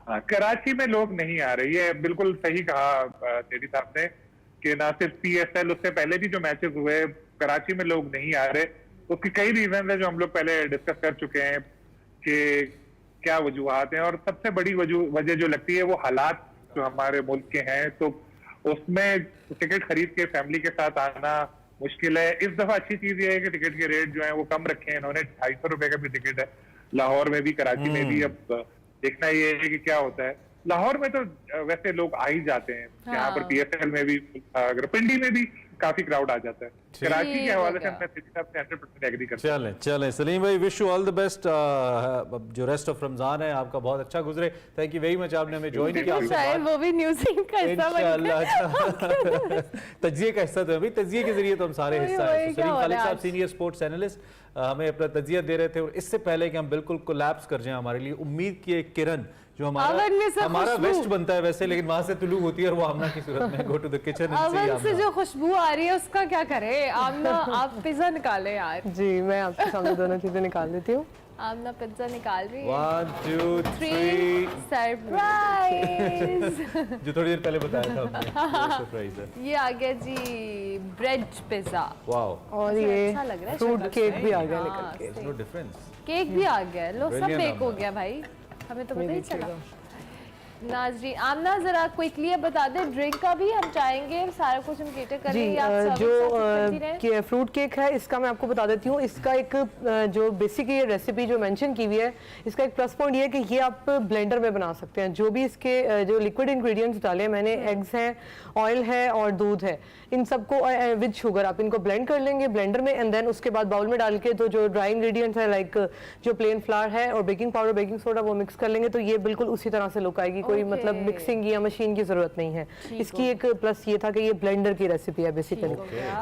[SPEAKER 17] हाँ, कराची में लोग नहीं आ रहे, ये बिल्कुल सही कहा तेरी साहब ने कि ना सिर्फ PSL, उससे पहले भी जो मैचेस हुए कराची में लोग नहीं आ रहे। उसके कई रीजन है जो हम लोग पहले डिस्कस कर चुके हैं कि क्या वजूहात हैं, और सबसे बड़ी वजह जो लगती है वो हालात जो हमारे मुल्क के हैं, तो उसमें टिकट खरीद के फैमिली के साथ आना मुश्किल है। इस दफा अच्छी चीज ये है कि टिकट के रेट जो है वो कम रखे हैं इन्होंने, 250 रुपए का भी टिकट है लाहौर में भी, कराची में भी। अब देखना ये है कि क्या होता है। लाहौर में तो वैसे लोग आ ही जाते हैं, यहाँ पर PSL में भी, अगर पिंडी में भी काफी क्राउड आ जाता है। कराची के हवाले से मैं 100% एग्री करता हूं।
[SPEAKER 1] चलें सलीम भाई, wish you all the best. जो रेस्ट ऑफ रमजान है आपका बहुत अच्छा गुजरे। थैंक यू वेरी मच, आपने हमें ज्वाइन किया।
[SPEAKER 2] शायद वो भी न्यूज़ का हिस्सा
[SPEAKER 1] इंशाल्लाह। तजिए का हिस्सा तो है भाई, तजिए के जरिए तो हम सारे हिस्सा हैं। सलीम खालिद साहब सीनियर स्पोर्ट्स एनालिस्ट हमें अपना तजिया दे रहे थे, और इससे पहले कि हम बिल्कुल कोलैप्स कर जाएं हमारे लिए उम्मीद की एक किरण जो हमारा वेस्ट बनता है वैसे, लेकिन वहां से तुलू होती है और वो आमना की सूरत में। Go to the kitchen
[SPEAKER 2] oven से जो खुशबू आ रही है उसका क्या करें। आमना आप पिज्जा निकाले यार।
[SPEAKER 10] जी मैं आपके सामने दोनों चीजें निकाल देती हूँ।
[SPEAKER 2] आमना पिज्जा निकाल रही है।
[SPEAKER 1] 1 2 3
[SPEAKER 2] सरप्राइज।
[SPEAKER 1] जो थोड़ी देर पहले बताया था हमने, सरप्राइज है।
[SPEAKER 2] ये आ गया जी ब्रेड पिज्जा।
[SPEAKER 1] वाओ,
[SPEAKER 10] और ये
[SPEAKER 2] अच्छा लग रहा है।
[SPEAKER 10] फ्रूट केक भी आ गया निकल के।
[SPEAKER 1] No difference.
[SPEAKER 2] केक भी आ गया, लो सब बेक हो गया भाई, हमें तो पता ही चला। नाजरीन, आमना जरा क्विकली बता दें, ड्रिंक का भी हम चाहेंगे, सारा कुछ हम केटर कर
[SPEAKER 10] जी।
[SPEAKER 2] लेंगे।
[SPEAKER 10] जो फ्रूट केक है इसका मैं आपको बता देती हूँ। इसका एक जो बेसिक ये रेसिपी जो मेंशन की हुई है, इसका एक प्लस पॉइंट ये है कि ये आप ब्लेंडर में बना सकते हैं। जो भी इसके जो लिक्विड इंग्रेडिएंट्स डाले, मैंने एग्स हैं, ऑयल है और दूध है, इन सबको विद शुगर आप इनको ब्लेंड कर लेंगे ब्लेंडर में, एंड देन उसके बाद बाउल में डाल के तो जो ड्राई इंग्रेडिएंट्स है लाइक जो प्लेन फ्लावर है और बेकिंग पाउडर बेकिंग सोडा वो मिक्स कर लेंगे, तो ये बिल्कुल उसी तरह से लुक आएगी। कोई मतलब मिक्सिंग या मशीन की जरूरत नहीं है। इसकी एक प्लस ये था कि ये ब्लेंडर की रेसिपी है बेसिकली।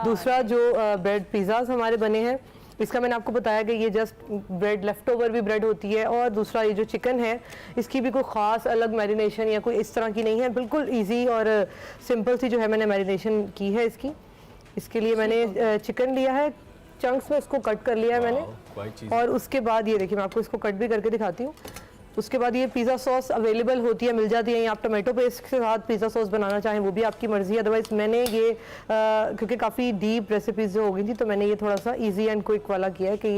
[SPEAKER 10] दूसरा जो ब्रेड पिज्जाज हमारे बने हैं, इसका मैंने आपको बताया कि ये जस्ट ब्रेड लेफ्ट ओवर भी ब्रेड होती है। और दूसरा ये जो चिकन है, इसकी भी कोई ख़ास अलग मैरिनेशन या कोई इस तरह की नहीं है, बिल्कुल इजी और सिंपल सी जो है मैंने मैरिनेशन की है इसकी। इसके लिए मैंने चिकन लिया है, चंक्स में इसको कट कर लिया है मैंने, और उसके बाद ये देखिए मैं आपको इसको कट भी करके दिखाती हूँ। उसके बाद ये पिज़्ज़ा सॉस अवेलेबल होती है, मिल जाती है। आप टमाटो पेस्ट के साथ पिज़्ज़ा सॉस बनाना चाहें वो भी आपकी मर्ज़ी है। अदरवाइज़ मैंने ये क्योंकि काफ़ी डीप रेसिपीज़ जो हो गई थी, तो मैंने ये थोड़ा सा इजी एंड क्विक वाला किया है कि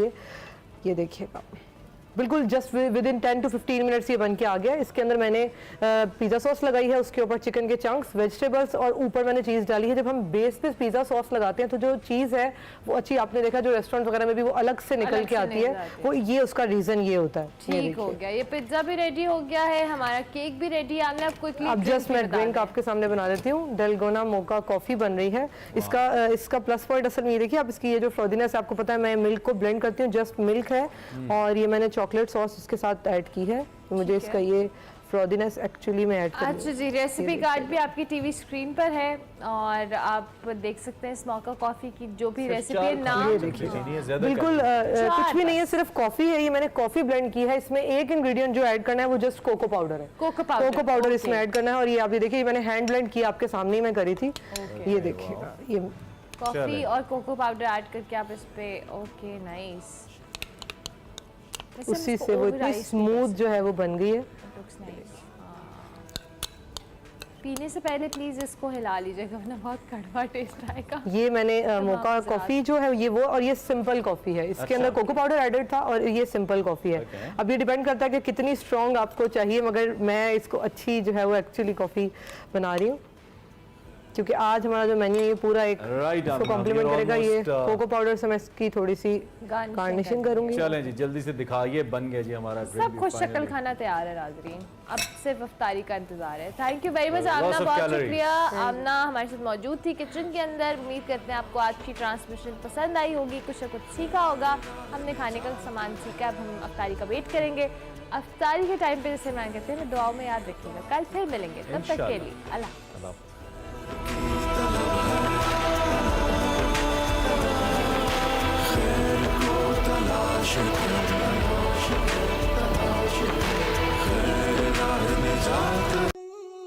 [SPEAKER 10] ये देखिएगा बिल्कुल just with in 10 to 15 minutes ये बन के आ गया। इसके अंदर मैंने पिज़्ज़ा सॉस लगाई है, उसके ऊपर चिकन के चंक्स, वेजिटेबल्स और ऊपर मैंने चीज़ डाली है। जब हम बेस पे पिज़्ज़ा सॉस लगाते हैं तो जो चीज़ है वो अच्छी, आपने देखा जो रेस्टोरेंट वगैरह में भी वो अलग से निकल के आती है, वो ये उसका रीज़न ये होता है।
[SPEAKER 2] ठीक हो गया, ये पिज्जा भी रेडी हो गया है, हमारा केक भी रेडी है।
[SPEAKER 10] अब जस्ट मैं ड्रिंक आपके सामने बना देती हूँ। डेलगोना मोका कॉफ़ी बन रही है। इसका प्लस पॉइंट असल में ये देखिए, आप इसकी ये जो फ्रोदीनेस, आपको पता है मैं मिल्क को ब्लेंड करती हूँ, जस्ट मिल्क है और ये मैंने चॉकलेट सॉस इसके साथ ऐड की है, तो मुझे इसका ये फ्रोदीनेस एक्चुअली मैं ऐड कर।
[SPEAKER 2] अच्छा जी, रेसिपी कार्ड भी आपकी टीवी स्क्रीन पर है और आप देख सकते हैं स्मोका कॉफी की जो भी रेसिपी है। नाम
[SPEAKER 10] बिल्कुल कुछ भी नहीं है, सिर्फ कॉफी है। ये मैंने कॉफी ब्लेंड की है। इसमें एक इंग्रेडिएंट जो ऐड करना है वो जस्ट कोको पाउडर है। कोको पाउडर इसमें ऐड करना है। और ये आप ये देखिए, मैंने हैंड ब्लेंड किया, आपके सामने ही मैं करी थी। ये देखिएगा, ये
[SPEAKER 2] कॉफी और कोको पाउडर ऐड करके आप इस पे, ओके नाइस,
[SPEAKER 10] उसी से वो इतनी स्मूथ जो है वो बन गई है।
[SPEAKER 2] पीने से पहले प्लीज इसको हिला लीजिएगा वरना बहुत कड़वा टेस्ट आएगा।
[SPEAKER 10] ये मैंने मोका कॉफी जो है ये वो, और ये सिंपल कॉफी है। इसके अंदर कोको पाउडर एडेड था और ये सिंपल कॉफी है। अब ये डिपेंड करता है कि कितनी स्ट्रॉन्ग आपको चाहिए, मगर मैं इसको अच्छी जो है वो एक्चुअली कॉफी बना रही हूँ क्योंकि आज हमारा जो मेन्यू ये पूरा एक इसको कॉम्प्लीमेंट करेगा। ये कोको पाउडर से मैं इसकी थोड़ी सी गार्निशिंग करूंगी।
[SPEAKER 1] चलें जी, जल्दी से दिखाइए, बन गया जी हमारा
[SPEAKER 2] सब कुछ शक्ल खाना तैयार है नाज़रीन, अब सिर्फ इफ्तारी का इंतजार है। थैंक यू वेरी मच आमना, बहुत शुक्रिया। आमना हमारे साथ मौजूद थी किचन के अंदर। उम्मीद करते हैं आपको आज की ट्रांसमिशन पसंद आई होगी, कुछ न कुछ सीखा होगा। हमने खाने का सामान सीखा, अब हम इफ्तारी का वेट करेंगे। इफ्तारी के टाइम पे जैसे मैं कहते हैं, दुआओं में याद रखिएगा। कल फिर मिलेंगे, तब तक के लिए अल्लाह।
[SPEAKER 18] खैर